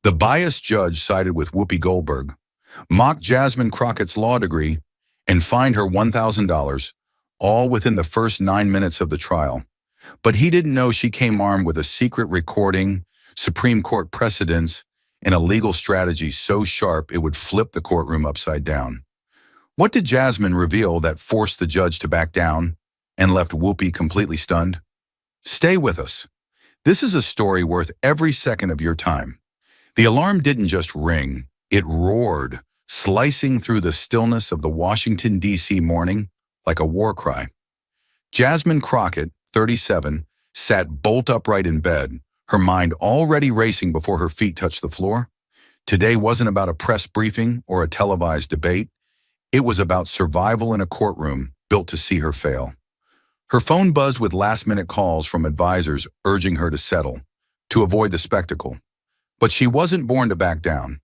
The biased judge sided with Whoopi Goldberg, mocked Jasmine Crockett's law degree, and fined her $1,000, all within the first 9 minutes of the trial. But he didn't know she came armed with a secret recording, Supreme Court precedents, and a legal strategy so sharp it would flip the courtroom upside down. What did Jasmine reveal that forced the judge to back down and left Whoopi completely stunned? Stay with us. This is a story worth every second of your time. The alarm didn't just ring, it roared, slicing through the stillness of the Washington, D.C. morning like a war cry. Jasmine Crockett, 37, sat bolt upright in bed, her mind already racing before her feet touched the floor. Today wasn't about a press briefing or a televised debate. It was about survival in a courtroom built to see her fail. Her phone buzzed with last-minute calls from advisors urging her to settle, to avoid the spectacle. But she wasn't born to back down.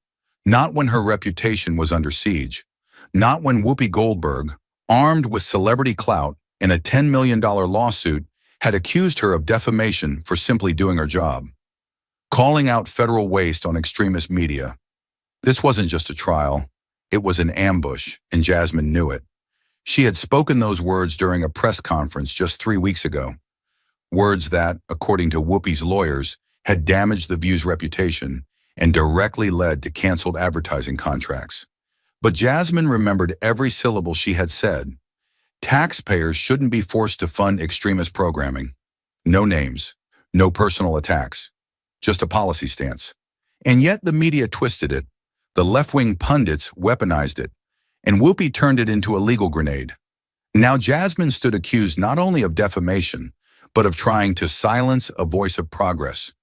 Not when her reputation was under siege. Not when Whoopi Goldberg, armed with celebrity clout and a $10 million lawsuit, had accused her of defamation for simply doing her job. Calling out federal waste on extremist media. This wasn't just a trial. It was an ambush, and Jasmine knew it. She had spoken those words during a press conference just 3 weeks ago. Words that, according to Whoopi's lawyers, had damaged the View's reputation and directly led to canceled advertising contracts. But Jasmine remembered every syllable she had said. Taxpayers shouldn't be forced to fund extremist programming. No names, no personal attacks, just a policy stance. And yet the media twisted it. The left-wing pundits weaponized it, and Whoopi turned it into a legal grenade. Now Jasmine stood accused not only of defamation, but of trying to silence a voice of progress.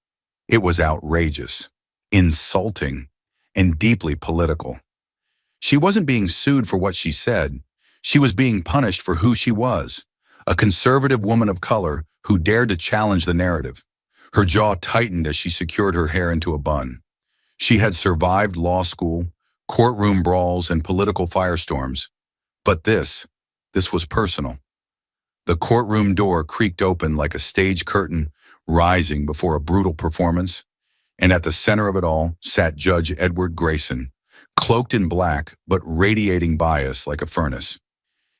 It was outrageous, insulting, and deeply political. She wasn't being sued for what she said. She was being punished for who she was, a conservative woman of color who dared to challenge the narrative. Her jaw tightened as she secured her hair into a bun. She had survived law school, courtroom brawls, and political firestorms. But this was personal. The courtroom door creaked open like a stage curtain rising before a brutal performance, and at the center of it all sat Judge Edward Grayson, cloaked in black but radiating bias like a furnace.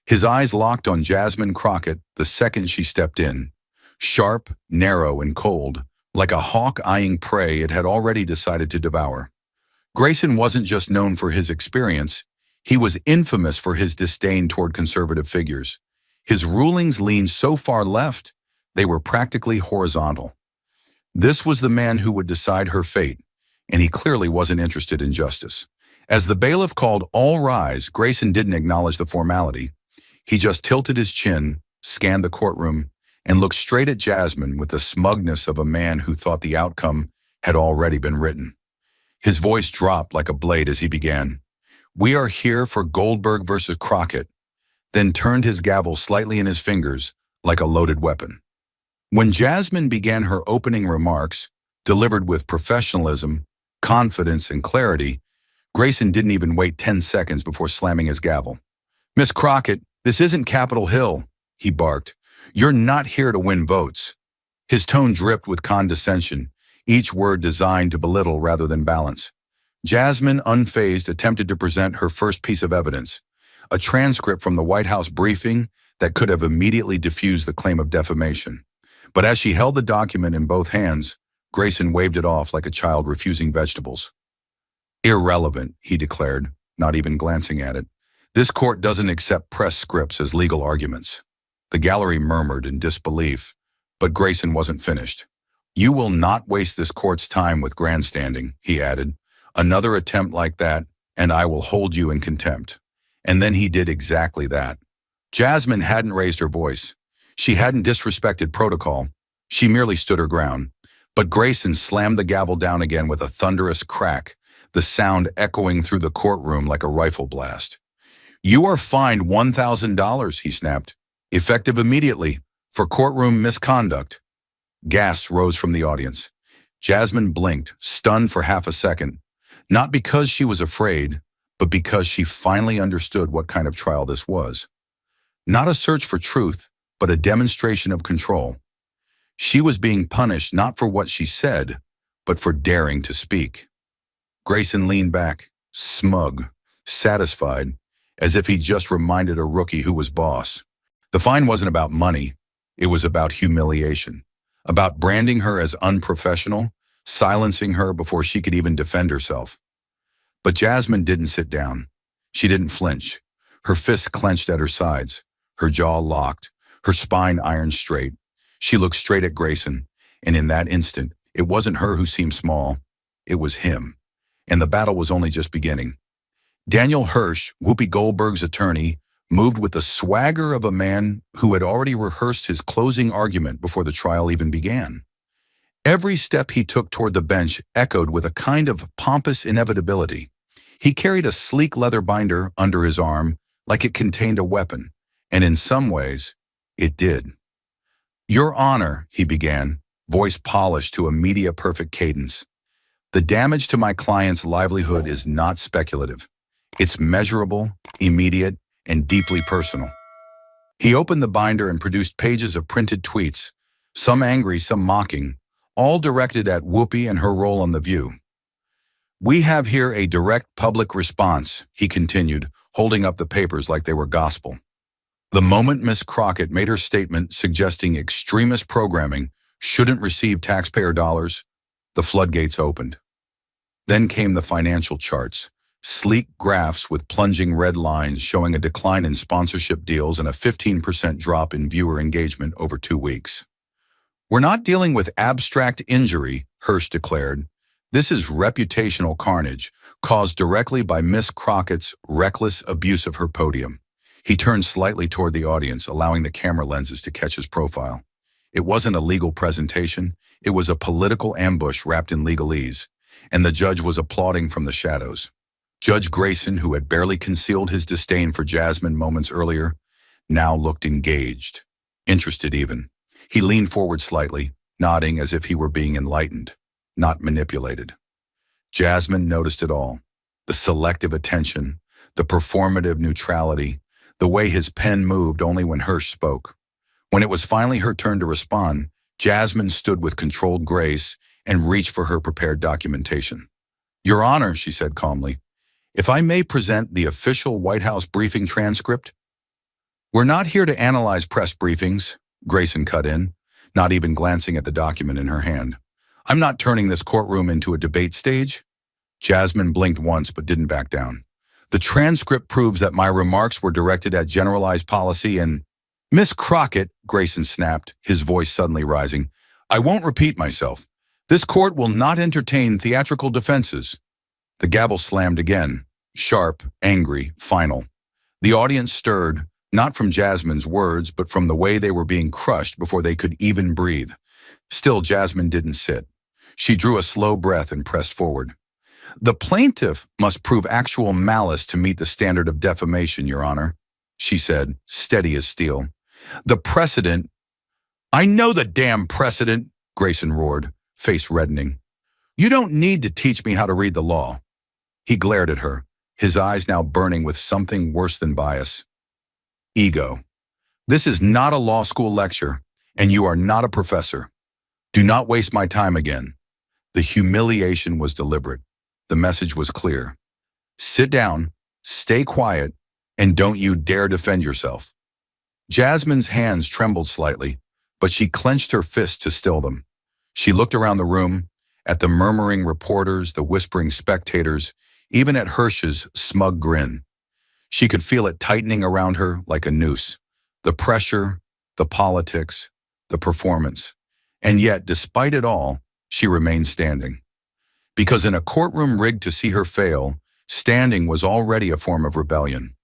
His eyes locked on Jasmine Crockett the second she stepped in, sharp, narrow, and cold, like a hawk eyeing prey it had already decided to devour. Grayson wasn't just known for his experience, he was infamous for his disdain toward conservative figures. His rulings leaned so far left, they were practically horizontal. This was the man who would decide her fate, and he clearly wasn't interested in justice. As the bailiff called "all rise," Grayson didn't acknowledge the formality. He just tilted his chin, scanned the courtroom, and looked straight at Jasmine with the smugness of a man who thought the outcome had already been written. His voice dropped like a blade as he began, "We are here for Goldberg versus Crockett," then turned his gavel slightly in his fingers like a loaded weapon. When Jasmine began her opening remarks, delivered with professionalism, confidence, and clarity, Grayson didn't even wait 10 seconds before slamming his gavel. "Miss Crockett, this isn't Capitol Hill," he barked. "You're not here to win votes." His tone dripped with condescension, each word designed to belittle rather than balance. Jasmine, unfazed, attempted to present her first piece of evidence, a transcript from the White House briefing that could have immediately diffused the claim of defamation. But as she held the document in both hands, Grayson waved it off like a child refusing vegetables. "Irrelevant," he declared, not even glancing at it. "This court doesn't accept press scripts as legal arguments." The gallery murmured in disbelief, but Grayson wasn't finished. "You will not waste this court's time with grandstanding," he added. "Another attempt like that, and I will hold you in contempt." And then he did exactly that. Jasmine hadn't raised her voice. She hadn't disrespected protocol. She merely stood her ground. But Grayson slammed the gavel down again with a thunderous crack, the sound echoing through the courtroom like a rifle blast. "You are fined $1,000, he snapped, "effective immediately, for courtroom misconduct." Gasps rose from the audience. Jasmine blinked, stunned for half a second, not because she was afraid, but because she finally understood what kind of trial this was. Not a search for truth, but a demonstration of control. She was being punished not for what she said, but for daring to speak. Grayson leaned back, smug, satisfied, as if he just reminded a rookie who was boss. The fine wasn't about money. It was about humiliation, about branding her as unprofessional, silencing her before she could even defend herself. But Jasmine didn't sit down. She didn't flinch. Her fists clenched at her sides, her jaw locked, her spine ironed straight. She looked straight at Grayson, and in that instant, it wasn't her who seemed small. It was him. And the battle was only just beginning. Daniel Hirsch, Whoopi Goldberg's attorney, moved with the swagger of a man who had already rehearsed his closing argument before the trial even began. Every step he took toward the bench echoed with a kind of pompous inevitability. He carried a sleek leather binder under his arm like it contained a weapon, and in some ways, it did. "Your Honor," he began, voice polished to a media-perfect cadence. "The damage to my client's livelihood is not speculative. It's measurable, immediate, and deeply personal." He opened the binder and produced pages of printed tweets, some angry, some mocking, all directed at Whoopi and her role on The View. "We have here a direct public response," he continued, holding up the papers like they were gospel. The moment Miss Crockett made her statement suggesting extremist programming shouldn't receive taxpayer dollars, the floodgates opened. Then came the financial charts, sleek graphs with plunging red lines showing a decline in sponsorship deals and a 15% drop in viewer engagement over 2 weeks. "We're not dealing with abstract injury," Hirsch declared. "This is reputational carnage caused directly by Miss Crockett's reckless abuse of her podium." He turned slightly toward the audience, allowing the camera lenses to catch his profile. It wasn't a legal presentation. It was a political ambush wrapped in legalese, and the judge was applauding from the shadows. Judge Grayson, who had barely concealed his disdain for Jasmine moments earlier, now looked engaged, interested even. He leaned forward slightly, nodding as if he were being enlightened, not manipulated. Jasmine noticed it all: the selective attention, the performative neutrality, the way his pen moved only when Hirsch spoke. When it was finally her turn to respond, Jasmine stood with controlled grace and reached for her prepared documentation. "Your Honor," she said calmly, "if I may present the official White House briefing transcript." "We're not here to analyze press briefings," Grayson cut in, not even glancing at the document in her hand. "I'm not turning this courtroom into a debate stage." Jasmine blinked once but didn't back down. "The transcript proves that my remarks were directed at generalized policy and—" "Miss Crockett," Grayson snapped, his voice suddenly rising, "I won't repeat myself. This court will not entertain theatrical defenses." The gavel slammed again, sharp, angry, final. The audience stirred, not from Jasmine's words, but from the way they were being crushed before they could even breathe. Still, Jasmine didn't sit. She drew a slow breath and pressed forward. "The plaintiff must prove actual malice to meet the standard of defamation, Your Honor," she said, steady as steel. "The precedent—" "I know the damn precedent," Grayson roared, face reddening. "You don't need to teach me how to read the law." He glared at her, his eyes now burning with something worse than bias. "Ego. This is not a law school lecture, and you are not a professor. Do not waste my time again." The humiliation was deliberate. The message was clear. Sit down, stay quiet, and don't you dare defend yourself. Jasmine's hands trembled slightly, but she clenched her fists to still them. She looked around the room, at the murmuring reporters, the whispering spectators, even at Hirsch's smug grin. She could feel it tightening around her like a noose. The pressure, the politics, the performance. And yet, despite it all, she remained standing. Because in a courtroom rigged to see her fail, standing was already a form of rebellion.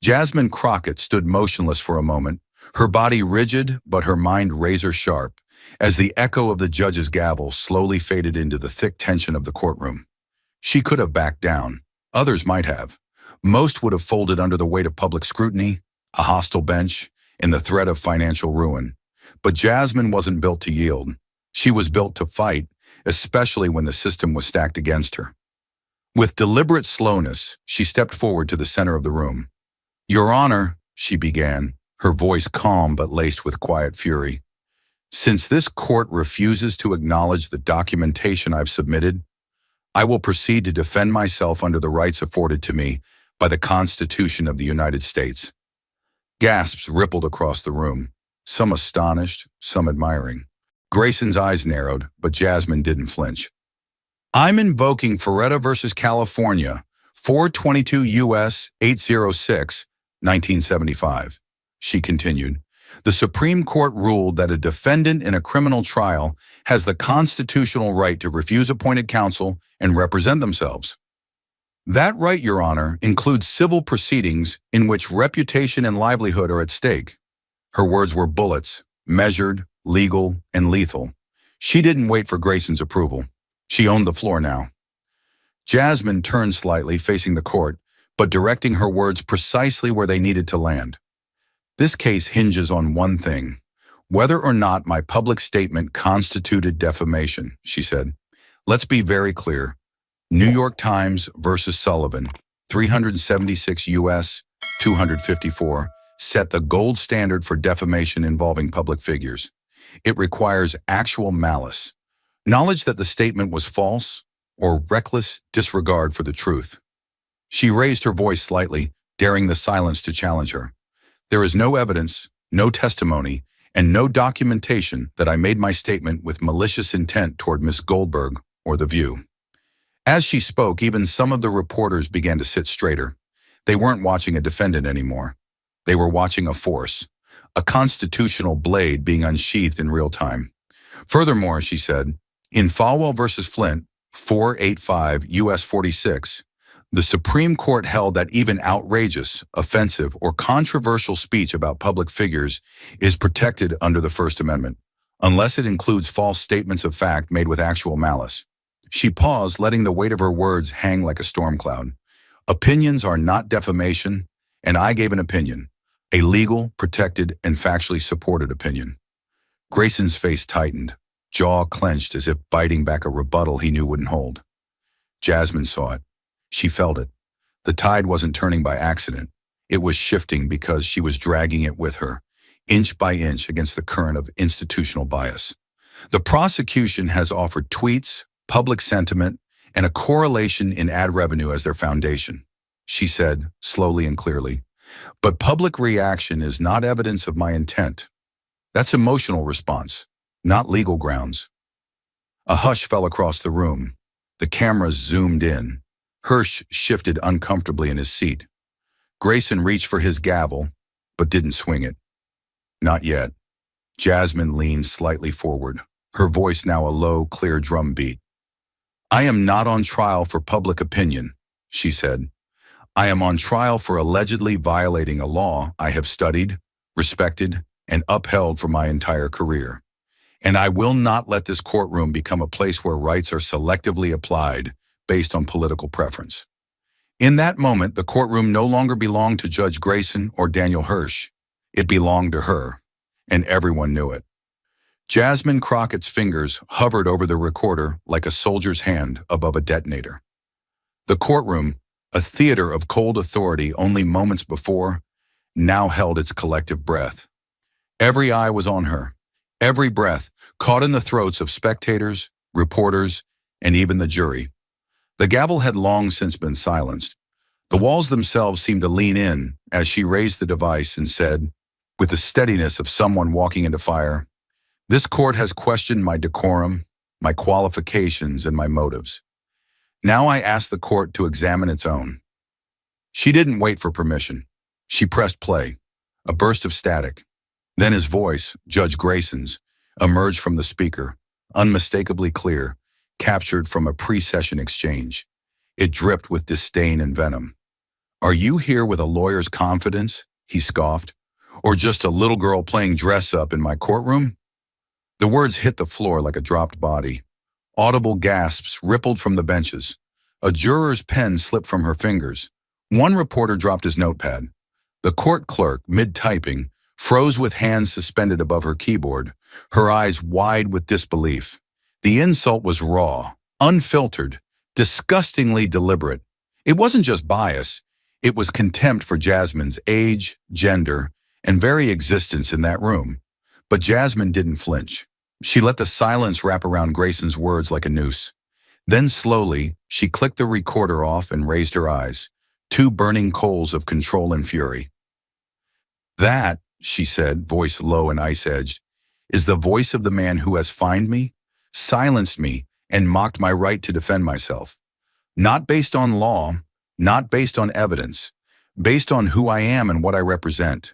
Jasmine Crockett stood motionless for a moment, her body rigid but her mind razor-sharp, as the echo of the judge's gavel slowly faded into the thick tension of the courtroom. She could have backed down. Others might have. Most would have folded under the weight of public scrutiny, a hostile bench, and the threat of financial ruin. But Jasmine wasn't built to yield. She was built to fight, especially when the system was stacked against her. With deliberate slowness, she stepped forward to the center of the room. "Your Honor," she began, her voice calm but laced with quiet fury, "since this court refuses to acknowledge the documentation I've submitted, I will proceed to defend myself under the rights afforded to me by the Constitution of the United States." Gasps rippled across the room, some astonished, some admiring. Grayson's eyes narrowed, but Jasmine didn't flinch. "I'm invoking Ferretta versus California, 422 U.S. 806, 1975, she continued. "The Supreme Court ruled that a defendant in a criminal trial has the constitutional right to refuse appointed counsel and represent themselves. That right, Your Honor, includes civil proceedings in which reputation and livelihood are at stake." Her words were bullets, measured, legal, and lethal. She didn't wait for Grayson's approval. She owned the floor now. Jasmine turned slightly, facing the court, but directing her words precisely where they needed to land. "This case hinges on one thing: whether or not my public statement constituted defamation," she said. "Let's be very clear. New York Times versus Sullivan, 376 U.S. 254, set the gold standard for defamation involving public figures. It requires actual malice, knowledge that the statement was false, or reckless disregard for the truth." She raised her voice slightly, daring the silence to challenge her. "There is no evidence, no testimony, and no documentation that I made my statement with malicious intent toward Miss Goldberg or The View." As she spoke, even some of the reporters began to sit straighter. They weren't watching a defendant anymore. They were watching a force, a constitutional blade being unsheathed in real time. "Furthermore," she said, "in Falwell versus Flint, 485 U.S. 46, the Supreme Court held that even outrageous, offensive, or controversial speech about public figures is protected under the First Amendment, unless it includes false statements of fact made with actual malice." She paused, letting the weight of her words hang like a storm cloud. "Opinions are not defamation, and I gave an opinion, a legal, protected, and factually supported opinion." Grayson's face tightened, jaw clenched as if biting back a rebuttal he knew wouldn't hold. Jasmine saw it. She felt it. The tide wasn't turning by accident. It was shifting because she was dragging it with her, inch by inch against the current of institutional bias. "The prosecution has offered tweets, public sentiment, and a correlation in ad revenue as their foundation," she said, slowly and clearly. "But public reaction is not evidence of my intent. That's emotional response, not legal grounds." A hush fell across the room. The cameras zoomed in. Hirsch shifted uncomfortably in his seat. Grayson reached for his gavel, but didn't swing it. "Not yet." Jasmine leaned slightly forward, her voice now a low, clear drum beat. "I am not on trial for public opinion," she said. "I am on trial for allegedly violating a law I have studied, respected, and upheld for my entire career. And I will not let this courtroom become a place where rights are selectively applied based on political preference." In that moment, the courtroom no longer belonged to Judge Grayson or Daniel Hirsch. It belonged to her, and everyone knew it. Jasmine Crockett's fingers hovered over the recorder like a soldier's hand above a detonator. The courtroom, a theater of cold authority only moments before, now held its collective breath. Every eye was on her, every breath caught in the throats of spectators, reporters, and even the jury. The gavel had long since been silenced. The walls themselves seemed to lean in as she raised the device and said, with the steadiness of someone walking into fire, "This court has questioned my decorum, my qualifications, and my motives. Now I ask the court to examine its own." She didn't wait for permission. She pressed play. A burst of static. Then his voice, Judge Grayson's, emerged from the speaker, unmistakably clear, captured from a pre-session exchange. It dripped with disdain and venom. "Are you here with a lawyer's confidence?" he scoffed. "Or just a little girl playing dress-up in my courtroom?" The words hit the floor like a dropped body. Audible gasps rippled from the benches. A juror's pen slipped from her fingers. One reporter dropped his notepad. The court clerk, mid-typing, froze with hands suspended above her keyboard, her eyes wide with disbelief. The insult was raw, unfiltered, disgustingly deliberate. It wasn't just bias. It was contempt for Jasmine's age, gender, and very existence in that room. But Jasmine didn't flinch. She let the silence wrap around Grayson's words like a noose. Then slowly, she clicked the recorder off and raised her eyes, two burning coals of control and fury. "That," she said, voice low and ice-edged, "is the voice of the man who has fined me, silenced me, and mocked my right to defend myself. Not based on law, not based on evidence, based on who I am and what I represent."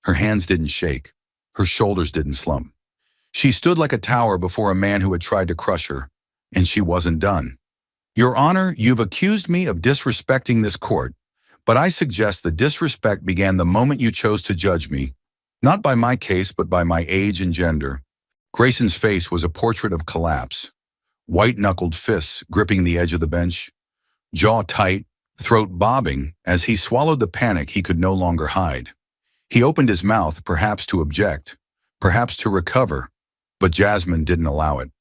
Her hands didn't shake. Her shoulders didn't slump. She stood like a tower before a man who had tried to crush her, and she wasn't done. "Your Honor, you've accused me of disrespecting this court, but I suggest the disrespect began the moment you chose to judge me, not by my case, but by my age and gender." Grayson's face was a portrait of collapse. White-knuckled fists gripping the edge of the bench, jaw tight, throat bobbing as he swallowed the panic he could no longer hide. He opened his mouth, perhaps to object, perhaps to recover, but Jasmine didn't allow it.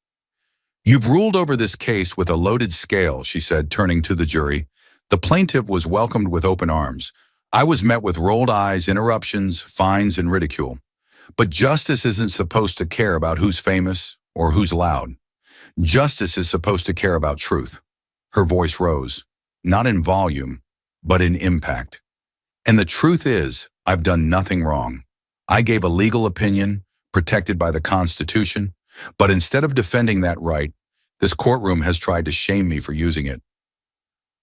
"You've ruled over this case with a loaded scale," she said, turning to the jury. "The plaintiff was welcomed with open arms. I was met with rolled eyes, interruptions, fines, and ridicule. But justice isn't supposed to care about who's famous or who's loud. Justice is supposed to care about truth." Her voice rose, not in volume, but in impact. "And the truth is, I've done nothing wrong. I gave a legal opinion, protected by the Constitution, but instead of defending that right, this courtroom has tried to shame me for using it."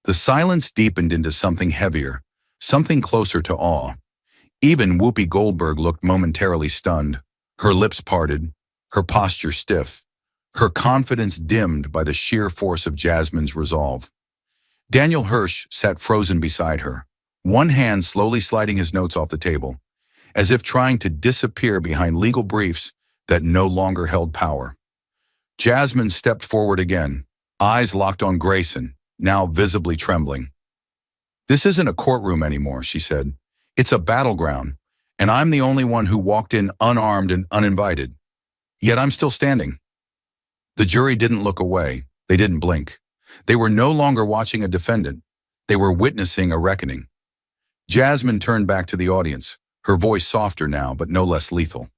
The silence deepened into something heavier, something closer to awe. Even Whoopi Goldberg looked momentarily stunned, her lips parted, her posture stiff, her confidence dimmed by the sheer force of Jasmine's resolve. Daniel Hirsch sat frozen beside her, one hand slowly sliding his notes off the table, as if trying to disappear behind legal briefs that no longer held power. Jasmine stepped forward again, eyes locked on Grayson, now visibly trembling. "This isn't a courtroom anymore," she said. "It's a battleground, and I'm the only one who walked in unarmed and uninvited. Yet I'm still standing." The jury didn't look away. They didn't blink. They were no longer watching a defendant. They were witnessing a reckoning. Jasmine turned back to the audience, her voice softer now, but no less lethal.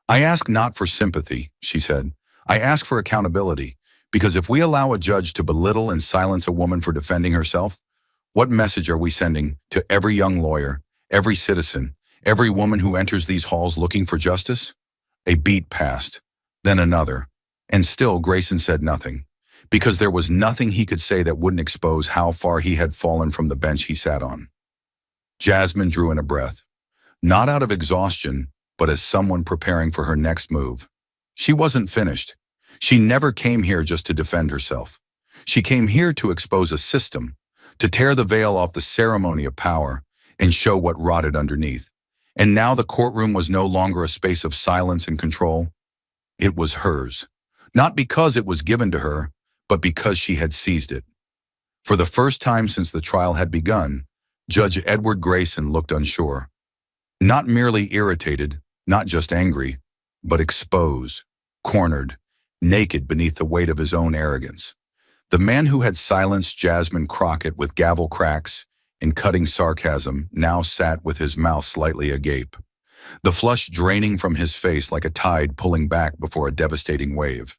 "I ask not for sympathy," she said. "I ask for accountability, because if we allow a judge to belittle and silence a woman for defending herself, what message are we sending to every young lawyer, every citizen, every woman who enters these halls looking for justice?" A beat passed, then another, and still Grayson said nothing, because there was nothing he could say that wouldn't expose how far he had fallen from the bench he sat on. Jasmine drew in a breath, not out of exhaustion, but as someone preparing for her next move. She wasn't finished. She never came here just to defend herself. She came here to expose a system, to tear the veil off the ceremony of power and show what rotted underneath. And now the courtroom was no longer a space of silence and control. It was hers, not because it was given to her, but because she had seized it. For the first time since the trial had begun, Judge Edward Grayson looked unsure. Not merely irritated, not just angry, but exposed, cornered, naked beneath the weight of his own arrogance. The man who had silenced Jasmine Crockett with gavel cracks and cutting sarcasm now sat with his mouth slightly agape, the flush draining from his face like a tide pulling back before a devastating wave.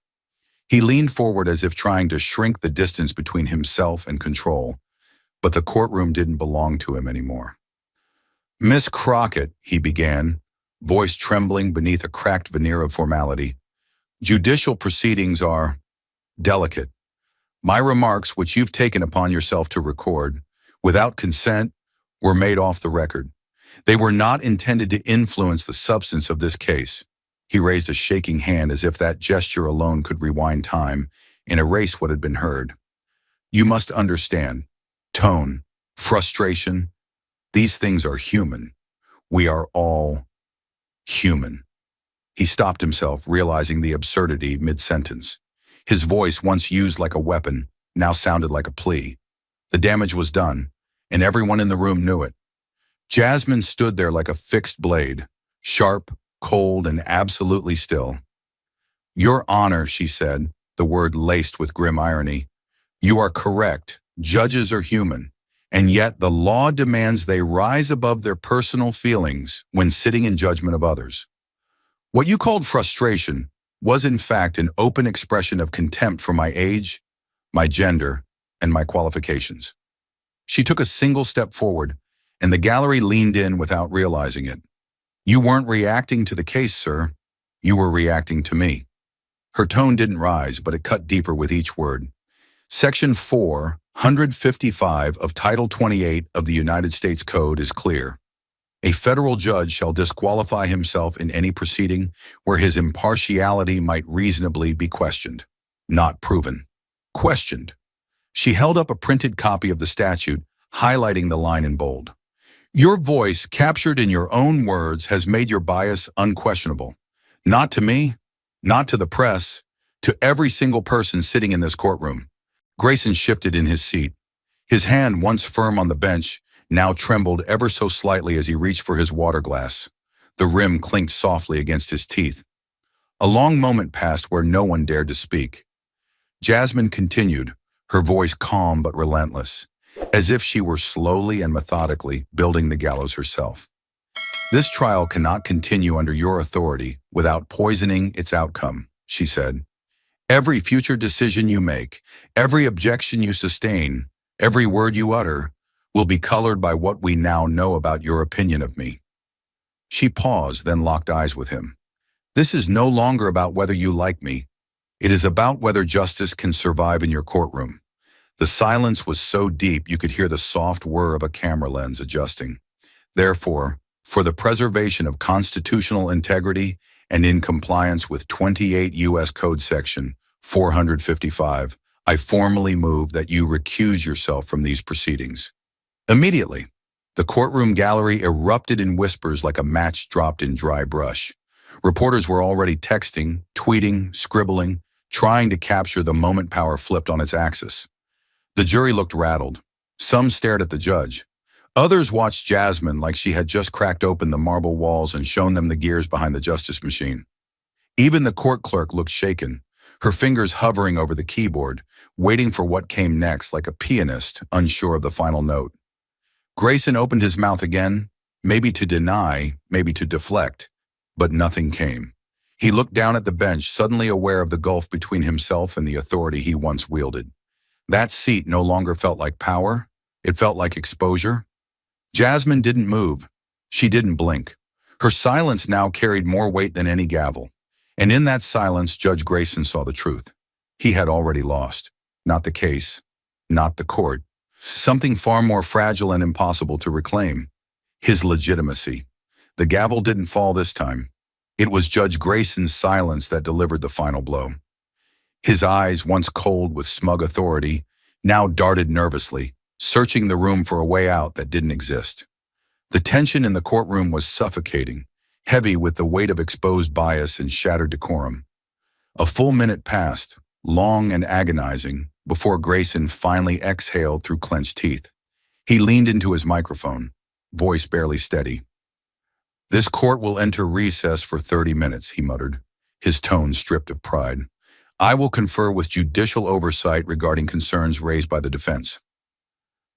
He leaned forward as if trying to shrink the distance between himself and control, but the courtroom didn't belong to him anymore. "Miss Crockett," he began, voice trembling beneath a cracked veneer of formality, "judicial proceedings are delicate. My remarks, which you've taken upon yourself to record, without consent, were made off the record. They were not intended to influence the substance of this case." He raised a shaking hand as if that gesture alone could rewind time and erase what had been heard. "You must understand, tone, frustration, these things are human. We are all human." He stopped himself, realizing the absurdity mid-sentence. His voice, once used like a weapon, now sounded like a plea. The damage was done, and everyone in the room knew it. Jasmine stood there like a fixed blade, sharp, cold, and absolutely still. "Your Honor," she said, the word laced with grim irony, "you are correct. Judges are human, and yet the law demands they rise above their personal feelings when sitting in judgment of others. What you called frustration was in fact an open expression of contempt for my age, my gender, and my qualifications. She took a single step forward, and the gallery leaned in without realizing it. You weren't reacting to the case, sir. You were reacting to me. Her tone didn't rise, but it cut deeper with each word. Section 455 of Title 28 of the United States Code is clear. A federal judge shall disqualify himself in any proceeding where his impartiality might reasonably be questioned, not proven. Questioned. She held up a printed copy of the statute, highlighting the line in bold. Your voice, captured in your own words, has made your bias unquestionable. Not to me, not to the press, to every single person sitting in this courtroom. Grayson shifted in his seat. His hand, once firm on the bench, now trembled ever so slightly as he reached for his water glass. The rim clinked softly against his teeth. A long moment passed where no one dared to speak. Jasmine continued, her voice calm but relentless, as if she were slowly and methodically building the gallows herself. This trial cannot continue under your authority without poisoning its outcome, she said. Every future decision you make, every objection you sustain, every word you utter, will be colored by what we now know about your opinion of me. She paused, then locked eyes with him. This is no longer about whether you like me. It is about whether justice can survive in your courtroom. The silence was so deep you could hear the soft whir of a camera lens adjusting. Therefore, for the preservation of constitutional integrity and in compliance with 28 U.S. Code Section 455, I formally move that you recuse yourself from these proceedings. Immediately, the courtroom gallery erupted in whispers like a match dropped in dry brush. Reporters were already texting, tweeting, scribbling, trying to capture the moment power flipped on its axis. The jury looked rattled. Some stared at the judge. Others watched Jasmine like she had just cracked open the marble walls and shown them the gears behind the justice machine. Even the court clerk looked shaken, her fingers hovering over the keyboard, waiting for what came next like a pianist unsure of the final note. Grayson opened his mouth again, maybe to deny, maybe to deflect, but nothing came. He looked down at the bench, suddenly aware of the gulf between himself and the authority he once wielded. That seat no longer felt like power, it felt like exposure. Jasmine didn't move. She didn't blink. Her silence now carried more weight than any gavel. And in that silence, Judge Grayson saw the truth. He had already lost. Not the case, not the court. Something far more fragile and impossible to reclaim. His legitimacy. The gavel didn't fall this time. It was Judge Grayson's silence that delivered the final blow. His eyes, once cold with smug authority, now darted nervously, searching the room for a way out that didn't exist. The tension in the courtroom was suffocating, heavy with the weight of exposed bias and shattered decorum. A full minute passed, long and agonizing, before Grayson finally exhaled through clenched teeth. He leaned into his microphone, voice barely steady. "This court will enter recess for 30 minutes, he muttered, his tone stripped of pride. "I will confer with judicial oversight regarding concerns raised by the defense."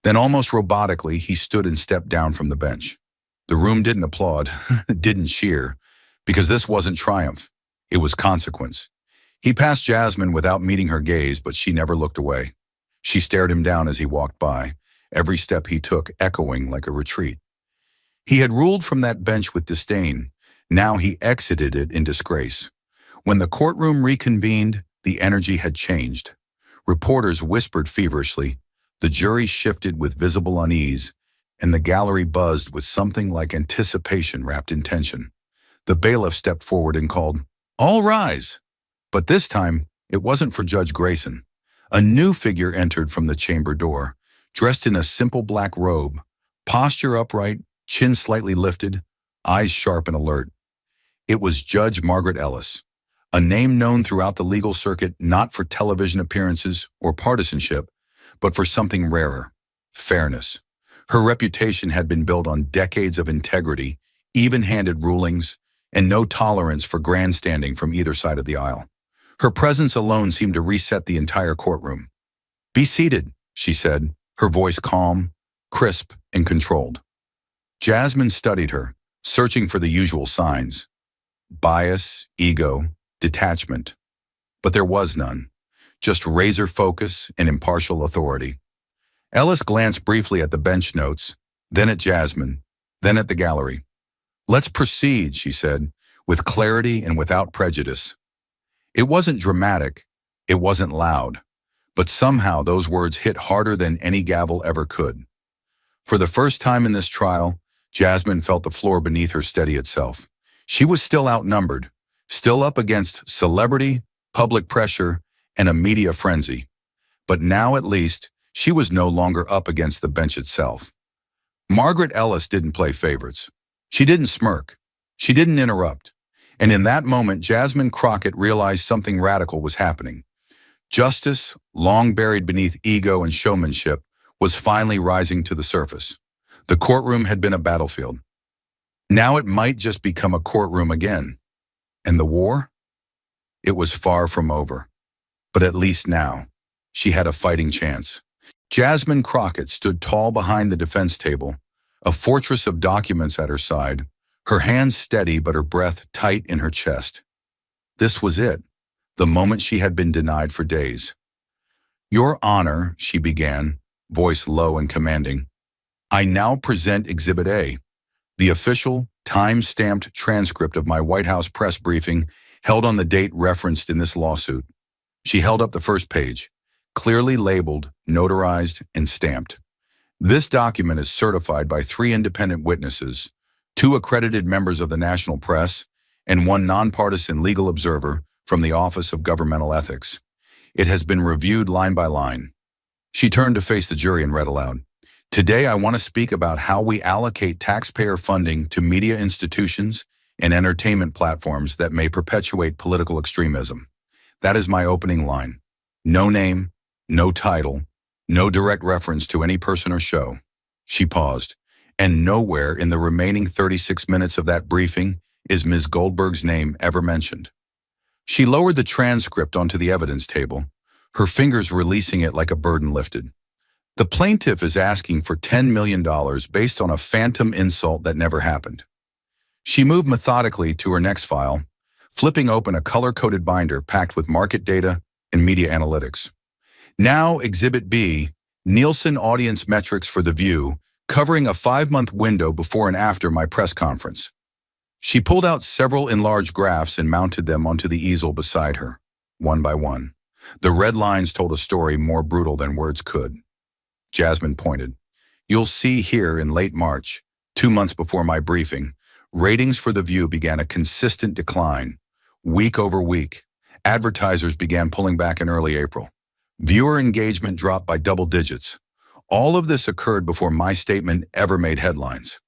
Then almost robotically, he stood and stepped down from the bench. The room didn't applaud, didn't cheer, because this wasn't triumph. It was consequence. He passed Jasmine without meeting her gaze, but she never looked away. She stared him down as he walked by, every step he took echoing like a retreat. He had ruled from that bench with disdain. Now he exited it in disgrace. When the courtroom reconvened, the energy had changed. Reporters whispered feverishly. The jury shifted with visible unease, and the gallery buzzed with something like anticipation wrapped in tension. The bailiff stepped forward and called, "All rise!" But this time, it wasn't for Judge Grayson. A new figure entered from the chamber door, dressed in a simple black robe, posture upright, chin slightly lifted, eyes sharp and alert. It was Judge Margaret Ellis, a name known throughout the legal circuit not for television appearances or partisanship, but for something rarer, fairness. Her reputation had been built on decades of integrity, even-handed rulings, and no tolerance for grandstanding from either side of the aisle. Her presence alone seemed to reset the entire courtroom. "Be seated," she said, her voice calm, crisp, and controlled. Jasmine studied her, searching for the usual signs. Bias, ego, detachment. But there was none. just razor focus and impartial authority. Ellis glanced briefly at the bench notes, then at Jasmine, then at the gallery. "Let's proceed," she said, with clarity and without prejudice. It wasn't dramatic, it wasn't loud, but somehow those words hit harder than any gavel ever could. For the first time in this trial, Jasmine felt the floor beneath her steady itself. She was still outnumbered, still up against celebrity, public pressure, and a media frenzy. But now, at least, she was no longer up against the bench itself. Margaret Ellis didn't play favorites. She didn't smirk. She didn't interrupt. And in that moment, Jasmine Crockett realized something radical was happening. Justice, long buried beneath ego and showmanship, was finally rising to the surface. The courtroom had been a battlefield. Now it might just become a courtroom again. And the war? It was far from over. But at least now, she had a fighting chance. Jasmine Crockett stood tall behind the defense table, a fortress of documents at her side, her hands steady but her breath tight in her chest. This was it, the moment she had been denied for days. "Your Honor," she began, voice low and commanding, "I now present Exhibit A, the official, time-stamped transcript of my White House press briefing held on the date referenced in this lawsuit." She held up the first page, clearly labeled, notarized, and stamped. "This document is certified by 3 independent witnesses, 2 accredited members of the national press, and 1 nonpartisan legal observer from the Office of Governmental Ethics. It has been reviewed line by line." She turned to face the jury and read aloud. "Today I want to speak about how we allocate taxpayer funding to media institutions and entertainment platforms that may perpetuate political extremism. That is my opening line. No name, no title, no direct reference to any person or show." She paused, and nowhere in the remaining 36 minutes of that briefing is Ms. Goldberg's name ever mentioned. She lowered the transcript onto the evidence table, her fingers releasing it like a burden lifted. The plaintiff is asking for $10 million based on a phantom insult that never happened. She moved methodically to her next file, flipping open a color-coded binder packed with market data and media analytics. "Now, Exhibit B, Nielsen audience metrics for The View, covering a 5-month window before and after my press conference." She pulled out several enlarged graphs and mounted them onto the easel beside her, one by one. The red lines told a story more brutal than words could. Jasmine pointed. "You'll see here in late March, 2 months before my briefing, ratings for The View began a consistent decline. Week over week, advertisers began pulling back in early April. Viewer engagement dropped by double digits. All of this occurred before my statement ever made headlines."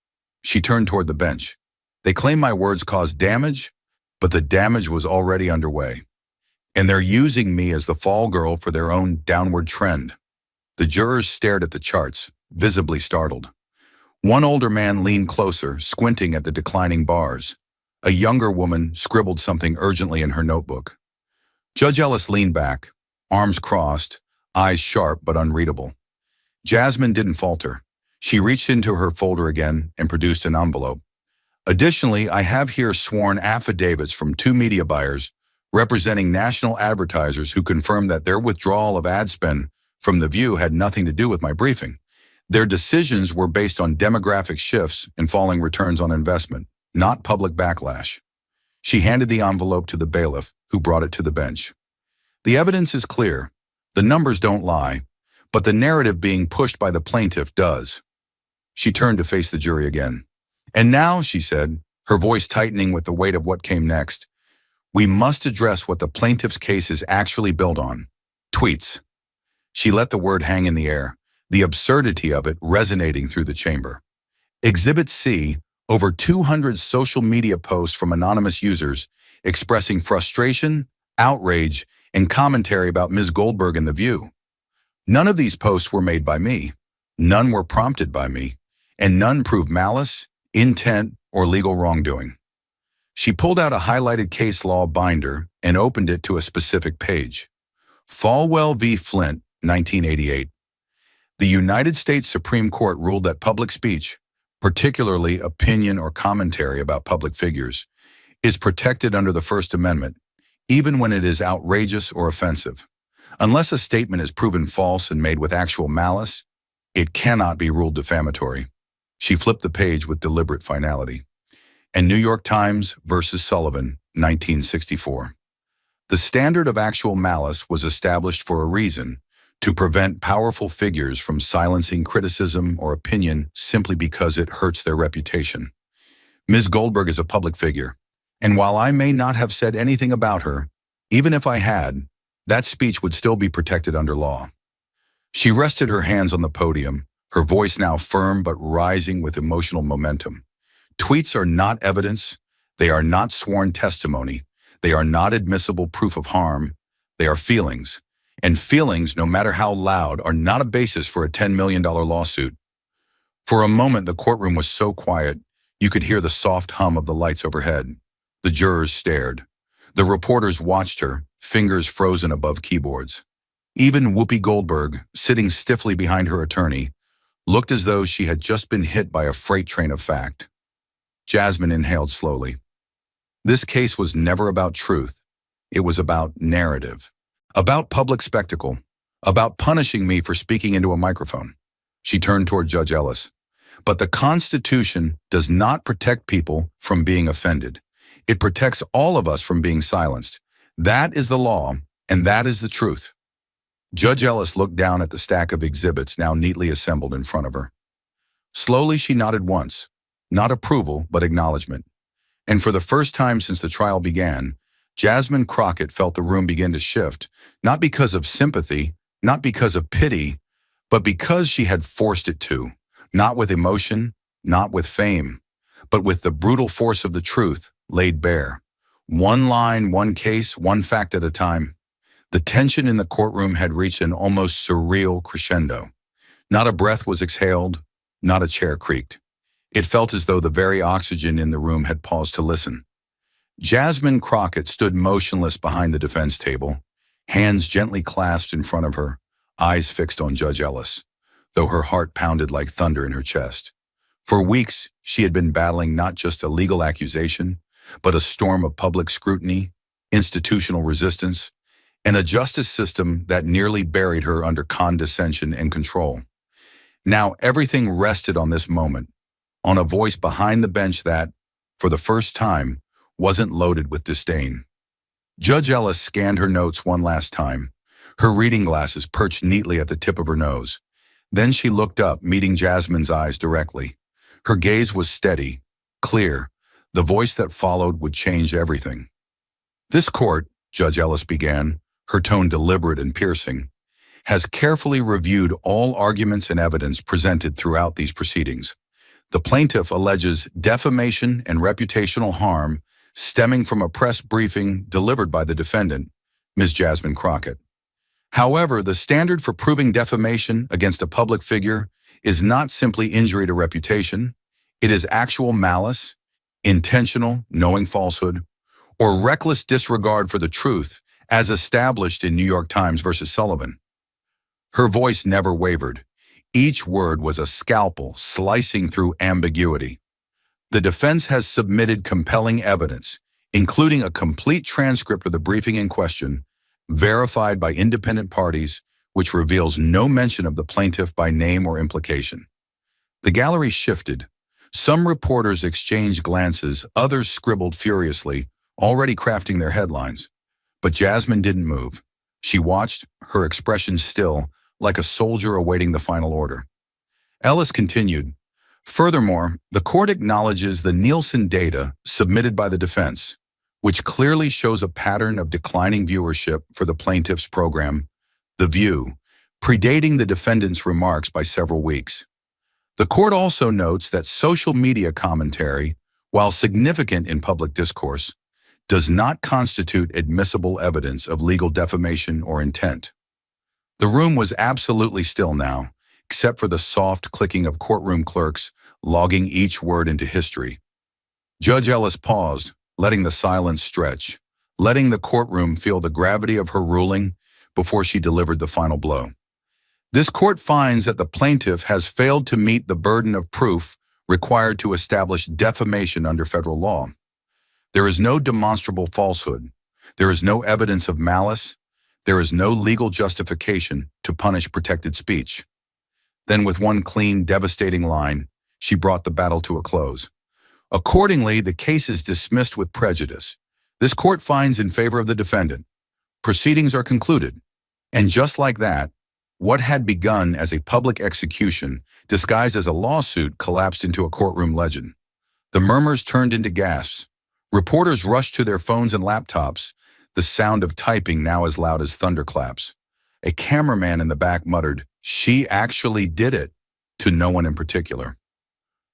She turned toward the bench. "They claim my words caused damage, but the damage was already underway. And they're using me as the fall girl for their own downward trend." The jurors stared at the charts, visibly startled. One older man leaned closer, squinting at the declining bars. A younger woman scribbled something urgently in her notebook. Judge Ellis leaned back, arms crossed, eyes sharp but unreadable. Jasmine didn't falter. She reached into her folder again and produced an envelope. "Additionally, I have here sworn affidavits from 2 media buyers representing national advertisers who confirmed that their withdrawal of ad spend from The View had nothing to do with my briefing. Their decisions were based on demographic shifts and falling returns on investment, not public backlash." She handed the envelope to the bailiff, who brought it to the bench. "The evidence is clear. The numbers don't lie, but the narrative being pushed by the plaintiff does." She turned to face the jury again. "And now," she said, her voice tightening with the weight of what came next, "we must address what the plaintiff's case is actually built on. Tweets." She let the word hang in the air, the absurdity of it resonating through the chamber. Exhibit C, over 200 social media posts from anonymous users expressing frustration, outrage, and commentary about Ms. Goldberg and The View. None of these posts were made by me, none were prompted by me, and none proved malice, intent, or legal wrongdoing. She pulled out a highlighted case law binder and opened it to a specific page. Falwell v. Flint, 1988. The United States Supreme Court ruled that public speech, particularly opinion or commentary about public figures, is protected under the First Amendment, even when it is outrageous or offensive. Unless a statement is proven false and made with actual malice, it cannot be ruled defamatory. She flipped the page with deliberate finality. And New York Times versus Sullivan, 1964. The standard of actual malice was established for a reason, to prevent powerful figures from silencing criticism or opinion simply because it hurts their reputation. Ms. Goldberg is a public figure, and while I may not have said anything about her, even if I had, that speech would still be protected under law. She rested her hands on the podium, her voice now firm but rising with emotional momentum. Tweets are not evidence, they are not sworn testimony, they are not admissible proof of harm, they are feelings. And feelings, no matter how loud, are not a basis for a $10 million lawsuit. For a moment, the courtroom was so quiet, you could hear the soft hum of the lights overhead. The jurors stared. The reporters watched her, fingers frozen above keyboards. Even Whoopi Goldberg, sitting stiffly behind her attorney, looked as though she had just been hit by a freight train of fact. Jasmine inhaled slowly. This case was never about truth. It was about narrative. About public spectacle, about punishing me for speaking into a microphone. She turned toward Judge Ellis. But the Constitution does not protect people from being offended. It protects all of us from being silenced. That is the law, and that is the truth. Judge Ellis looked down at the stack of exhibits now neatly assembled in front of her. Slowly she nodded once, not approval, but acknowledgement. And for the first time since the trial began, Jasmine Crockett felt the room begin to shift, not because of sympathy, not because of pity, but because she had forced it to, not with emotion, not with fame, but with the brutal force of the truth laid bare. One line, one case, one fact at a time. The tension in the courtroom had reached an almost surreal crescendo. Not a breath was exhaled, not a chair creaked. It felt as though the very oxygen in the room had paused to listen. Jasmine Crockett stood motionless behind the defense table, hands gently clasped in front of her, eyes fixed on Judge Ellis, though her heart pounded like thunder in her chest. For weeks, she had been battling not just a legal accusation, but a storm of public scrutiny, institutional resistance, and a justice system that nearly buried her under condescension and control. Now everything rested on this moment, on a voice behind the bench that, for the first time, wasn't loaded with disdain. Judge Ellis scanned her notes one last time, her reading glasses perched neatly at the tip of her nose. Then she looked up, meeting Jasmine's eyes directly. Her gaze was steady, clear. The voice that followed would change everything. This court, Judge Ellis began, her tone deliberate and piercing, has carefully reviewed all arguments and evidence presented throughout these proceedings. The plaintiff alleges defamation and reputational harm stemming from a press briefing delivered by the defendant, Ms. Jasmine Crockett. However, the standard for proving defamation against a public figure is not simply injury to reputation. It is actual malice, intentional, knowing falsehood, or reckless disregard for the truth as established in New York Times versus Sullivan. Her voice never wavered. Each word was a scalpel slicing through ambiguity. The defense has submitted compelling evidence, including a complete transcript of the briefing in question, verified by independent parties, which reveals no mention of the plaintiff by name or implication. The gallery shifted. Some reporters exchanged glances, others scribbled furiously, already crafting their headlines. But Jasmine didn't move. She watched, her expression still, like a soldier awaiting the final order. Ellis continued, "Furthermore, the court acknowledges the Nielsen data submitted by the defense, which clearly shows a pattern of declining viewership for the plaintiff's program, The View, predating the defendant's remarks by several weeks. The court also notes that social media commentary, while significant in public discourse, does not constitute admissible evidence of legal defamation or intent." The room was absolutely still now, except for the soft clicking of courtroom clerks logging each word into history. Judge Ellis paused, letting the silence stretch, letting the courtroom feel the gravity of her ruling before she delivered the final blow. This court finds that the plaintiff has failed to meet the burden of proof required to establish defamation under federal law. There is no demonstrable falsehood. There is no evidence of malice. There is no legal justification to punish protected speech. Then with one clean, devastating line, she brought the battle to a close. Accordingly, the case is dismissed with prejudice. This court finds in favor of the defendant. Proceedings are concluded. And just like that, what had begun as a public execution, disguised as a lawsuit, collapsed into a courtroom legend. The murmurs turned into gasps. Reporters rushed to their phones and laptops, the sound of typing now as loud as thunderclaps. A cameraman in the back muttered, "She actually did it," to no one in particular.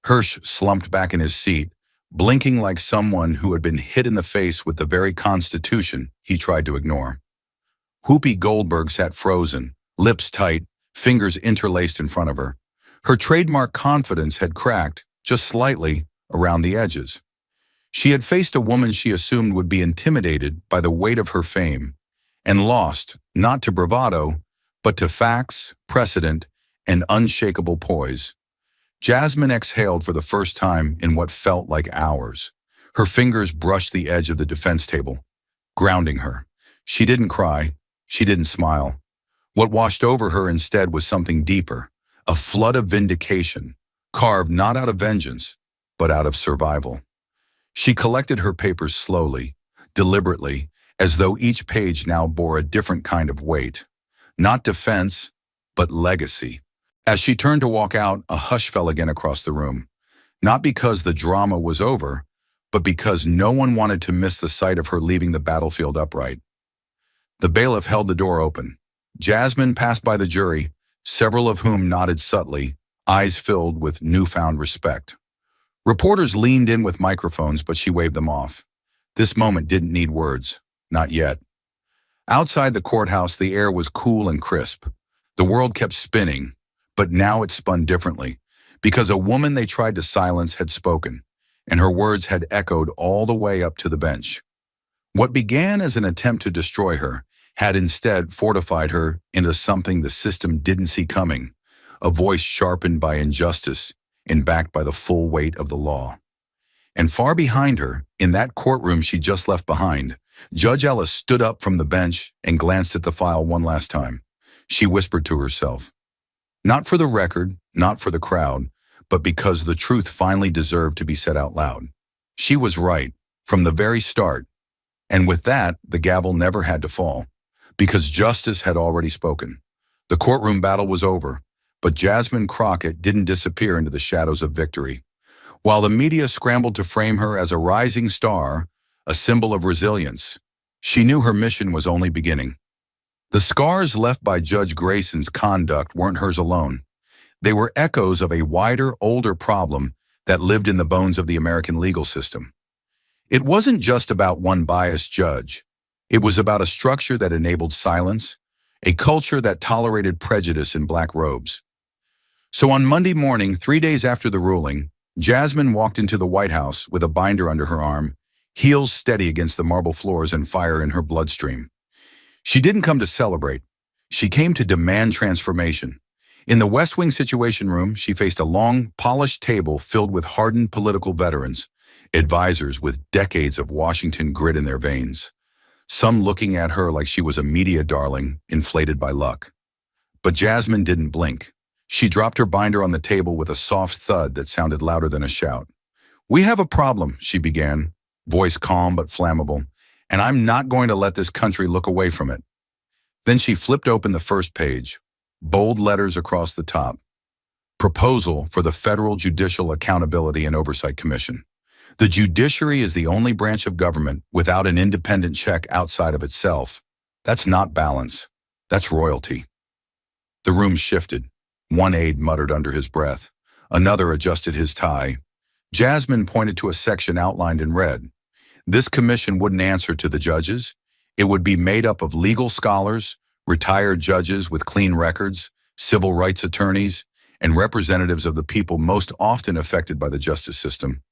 Hirsch slumped back in his seat, blinking like someone who had been hit in the face with the very Constitution he tried to ignore. Whoopi Goldberg sat frozen, lips tight, fingers interlaced in front of her. Her trademark confidence had cracked, just slightly, around the edges. She had faced a woman she assumed would be intimidated by the weight of her fame, and lost, not to bravado, but to facts, precedent, and unshakable poise. Jasmine exhaled for the first time in what felt like hours. Her fingers brushed the edge of the defense table, grounding her. She didn't cry. She didn't smile. What washed over her instead was something deeper, a flood of vindication, carved not out of vengeance, but out of survival. She collected her papers slowly, deliberately, as though each page now bore a different kind of weight. Not defense, but legacy. As she turned to walk out, a hush fell again across the room. Not because the drama was over, but because no one wanted to miss the sight of her leaving the battlefield upright. The bailiff held the door open. Jasmine passed by the jury, several of whom nodded subtly, eyes filled with newfound respect. Reporters leaned in with microphones, but she waved them off. This moment didn't need words. Not yet. Outside the courthouse, the air was cool and crisp. The world kept spinning, but now it spun differently, because a woman they tried to silence had spoken, and her words had echoed all the way up to the bench. What began as an attempt to destroy her had instead fortified her into something the system didn't see coming, a voice sharpened by injustice and backed by the full weight of the law. And far behind her, in that courtroom she just left behind, Judge Ellis stood up from the bench and glanced at the file one last time. She whispered to herself, not for the record, not for the crowd, but because the truth finally deserved to be said out loud. She was right, from the very start. And with that, the gavel never had to fall, because justice had already spoken. The courtroom battle was over, but Jasmine Crockett didn't disappear into the shadows of victory. While the media scrambled to frame her as a rising star, a symbol of resilience, she knew her mission was only beginning. The scars left by Judge Grayson's conduct weren't hers alone. They were echoes of a wider, older problem that lived in the bones of the American legal system. It wasn't just about one biased judge. It was about a structure that enabled silence, a culture that tolerated prejudice in black robes. So on Monday morning, 3 days after the ruling, Jasmine walked into the White House with a binder under her arm, heels steady against the marble floors and fire in her bloodstream. She didn't come to celebrate. She came to demand transformation. In the West Wing Situation Room, she faced a long, polished table filled with hardened political veterans, advisors with decades of Washington grit in their veins, some looking at her like she was a media darling, inflated by luck. But Jasmine didn't blink. She dropped her binder on the table with a soft thud that sounded louder than a shout. "We have a problem," she began, voice calm but flammable, "and I'm not going to let this country look away from it." Then she flipped open the first page, bold letters across the top. Proposal for the Federal Judicial Accountability and Oversight Commission. The judiciary is the only branch of government without an independent check outside of itself. That's not balance. That's royalty. The room shifted. One aide muttered under his breath. Another adjusted his tie. Jasmine pointed to a section outlined in red. This commission wouldn't answer to the judges. It would be made up of legal scholars, retired judges with clean records, civil rights attorneys, and representatives of the people most often affected by the justice system.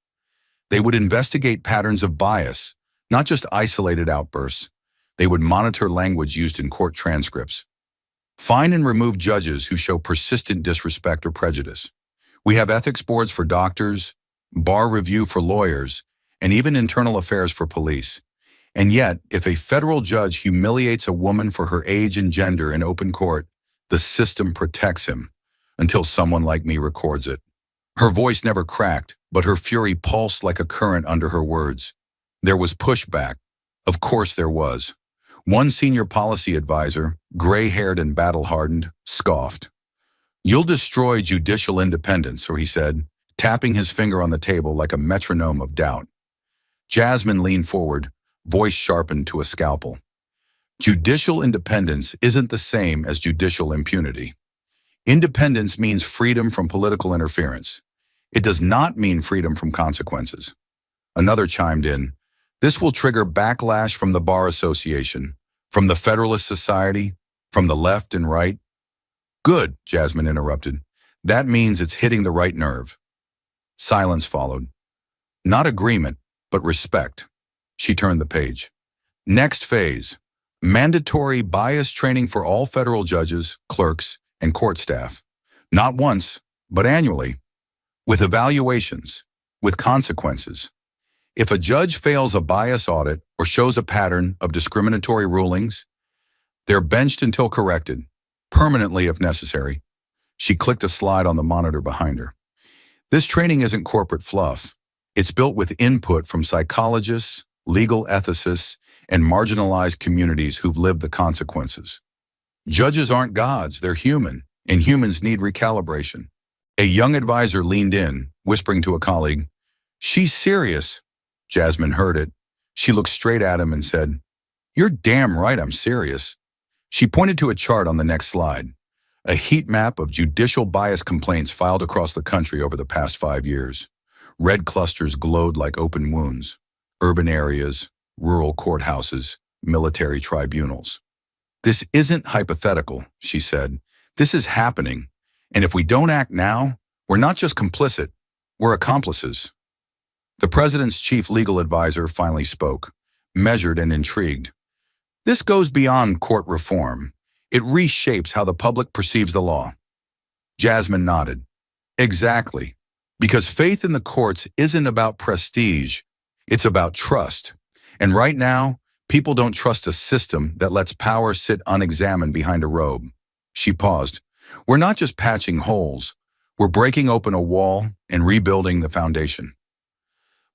They would investigate patterns of bias, not just isolated outbursts. They would monitor language used in court transcripts. Find and remove judges who show persistent disrespect or prejudice. We have ethics boards for doctors, bar review for lawyers, and even internal affairs for police. And yet, if a federal judge humiliates a woman for her age and gender in open court, the system protects him until someone like me records it. Her voice never cracked, but her fury pulsed like a current under her words. There was pushback. Of course there was. One senior policy advisor, gray-haired and battle-hardened, scoffed. "You'll destroy judicial independence," or he said, tapping his finger on the table like a metronome of doubt. Jasmine leaned forward, voice sharpened to a scalpel. Judicial independence isn't the same as judicial impunity. Independence means freedom from political interference. It does not mean freedom from consequences. Another chimed in. This will trigger backlash from the Bar Association, from the Federalist Society, from the left and right. Good, Jasmine interrupted. That means it's hitting the right nerve. Silence followed. Not agreement, but respect. She turned the page. Next phase. Mandatory bias training for all federal judges, clerks, and court staff. Not once, but annually. With evaluations, with consequences. If a judge fails a bias audit or shows a pattern of discriminatory rulings, they're benched until corrected, permanently if necessary. She clicked a slide on the monitor behind her. This training isn't corporate fluff. It's built with input from psychologists, legal ethicists, and marginalized communities who've lived the consequences. Judges aren't gods, they're human, and humans need recalibration. A young advisor leaned in, whispering to a colleague, "She's serious." Jasmine heard it. She looked straight at him and said, "You're damn right I'm serious." She pointed to a chart on the next slide, a heat map of judicial bias complaints filed across the country over the past 5 years. Red clusters glowed like open wounds. Urban areas, rural courthouses, military tribunals. "This isn't hypothetical," she said. "This is happening. And if we don't act now, we're not just complicit, we're accomplices." The president's chief legal advisor finally spoke, measured and intrigued. "This goes beyond court reform. It reshapes how the public perceives the law." Jasmine nodded. "Exactly. Because faith in the courts isn't about prestige, it's about trust. And right now, people don't trust a system that lets power sit unexamined behind a robe." She paused. "We're not just patching holes, we're breaking open a wall and rebuilding the foundation."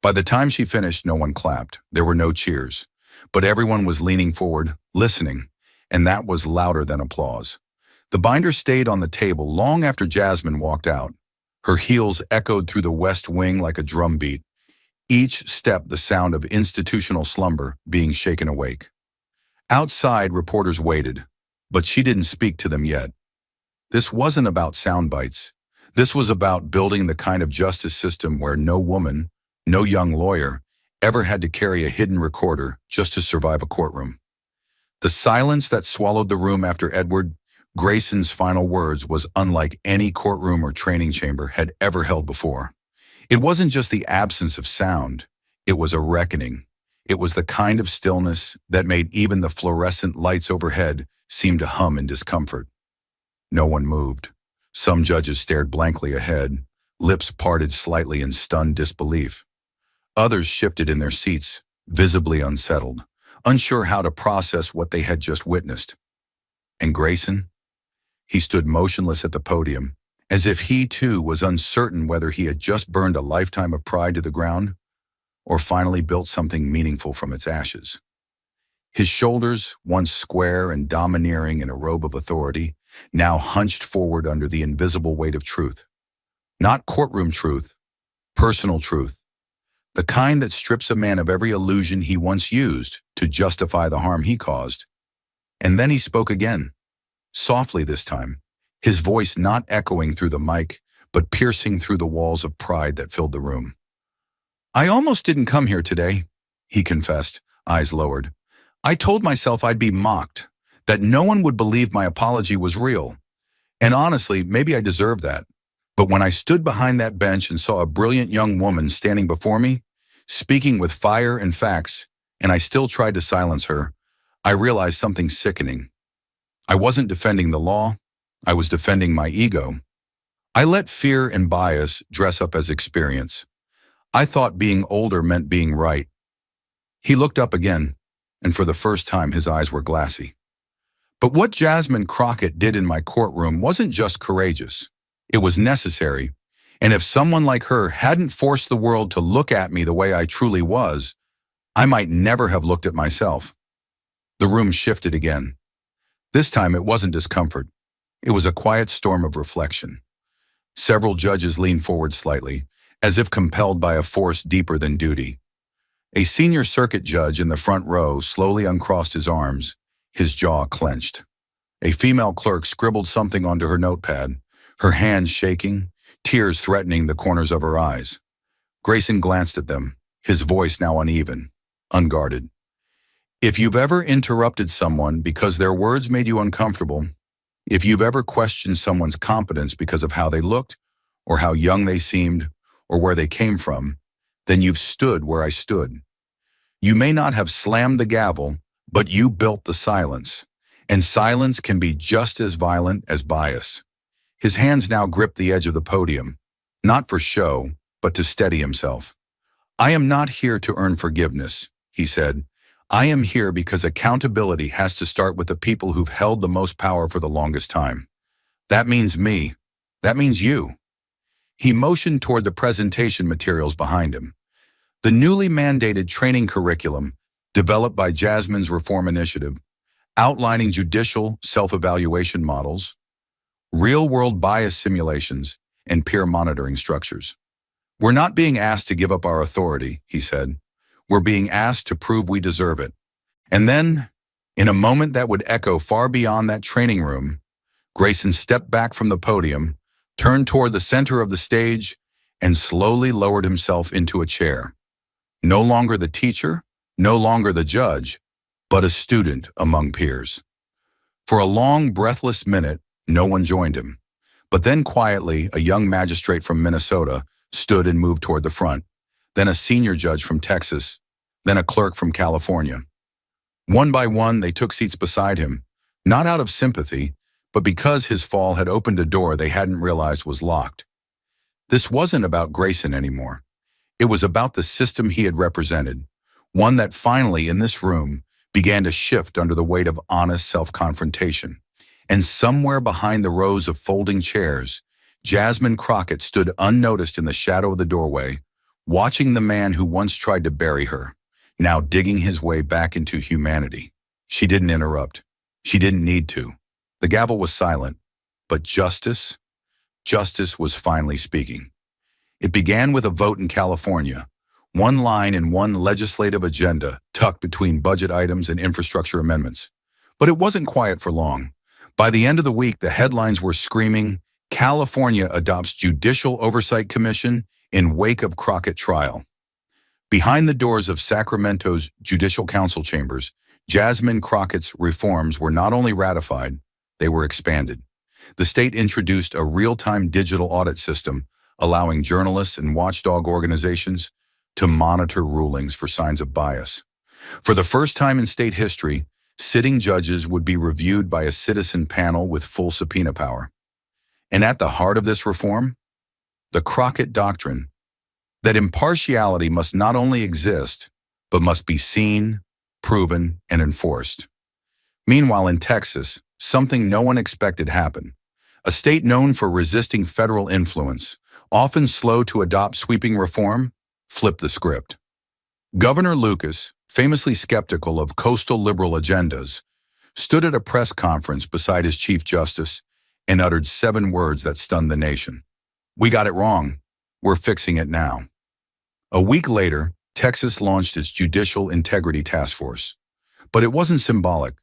By the time she finished, no one clapped. There were no cheers. But everyone was leaning forward, listening, and that was louder than applause. The binder stayed on the table long after Jasmine walked out. Her heels echoed through the West Wing like a drumbeat, each step the sound of institutional slumber being shaken awake. Outside, reporters waited, but she didn't speak to them yet. This wasn't about sound bites. This was about building the kind of justice system where no woman, no young lawyer, ever had to carry a hidden recorder just to survive a courtroom. The silence that swallowed the room after Edward Grayson's final words was unlike any courtroom or training chamber had ever held before. It wasn't just the absence of sound, it was a reckoning. It was the kind of stillness that made even the fluorescent lights overhead seem to hum in discomfort. No one moved. Some judges stared blankly ahead, lips parted slightly in stunned disbelief. Others shifted in their seats, visibly unsettled, unsure how to process what they had just witnessed. And Grayson? He stood motionless at the podium, as if he too was uncertain whether he had just burned a lifetime of pride to the ground or finally built something meaningful from its ashes. His shoulders, once square and domineering in a robe of authority, now hunched forward under the invisible weight of truth. Not courtroom truth, personal truth. The kind that strips a man of every illusion he once used to justify the harm he caused. And then he spoke again, softly this time, his voice not echoing through the mic, but piercing through the walls of pride that filled the room. "I almost didn't come here today," he confessed, eyes lowered. "I told myself I'd be mocked, that no one would believe my apology was real. And honestly, maybe I deserved that. But when I stood behind that bench and saw a brilliant young woman standing before me, speaking with fire and facts, and I still tried to silence her, I realized something sickening. I wasn't defending the law, I was defending my ego. I let fear and bias dress up as experience. I thought being older meant being right." He looked up again, and for the first time his eyes were glassy. But what Jasmine Crockett did in my courtroom wasn't just courageous. It was necessary, and if someone like her hadn't forced the world to look at me the way I truly was, I might never have looked at myself. The room shifted again. This time it wasn't discomfort. It was a quiet storm of reflection. Several judges leaned forward slightly, as if compelled by a force deeper than duty. A senior circuit judge in the front row slowly uncrossed his arms, his jaw clenched. A female clerk scribbled something onto her notepad, her hands shaking, tears threatening the corners of her eyes. Grayson glanced at them, his voice now uneven, unguarded. If you've ever interrupted someone because their words made you uncomfortable, if you've ever questioned someone's competence because of how they looked, or how young they seemed, or where they came from, then you've stood where I stood. You may not have slammed the gavel, but you built the silence, and silence can be just as violent as bias. His hands now gripped the edge of the podium, not for show, but to steady himself. I am not here to earn forgiveness, he said. I am here because accountability has to start with the people who've held the most power for the longest time. That means me. That means you. He motioned toward the presentation materials behind him. The newly mandated training curriculum, developed by Jasmine's Reform Initiative, outlining judicial self-evaluation models, real-world bias simulations, and peer monitoring structures. We're not being asked to give up our authority, he said. We're being asked to prove we deserve it. And then, in a moment that would echo far beyond that training room, Grayson stepped back from the podium, turned toward the center of the stage, and slowly lowered himself into a chair. No longer the teacher, no longer the judge, but a student among peers. For a long, breathless minute, no one joined him. But then quietly, a young magistrate from Minnesota stood and moved toward the front, then a senior judge from Texas, then a clerk from California. One by one, they took seats beside him, not out of sympathy, but because his fall had opened a door they hadn't realized was locked. This wasn't about Grayson anymore. It was about the system he had represented, one that finally, in this room, began to shift under the weight of honest self-confrontation. And somewhere behind the rows of folding chairs, Jasmine Crockett stood unnoticed in the shadow of the doorway, watching the man who once tried to bury her, now digging his way back into humanity. She didn't interrupt. She didn't need to. The gavel was silent, but justice was finally speaking. It began with a vote in California, one line in one legislative agenda tucked between budget items and infrastructure amendments. But it wasn't quiet for long. By the end of the week, the headlines were screaming, California adopts Judicial Oversight Commission in wake of Crockett trial. Behind the doors of Sacramento's Judicial Council chambers, Jasmine Crockett's reforms were not only ratified, they were expanded. The state introduced a real-time digital audit system, allowing journalists and watchdog organizations to monitor rulings for signs of bias. For the first time in state history, sitting judges would be reviewed by a citizen panel with full subpoena power. And at the heart of this reform, the Crockett Doctrine, that impartiality must not only exist, but must be seen, proven, and enforced. Meanwhile, in Texas, something no one expected happened. A state known for resisting federal influence, often slow to adopt sweeping reform, flipped the script. Governor Lucas, famously skeptical of coastal liberal agendas, stood at a press conference beside his Chief Justice and uttered 7 words that stunned the nation. We got it wrong. We're fixing it now. A week later, Texas launched its Judicial Integrity Task Force. But it wasn't symbolic.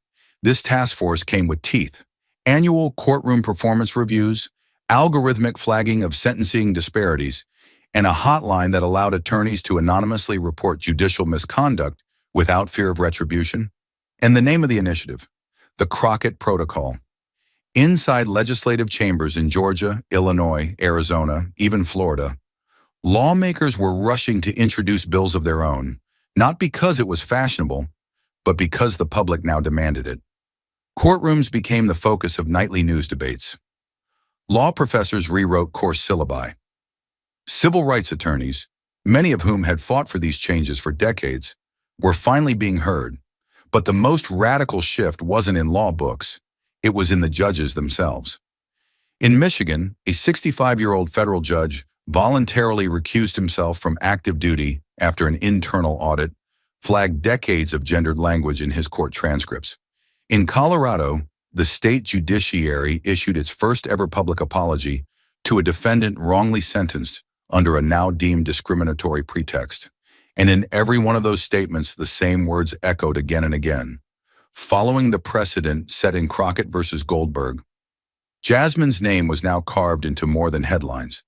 This task force came with teeth: annual courtroom performance reviews, algorithmic flagging of sentencing disparities, and a hotline that allowed attorneys to anonymously report judicial misconduct without fear of retribution. And the name of the initiative: the Crockett Protocol. Inside legislative chambers in Georgia, Illinois, Arizona, even Florida, lawmakers were rushing to introduce bills of their own, not because it was fashionable, but because the public now demanded it. Courtrooms became the focus of nightly news debates. Law professors rewrote course syllabi. Civil rights attorneys, many of whom had fought for these changes for decades, were finally being heard. But the most radical shift wasn't in law books. It was in the judges themselves. In Michigan, a 65-year-old federal judge voluntarily recused himself from active duty after an internal audit flagged decades of gendered language in his court transcripts. In Colorado, the state judiciary issued its first-ever public apology to a defendant wrongly sentenced under a now deemed discriminatory pretext. And in every one of those statements, the same words echoed again and again. Following the precedent set in Crockett versus Goldberg, Jasmine's name was now carved into more than headlines.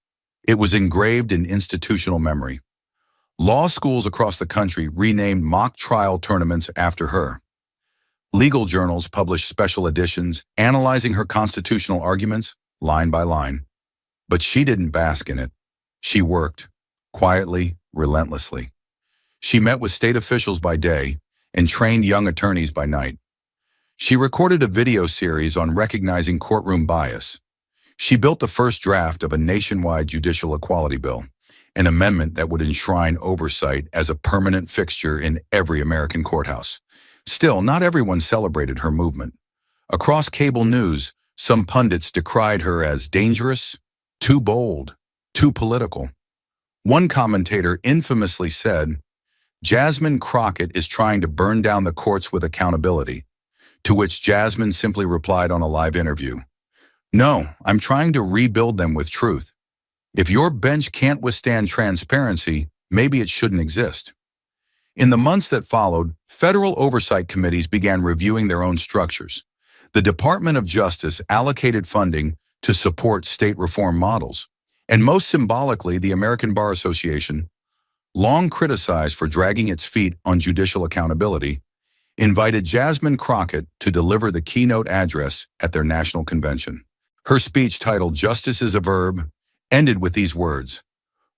It was engraved in institutional memory. Law schools across the country renamed mock trial tournaments after her. Legal journals published special editions analyzing her constitutional arguments line by line. But she didn't bask in it. She worked, quietly, relentlessly. She met with state officials by day and trained young attorneys by night. She recorded a video series on recognizing courtroom bias. She built the first draft of a nationwide judicial equality bill, an amendment that would enshrine oversight as a permanent fixture in every American courthouse. Still, not everyone celebrated her movement. Across cable news, some pundits decried her as dangerous, too bold, too political. One commentator infamously said, "Jasmine Crockett is trying to burn down the courts with accountability," to which Jasmine simply replied on a live interview, "No, I'm trying to rebuild them with truth. If your bench can't withstand transparency, maybe it shouldn't exist." In the months that followed, federal oversight committees began reviewing their own structures. The Department of Justice allocated funding to support state reform models, and most symbolically, the American Bar Association, long criticized for dragging its feet on judicial accountability, invited Jasmine Crockett to deliver the keynote address at their national convention. Her speech, titled "Justice is a Verb," ended with these words,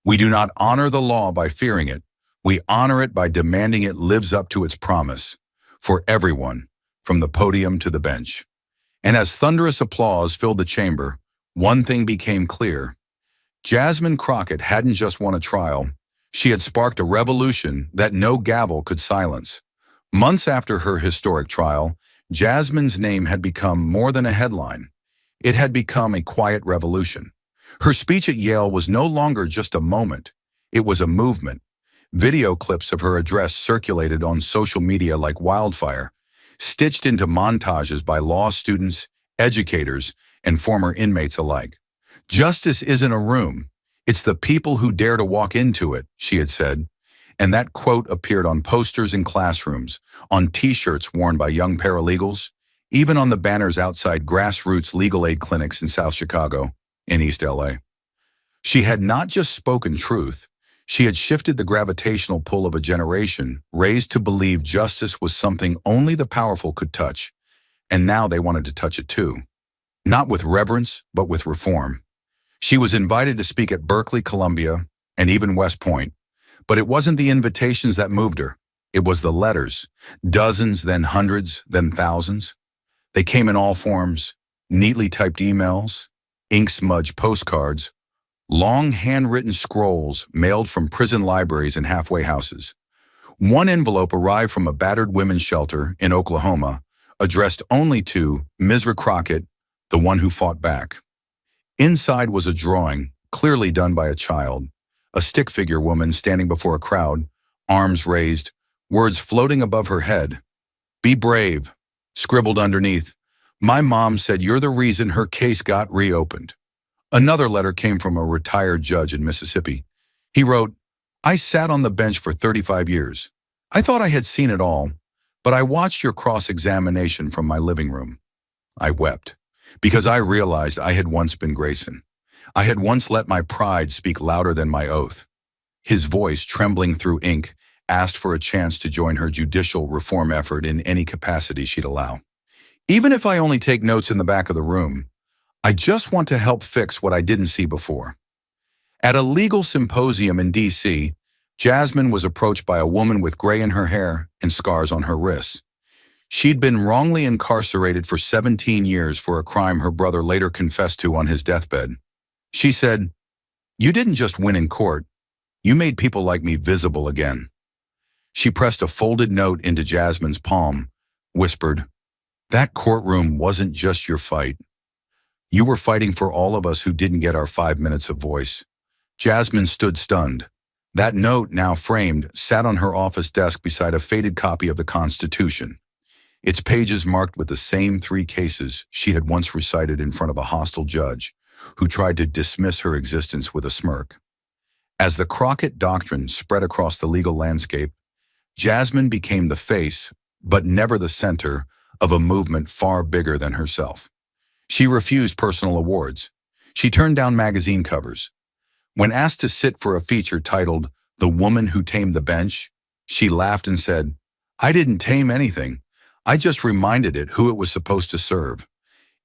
"We do not honor the law by fearing it. We honor it by demanding it lives up to its promise for everyone, from the podium to the bench." And as thunderous applause filled the chamber, one thing became clear. Jasmine Crockett hadn't just won a trial. She had sparked a revolution that no gavel could silence. Months after her historic trial, Jasmine's name had become more than a headline. It had become a quiet revolution. Her speech at Yale was no longer just a moment. It was a movement. Video clips of her address circulated on social media like wildfire, stitched into montages by law students, educators, and former inmates alike. "Justice isn't a room. It's the people who dare to walk into it," she had said. And that quote appeared on posters in classrooms, on T-shirts worn by young paralegals, even on the banners outside grassroots legal aid clinics in South Chicago and East LA. She had not just spoken truth. She had shifted the gravitational pull of a generation raised to believe justice was something only the powerful could touch, and now they wanted to touch it too. Not with reverence, but with reform. She was invited to speak at Berkeley, Columbia, and even West Point, but it wasn't the invitations that moved her. It was the letters, dozens, then hundreds, then thousands. They came in all forms, neatly typed emails, ink-smudged postcards, long handwritten scrolls mailed from prison libraries and halfway houses. One envelope arrived from a battered women's shelter in Oklahoma, addressed only to Ms. Crockett, the one who fought back. Inside was a drawing, clearly done by a child, a stick figure woman standing before a crowd, arms raised, words floating above her head. "Be brave," scribbled underneath. "My mom said you're the reason her case got reopened." Another letter came from a retired judge in Mississippi. He wrote, "I sat on the bench for 35 years. I thought I had seen it all, but I watched your cross-examination from my living room. I wept, because I realized I had once been Grayson. I had once let my pride speak louder than my oath." His voice, trembling through ink, asked for a chance to join her judicial reform effort in any capacity she'd allow. "Even if I only take notes in the back of the room, I just want to help fix what I didn't see before." At a legal symposium in D.C., Jasmine was approached by a woman with gray in her hair and scars on her wrists. She'd been wrongly incarcerated for 17 years for a crime her brother later confessed to on his deathbed. She said, "You didn't just win in court, you made people like me visible again." She pressed a folded note into Jasmine's palm, whispered, "That courtroom wasn't just your fight. You were fighting for all of us who didn't get our 5 minutes of voice." Jasmine stood stunned. That note, now framed, sat on her office desk beside a faded copy of the Constitution, its pages marked with the same 3 cases she had once recited in front of a hostile judge who tried to dismiss her existence with a smirk. As the Crockett Doctrine spread across the legal landscape, Jasmine became the face, but never the center, of a movement far bigger than herself. She refused personal awards. She turned down magazine covers. When asked to sit for a feature titled "The Woman Who Tamed the Bench," she laughed and said, "I didn't tame anything. I just reminded it who it was supposed to serve."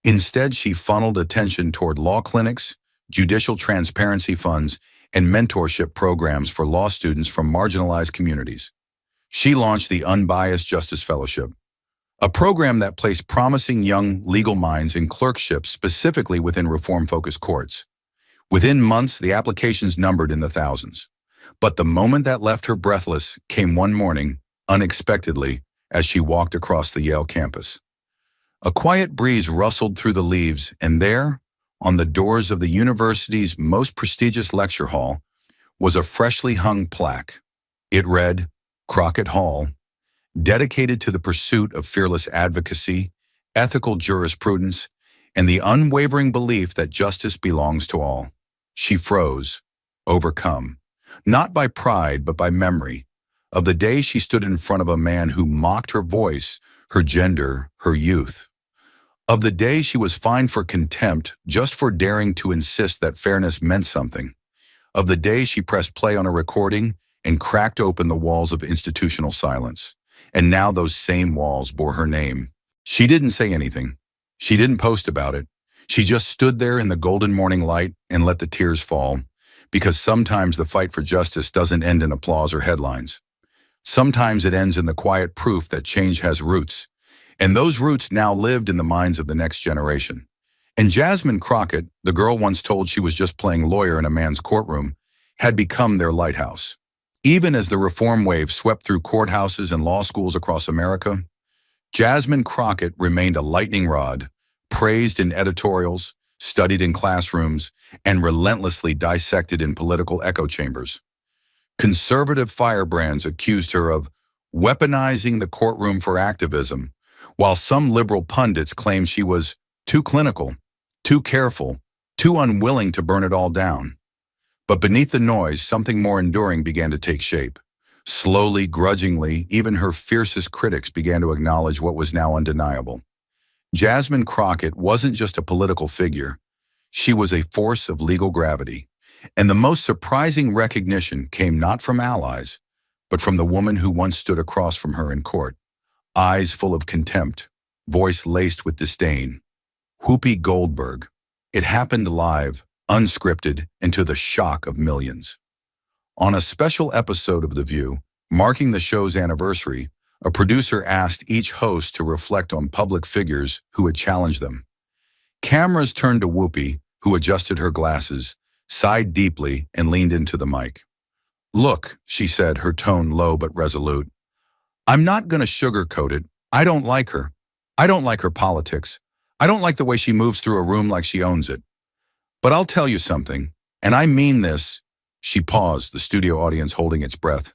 Instead, she funneled attention toward law clinics, judicial transparency funds, and mentorship programs for law students from marginalized communities. She launched the Unbiased Justice Fellowship, a program that placed promising young legal minds in clerkships specifically within reform-focused courts. Within months, the applications numbered in the thousands. But the moment that left her breathless came one morning, unexpectedly, as she walked across the Yale campus. A quiet breeze rustled through the leaves, and there, on the doors of the university's most prestigious lecture hall, was a freshly hung plaque. It read, "Crockett Hall, dedicated to the pursuit of fearless advocacy, ethical jurisprudence, and the unwavering belief that justice belongs to all." She froze, overcome, not by pride but by memory, of the day she stood in front of a man who mocked her voice, her gender, her youth. Of the day she was fined for contempt just for daring to insist that fairness meant something. Of the day she pressed play on a recording and cracked open the walls of institutional silence. And now those same walls bore her name. She didn't say anything. She didn't post about it. She just stood there in the golden morning light and let the tears fall, because sometimes the fight for justice doesn't end in applause or headlines. Sometimes it ends in the quiet proof that change has roots, and those roots now lived in the minds of the next generation. And Jasmine Crockett, the girl once told she was just playing lawyer in a man's courtroom, had become their lighthouse. Even as the reform wave swept through courthouses and law schools across America, Jasmine Crockett remained a lightning rod, praised in editorials, studied in classrooms, and relentlessly dissected in political echo chambers. Conservative firebrands accused her of weaponizing the courtroom for activism, while some liberal pundits claimed she was too clinical, too careful, too unwilling to burn it all down. But beneath the noise, something more enduring began to take shape. Slowly, grudgingly, even her fiercest critics began to acknowledge what was now undeniable. Jasmine Crockett wasn't just a political figure. She was a force of legal gravity. And the most surprising recognition came not from allies, but from the woman who once stood across from her in court, eyes full of contempt, voice laced with disdain. Whoopi Goldberg. It happened live, unscripted, and to the shock of millions. On a special episode of The View, marking the show's anniversary, a producer asked each host to reflect on public figures who had challenged them. Cameras turned to Whoopi, who adjusted her glasses, sighed deeply, and leaned into the mic. "Look," she said, her tone low but resolute, "I'm not going to sugarcoat it. I don't like her. I don't like her politics. I don't like the way she moves through a room like she owns it. But I'll tell you something, and I mean this." She paused, the studio audience holding its breath.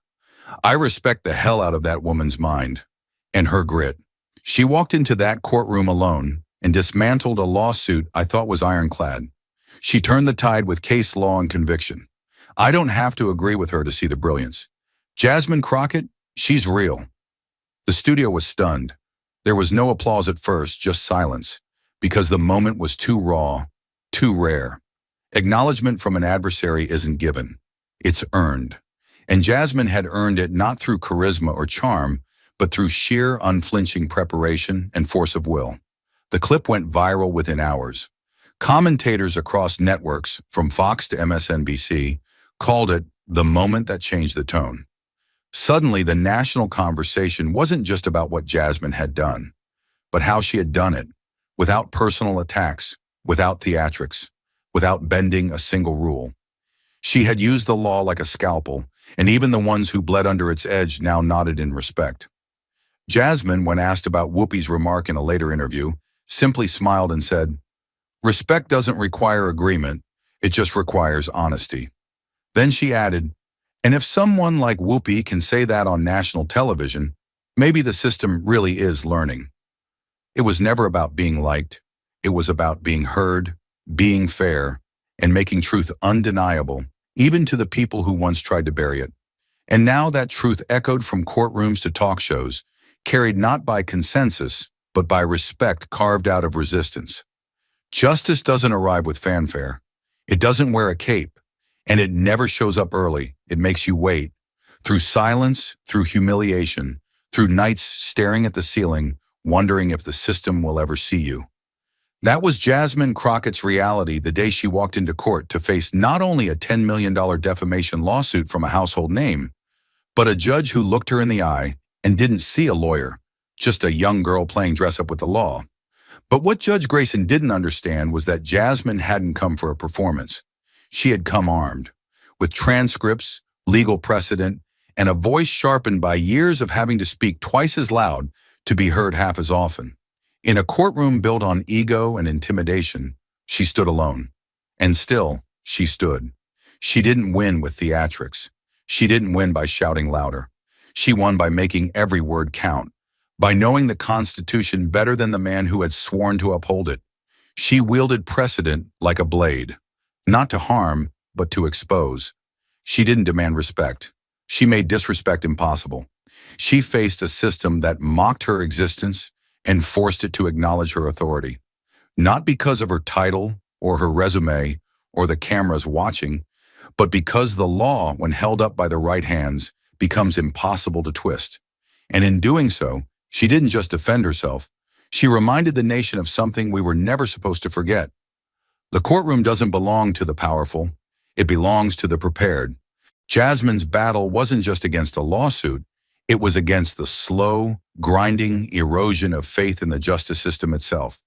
"I respect the hell out of that woman's mind and her grit. She walked into that courtroom alone and dismantled a lawsuit I thought was ironclad. She turned the tide with case law and conviction. I don't have to agree with her to see the brilliance. Jasmine Crockett, she's real." The studio was stunned. There was no applause at first, just silence, because the moment was too raw, too rare. Acknowledgement from an adversary isn't given. It's earned. And Jasmine had earned it not through charisma or charm, but through sheer unflinching preparation and force of will. The clip went viral within hours. Commentators across networks, from Fox to MSNBC, called it the moment that changed the tone. Suddenly, the national conversation wasn't just about what Jasmine had done, but how she had done it, without personal attacks, without theatrics, without bending a single rule. She had used the law like a scalpel, and even the ones who bled under its edge now nodded in respect. Jasmine, when asked about Whoopi's remark in a later interview, simply smiled and said, "Respect doesn't require agreement, it just requires honesty." Then she added, "And if someone like Whoopi can say that on national television, maybe the system really is learning." It was never about being liked. It was about being heard, being fair, and making truth undeniable, even to the people who once tried to bury it. And now that truth echoed from courtrooms to talk shows, carried not by consensus, but by respect carved out of resistance. Justice doesn't arrive with fanfare. It doesn't wear a cape, and it never shows up early. It makes you wait. Through silence, through humiliation, through nights staring at the ceiling, wondering if the system will ever see you. That was Jasmine Crockett's reality the day she walked into court to face not only a $10 million defamation lawsuit from a household name, but a judge who looked her in the eye and didn't see a lawyer, just a young girl playing dress-up with the law. But what Judge Grayson didn't understand was that Jasmine hadn't come for a performance. She had come armed, with transcripts, legal precedent, and a voice sharpened by years of having to speak twice as loud to be heard half as often. In a courtroom built on ego and intimidation, she stood alone. And still, she stood. She didn't win with theatrics. She didn't win by shouting louder. She won by making every word count, by knowing the Constitution better than the man who had sworn to uphold it. She wielded precedent like a blade, not to harm, but to expose. She didn't demand respect. She made disrespect impossible. She faced a system that mocked her existence and forced it to acknowledge her authority. Not because of her title or her resume or the cameras watching, but because the law, when held up by the right hands, becomes impossible to twist. And in doing so, she didn't just defend herself, she reminded the nation of something we were never supposed to forget. The courtroom doesn't belong to the powerful, it belongs to the prepared. Jasmine's battle wasn't just against a lawsuit, it was against the slow, grinding erosion of faith in the justice system itself.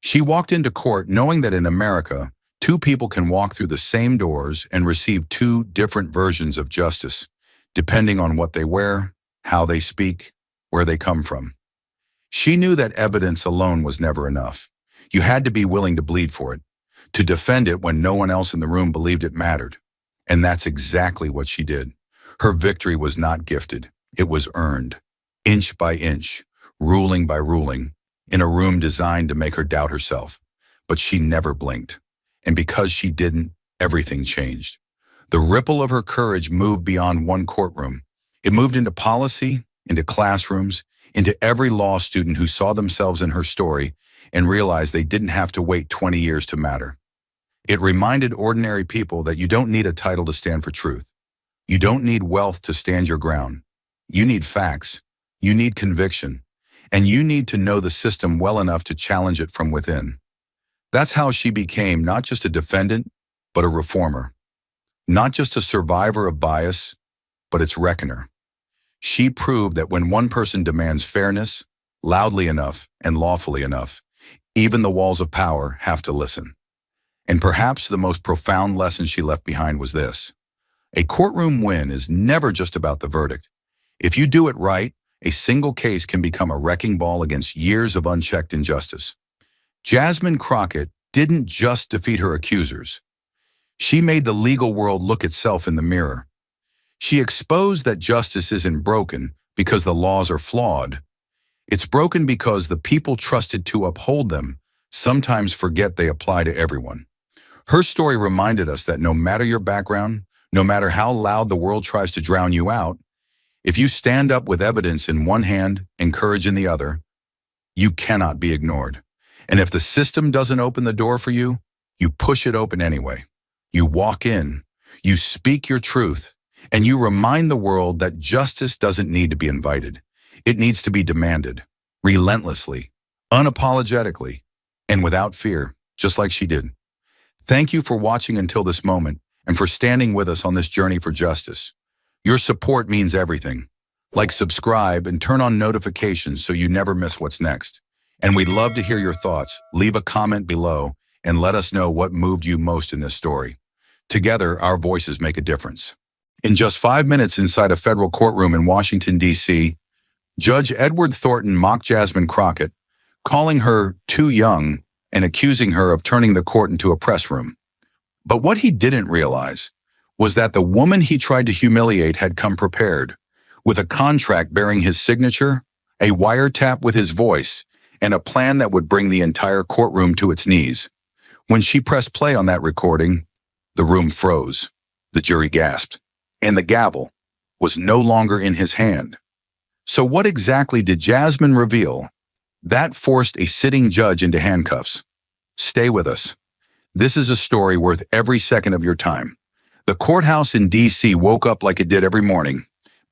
She walked into court knowing that in America, two people can walk through the same doors and receive two different versions of justice, depending on what they wear, how they speak, where they come from. She knew that evidence alone was never enough. You had to be willing to bleed for it, to defend it when no one else in the room believed it mattered. And that's exactly what she did. Her victory was not gifted. It was earned, inch by inch, ruling by ruling, in a room designed to make her doubt herself. But she never blinked. And because she didn't, everything changed. The ripple of her courage moved beyond one courtroom. It moved into policy, into classrooms, into every law student who saw themselves in her story and realized they didn't have to wait 20 years to matter. It reminded ordinary people that you don't need a title to stand for truth. You don't need wealth to stand your ground. You need facts, you need conviction, and you need to know the system well enough to challenge it from within. That's how she became not just a defendant, but a reformer. Not just a survivor of bias, but its reckoner. She proved that when one person demands fairness, loudly enough and lawfully enough, even the walls of power have to listen. And perhaps the most profound lesson she left behind was this: a courtroom win is never just about the verdict. If you do it right, a single case can become a wrecking ball against years of unchecked injustice. Jasmine Crockett didn't just defeat her accusers. She made the legal world look itself in the mirror. She exposed that justice isn't broken because the laws are flawed. It's broken because the people trusted to uphold them sometimes forget they apply to everyone. Her story reminded us that no matter your background, no matter how loud the world tries to drown you out, if you stand up with evidence in one hand and courage in the other, you cannot be ignored. And if the system doesn't open the door for you, you push it open anyway. You walk in, you speak your truth, and you remind the world that justice doesn't need to be invited. It needs to be demanded, relentlessly, unapologetically, and without fear, just like she did. Thank you for watching until this moment and for standing with us on this journey for justice. Your support means everything. Like, subscribe, and turn on notifications so you never miss what's next. And we'd love to hear your thoughts. Leave a comment below and let us know what moved you most in this story. Together, our voices make a difference. In just 5 minutes inside a federal courtroom in Washington, D.C., Judge Edward Thornton mocked Jasmine Crockett, calling her too young and accusing her of turning the court into a press room. But what he didn't realize was that the woman he tried to humiliate had come prepared, with a contract bearing his signature, a wiretap with his voice, and a plan that would bring the entire courtroom to its knees. When she pressed play on that recording, the room froze, the jury gasped, and the gavel was no longer in his hand. So what exactly did Jasmine reveal that forced a sitting judge into handcuffs? Stay with us. This is a story worth every second of your time. The courthouse in D.C. woke up like it did every morning.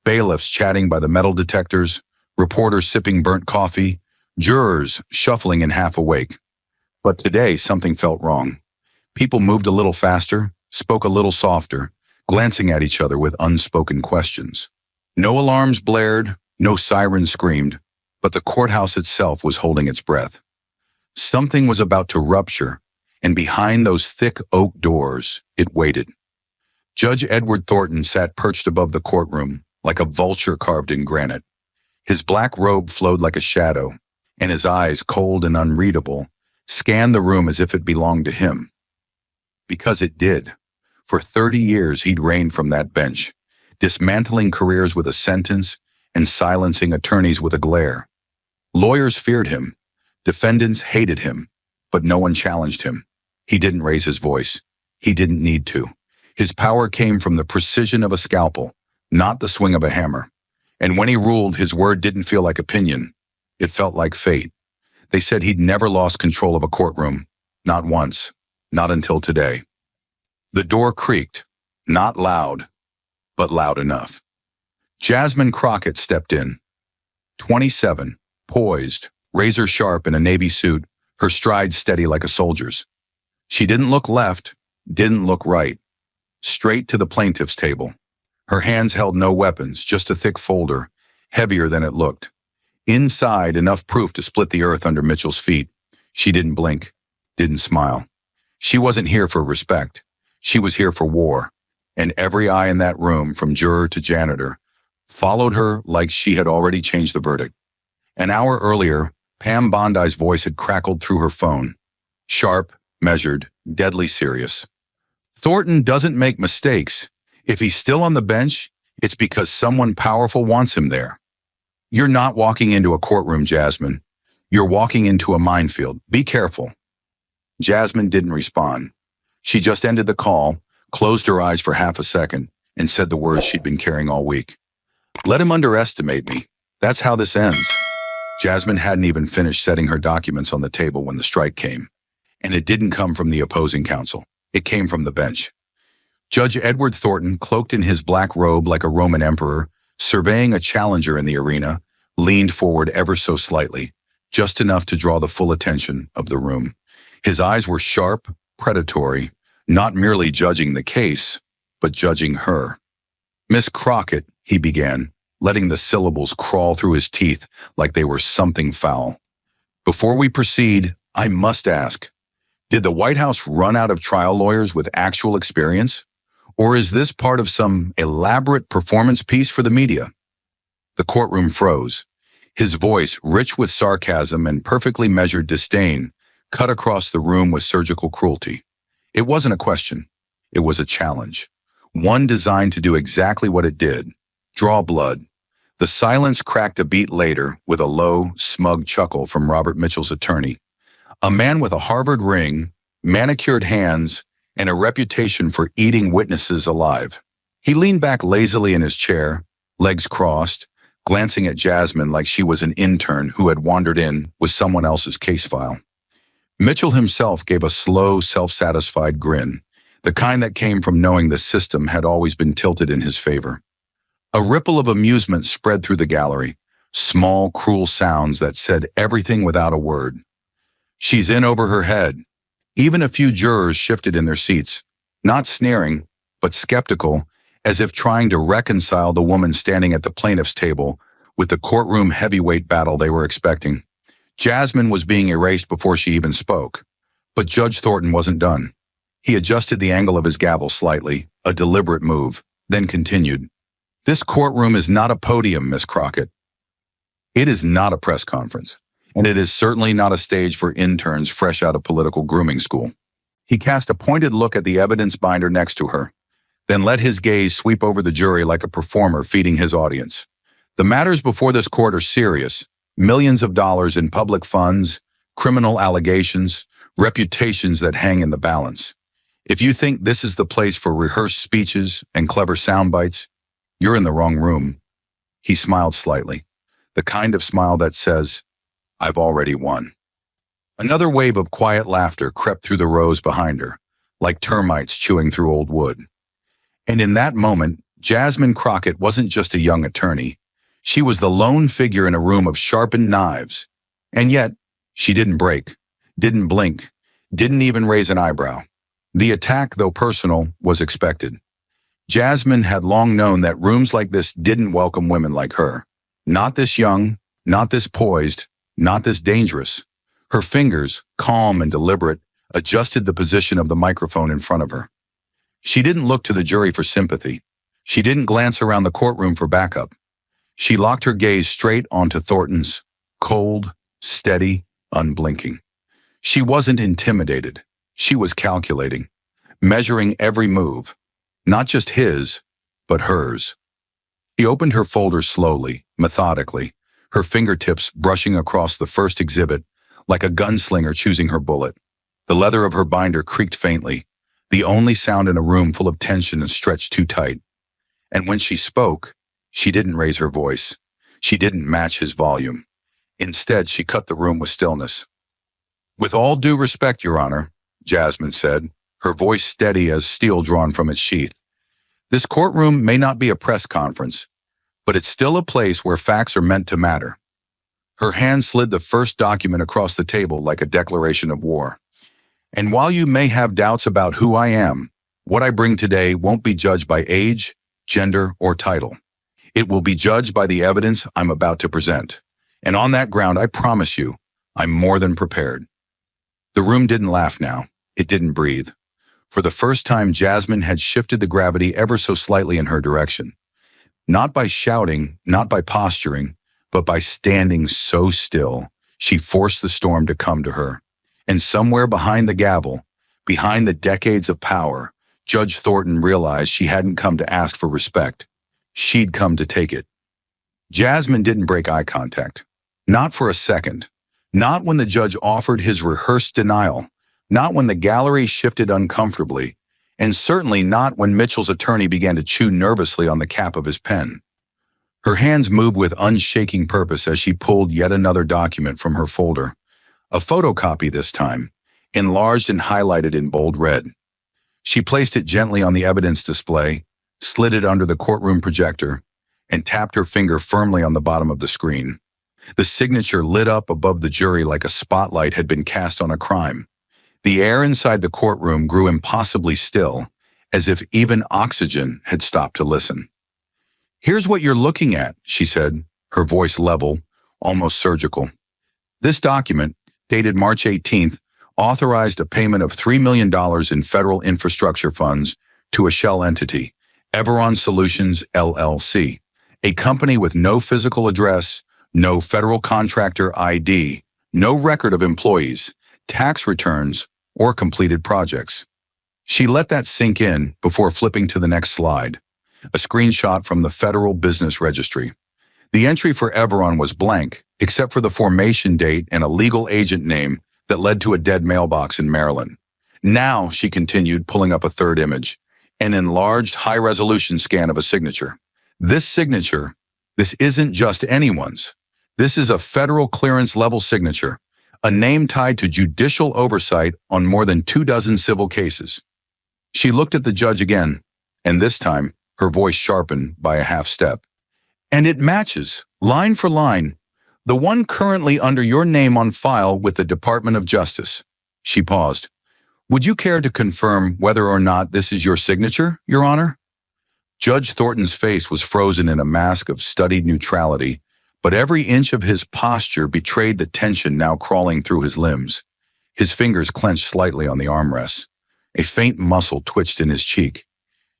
Bailiffs chatting by the metal detectors, reporters sipping burnt coffee, jurors shuffling and half awake. But today, something felt wrong. People moved a little faster, spoke a little softer, glancing at each other with unspoken questions. No alarms blared, no sirens screamed, but the courthouse itself was holding its breath. Something was about to rupture, and behind those thick oak doors, it waited. Judge Edward Thornton sat perched above the courtroom, like a vulture carved in granite. His black robe flowed like a shadow, and his eyes, cold and unreadable, scanned the room as if it belonged to him. Because it did. For 30 years he'd reigned from that bench, dismantling careers with a sentence and silencing attorneys with a glare. Lawyers feared him. Defendants hated him, but no one challenged him. He didn't raise his voice. He didn't need to. His power came from the precision of a scalpel, not the swing of a hammer. And when he ruled, his word didn't feel like opinion. It felt like fate. They said he'd never lost control of a courtroom. Not once. Not until today. The door creaked. Not loud, but loud enough. Jasmine Crockett stepped in. 27, poised, razor sharp in a navy suit, her stride steady like a soldier's. She didn't look left, didn't look right. Straight to the plaintiff's table. Her hands held no weapons, just a thick folder, heavier than it looked. Inside, enough proof to split the earth under Mitchell's feet. She didn't blink, didn't smile. She wasn't here for respect. She was here for war. And every eye in that room, from juror to janitor, followed her like she had already changed the verdict. An hour earlier, Pam Bondi's voice had crackled through her phone. Sharp, measured, deadly serious. Thornton doesn't make mistakes. If he's still on the bench, it's because someone powerful wants him there. You're not walking into a courtroom, Jasmine. You're walking into a minefield. Be careful. Jasmine didn't respond. She just ended the call, closed her eyes for half a second, and said the words she'd been carrying all week. Let him underestimate me. That's how this ends. Jasmine hadn't even finished setting her documents on the table when the strike came. And it didn't come from the opposing counsel. It came from the bench. Judge Edward Thornton, cloaked in his black robe like a Roman emperor, surveying a challenger in the arena, leaned forward ever so slightly, just enough to draw the full attention of the room. His eyes were sharp, predatory, not merely judging the case, but judging her. Miss Crockett, he began, letting the syllables crawl through his teeth like they were something foul. Before we proceed, I must ask, did the White House run out of trial lawyers with actual experience? Or is this part of some elaborate performance piece for the media? The courtroom froze. His voice, rich with sarcasm and perfectly measured disdain, cut across the room with surgical cruelty. It wasn't a question. It was a challenge. One designed to do exactly what it did. Draw blood. The silence cracked a beat later with a low, smug chuckle from Robert Mitchell's attorney. A man with a Harvard ring, manicured hands, and a reputation for eating witnesses alive. He leaned back lazily in his chair, legs crossed, glancing at Jasmine like she was an intern who had wandered in with someone else's case file. Mitchell himself gave a slow, self-satisfied grin, the kind that came from knowing the system had always been tilted in his favor. A ripple of amusement spread through the gallery, small, cruel sounds that said everything without a word. She's in over her head. Even a few jurors shifted in their seats, not sneering, but skeptical, as if trying to reconcile the woman standing at the plaintiff's table with the courtroom heavyweight battle they were expecting. Jasmine was being erased before she even spoke, but Judge Thornton wasn't done. He adjusted the angle of his gavel slightly, a deliberate move, then continued. This courtroom is not a podium, Miss Crockett. It is not a press conference, and it is certainly not a stage for interns fresh out of political grooming school. He cast a pointed look at the evidence binder next to her, then let his gaze sweep over the jury like a performer feeding his audience. The matters before this court are serious. Millions of dollars in public funds, criminal allegations, reputations that hang in the balance. If you think this is the place for rehearsed speeches and clever sound bites, you're in the wrong room. He smiled slightly, the kind of smile that says, I've already won. Another wave of quiet laughter crept through the rows behind her, like termites chewing through old wood. And in that moment, Jasmine Crockett wasn't just a young attorney. She was the lone figure in a room of sharpened knives. And yet, she didn't break, didn't blink, didn't even raise an eyebrow. The attack, though personal, was expected. Jasmine had long known that rooms like this didn't welcome women like her. Not this young, not this poised, not this dangerous. Her fingers, calm and deliberate, adjusted the position of the microphone in front of her. She didn't look to the jury for sympathy. She didn't glance around the courtroom for backup. She locked her gaze straight onto Thornton's, cold, steady, unblinking. She wasn't intimidated. She was calculating, measuring every move, not just his, but hers. She opened her folder slowly, methodically, her fingertips brushing across the first exhibit like a gunslinger choosing her bullet. The leather of her binder creaked faintly, the only sound in a room full of tension and stretched too tight. And when she spoke, she didn't raise her voice. She didn't match his volume. Instead, she cut the room with stillness. With all due respect, Your Honor, Jasmine said, her voice steady as steel drawn from its sheath. This courtroom may not be a press conference, but it's still a place where facts are meant to matter. Her hand slid the first document across the table like a declaration of war. And while you may have doubts about who I am, what I bring today won't be judged by age, gender, or title. It will be judged by the evidence I'm about to present. And on that ground, I promise you, I'm more than prepared. The room didn't laugh now. It didn't breathe. For the first time, Jasmine had shifted the gravity ever so slightly in her direction. Not by shouting, not by posturing, but by standing so still, she forced the storm to come to her. And somewhere behind the gavel, behind the decades of power, Judge Thornton realized she hadn't come to ask for respect. She'd come to take it. Jasmine didn't break eye contact. Not for a second. Not when the judge offered his rehearsed denial. Not when the gallery shifted uncomfortably. And certainly not when Mitchell's attorney began to chew nervously on the cap of his pen. Her hands moved with unshaking purpose as she pulled yet another document from her folder. A photocopy this time, enlarged and highlighted in bold red. She placed it gently on the evidence display, slid it under the courtroom projector, and tapped her finger firmly on the bottom of the screen. The signature lit up above the jury like a spotlight had been cast on a crime. The air inside the courtroom grew impossibly still, as if even oxygen had stopped to listen. Here's what you're looking at, she said, her voice level, almost surgical. This document, dated March 18th, authorized a payment of $3 million in federal infrastructure funds to a shell entity, Everon Solutions, LLC, a company with no physical address, no federal contractor ID, no record of employees, tax returns, or completed projects. She let that sink in before flipping to the next slide, a screenshot from the Federal Business Registry. The entry for Everon was blank, except for the formation date and a legal agent name that led to a dead mailbox in Maryland. Now, she continued, pulling up a third image, an enlarged high-resolution scan of a signature. This signature, this isn't just anyone's. This is a federal clearance-level signature, a name tied to judicial oversight on more than 24 civil cases. She looked at the judge again, and this time, her voice sharpened by a half step. And it matches, line for line, the one currently under your name on file with the Department of Justice. She paused. Would you care to confirm whether or not this is your signature, Your Honor? Judge Thornton's face was frozen in a mask of studied neutrality, but every inch of his posture betrayed the tension now crawling through his limbs. His fingers clenched slightly on the armrests. A faint muscle twitched in his cheek.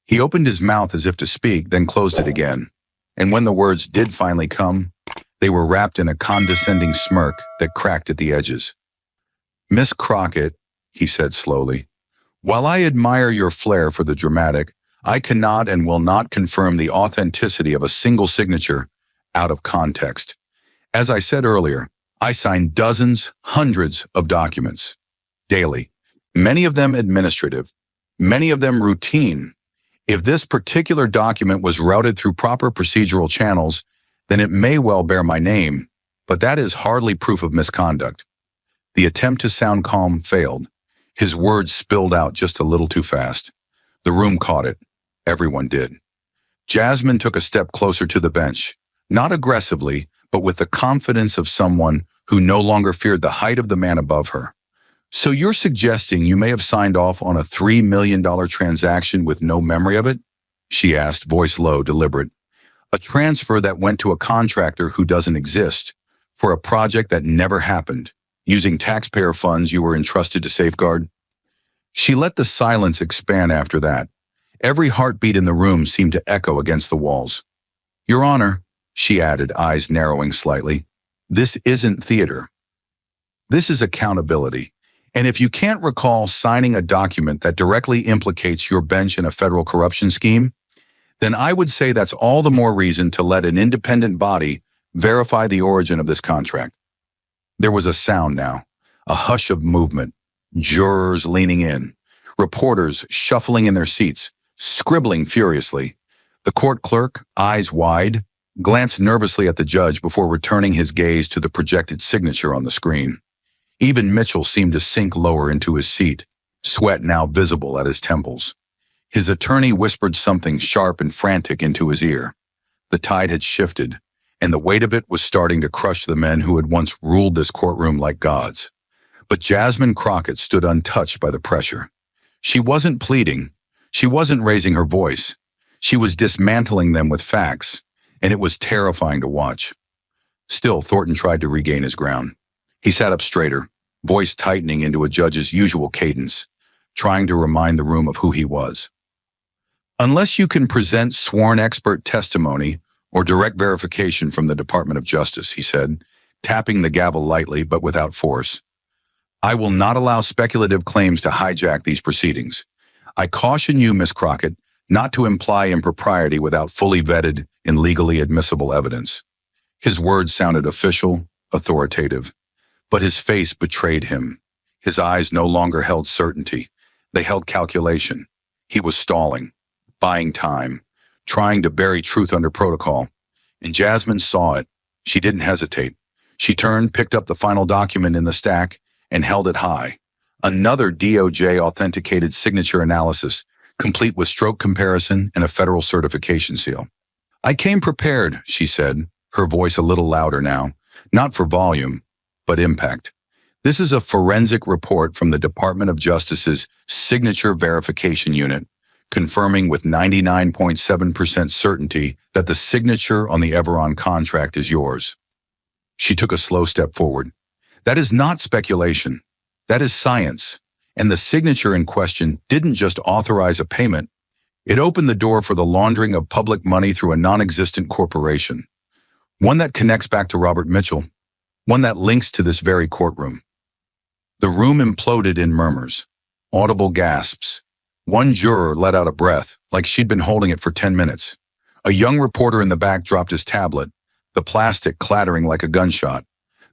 He opened his mouth as if to speak, then closed it again. And when the words did finally come, they were wrapped in a condescending smirk that cracked at the edges. "Miss Crockett," he said slowly, "while I admire your flair for the dramatic, I cannot and will not confirm the authenticity of a single signature out of context. As I said earlier, I sign dozens, hundreds of documents daily, many of them administrative, many of them routine. If this particular document was routed through proper procedural channels, then it may well bear my name, but that is hardly proof of misconduct." The attempt to sound calm failed. His words spilled out just a little too fast. The room caught it. Everyone did. Jasmine took a step closer to the bench, not aggressively, but with the confidence of someone who no longer feared the height of the man above her. "So you're suggesting you may have signed off on a $3 million transaction with no memory of it?" she asked, voice low, deliberate. "A transfer that went to a contractor who doesn't exist, for a project that never happened, using taxpayer funds you were entrusted to safeguard?" She let the silence expand after that. Every heartbeat in the room seemed to echo against the walls. "Your Honor," she added, eyes narrowing slightly, "this isn't theater. This is accountability. And if you can't recall signing a document that directly implicates your bench in a federal corruption scheme, then I would say that's all the more reason to let an independent body verify the origin of this contract." There was a sound now, a hush of movement, jurors leaning in, reporters shuffling in their seats, scribbling furiously. The court clerk, eyes wide, glanced nervously at the judge before returning his gaze to the projected signature on the screen. Even Mitchell seemed to sink lower into his seat, sweat now visible at his temples. His attorney whispered something sharp and frantic into his ear. The tide had shifted, and the weight of it was starting to crush the men who had once ruled this courtroom like gods. But Jasmine Crockett stood untouched by the pressure. She wasn't pleading. She wasn't raising her voice. She was dismantling them with facts, and it was terrifying to watch. Still, Thornton tried to regain his ground. He sat up straighter, voice tightening into a judge's usual cadence, trying to remind the room of who he was. "Unless you can present sworn expert testimony or direct verification from the Department of Justice," he said, tapping the gavel lightly but without force, "I will not allow speculative claims to hijack these proceedings. I caution you, Miss Crockett, not to imply impropriety without fully vetted and legally admissible evidence." His words sounded official, authoritative, but his face betrayed him. His eyes no longer held certainty. They held calculation. He was stalling, buying time, trying to bury truth under protocol. And Jasmine saw it. She didn't hesitate. She turned, picked up the final document in the stack, and held it high. Another DOJ-authenticated signature analysis, complete with stroke comparison and a federal certification seal. "I came prepared," she said, her voice a little louder now, not for volume, but impact. "This is a forensic report from the Department of Justice's Signature Verification Unit, confirming with 99.7% certainty that the signature on the Everon contract is yours." She took a slow step forward. "That is not speculation. That is science. And the signature in question didn't just authorize a payment. It opened the door for the laundering of public money through a non-existent corporation. One that connects back to Robert Mitchell. One that links to this very courtroom." The room imploded in murmurs, audible gasps. One juror let out a breath, like she'd been holding it for 10 minutes. A young reporter in the back dropped his tablet, the plastic clattering like a gunshot.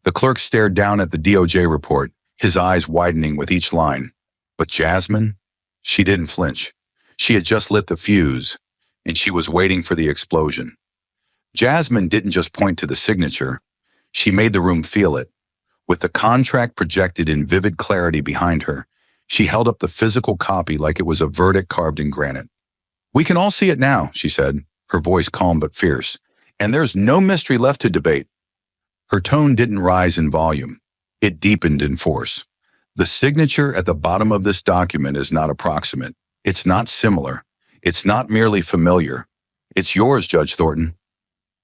The clerk stared down at the DOJ report, his eyes widening with each line. But Jasmine? She didn't flinch. She had just lit the fuse, and she was waiting for the explosion. Jasmine didn't just point to the signature. She made the room feel it. With the contract projected in vivid clarity behind her, she held up the physical copy like it was a verdict carved in granite. "We can all see it now," she said, her voice calm but fierce. "And there's no mystery left to debate." Her tone didn't rise in volume. It deepened in force. "The signature at the bottom of this document is not approximate. It's not similar. It's not merely familiar. It's yours, Judge Thornton."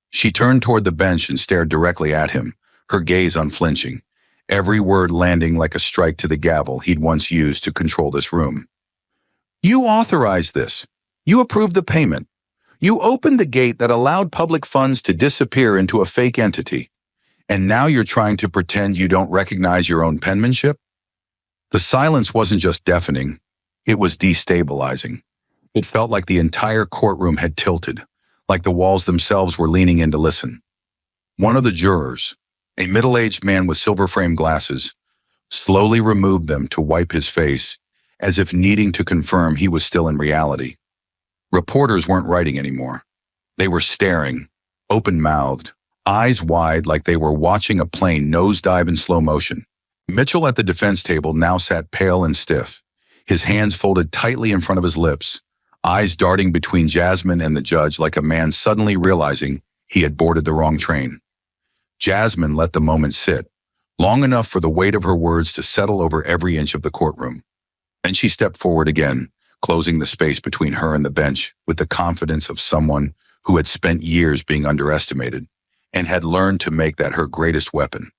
She turned toward the bench and stared directly at him, her gaze unflinching, every word landing like a strike to the gavel he'd once used to control this room. You authorized this. You approved the payment. You opened the gate that allowed public funds to disappear into a fake entity. And now you're trying to pretend you don't recognize your own penmanship? The silence wasn't just deafening. It was destabilizing. It felt like the entire courtroom had tilted, like the walls themselves were leaning in to listen. One of the jurors, a middle-aged man with silver-framed glasses, slowly removed them to wipe his face, as if needing to confirm he was still in reality. Reporters weren't writing anymore. They were staring, open-mouthed, eyes wide like they were watching a plane nosedive in slow motion. Mitchell at the defense table now sat pale and stiff, his hands folded tightly in front of his lips, eyes darting between Jasmine and the judge like a man suddenly realizing he had boarded the wrong train. Jasmine let the moment sit, long enough for the weight of her words to settle over every inch of the courtroom. Then she stepped forward again, closing the space between her and the bench with the confidence of someone who had spent years being underestimated and had learned to make that her greatest weapon.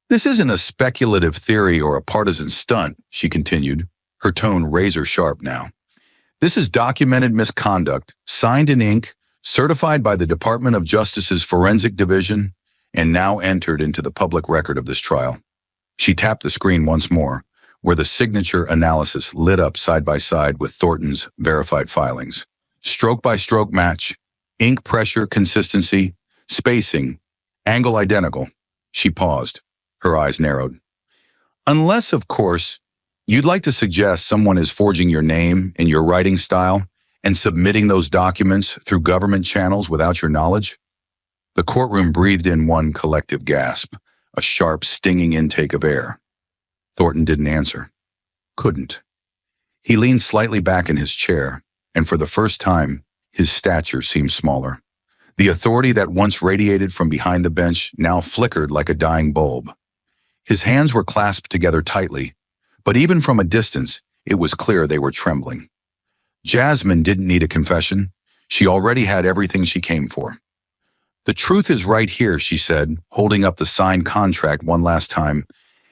This isn't a speculative theory or a partisan stunt, she continued, her tone razor-sharp now. This is documented misconduct, signed in ink, certified by the Department of Justice's Forensic Division, and now entered into the public record of this trial. She tapped the screen once more, where the signature analysis lit up side by side with Thornton's verified filings. Stroke-by-stroke match, ink pressure consistency, spacing, angle identical. She paused, her eyes narrowed. Unless, of course, you'd like to suggest someone is forging your name and your writing style and submitting those documents through government channels without your knowledge? The courtroom breathed in one collective gasp, a sharp, stinging intake of air. Thornton didn't answer. Couldn't. He leaned slightly back in his chair, and for the first time, his stature seemed smaller. The authority that once radiated from behind the bench now flickered like a dying bulb. His hands were clasped together tightly, but even from a distance, it was clear they were trembling. Jasmine didn't need a confession. She already had everything she came for. The truth is right here, she said, holding up the signed contract one last time,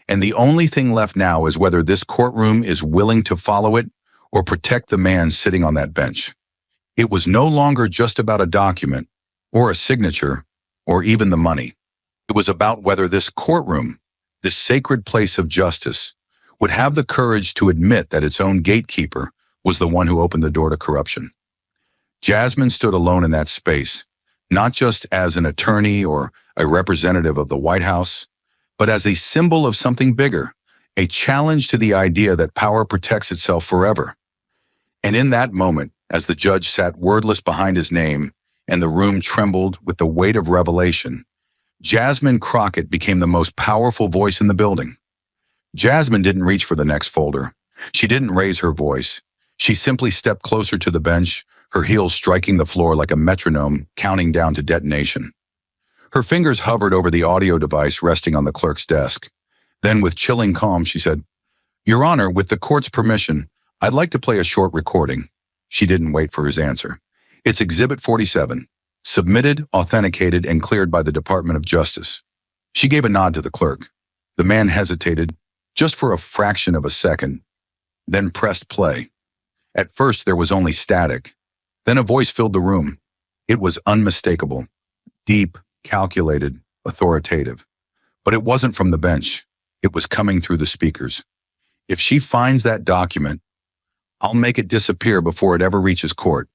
and the only thing left now is whether this courtroom is willing to follow it or protect the man sitting on that bench. It was no longer just about a document, or a signature, or even the money. It was about whether this courtroom, this sacred place of justice, would have the courage to admit that its own gatekeeper was the one who opened the door to corruption. Jasmine stood alone in that space, not just as an attorney or a representative of the White House, but as a symbol of something bigger, a challenge to the idea that power protects itself forever. And in that moment, as the judge sat wordless behind his name and the room trembled with the weight of revelation, Jasmine Crockett became the most powerful voice in the building. Jasmine didn't reach for the next folder. She didn't raise her voice. She simply stepped closer to the bench, her heels striking the floor like a metronome counting down to detonation. Her fingers hovered over the audio device resting on the clerk's desk. Then, with chilling calm, she said, "Your Honor, with the court's permission, I'd like to play a short recording." She didn't wait for his answer. "It's Exhibit 47, submitted, authenticated, and cleared by the Department of Justice." She gave a nod to the clerk. The man hesitated, just for a fraction of a second, then pressed play. At first, there was only static. Then a voice filled the room. It was unmistakable, deep, calculated, authoritative. But it wasn't from the bench. It was coming through the speakers. "If she finds that document, I'll make it disappear before it ever reaches court."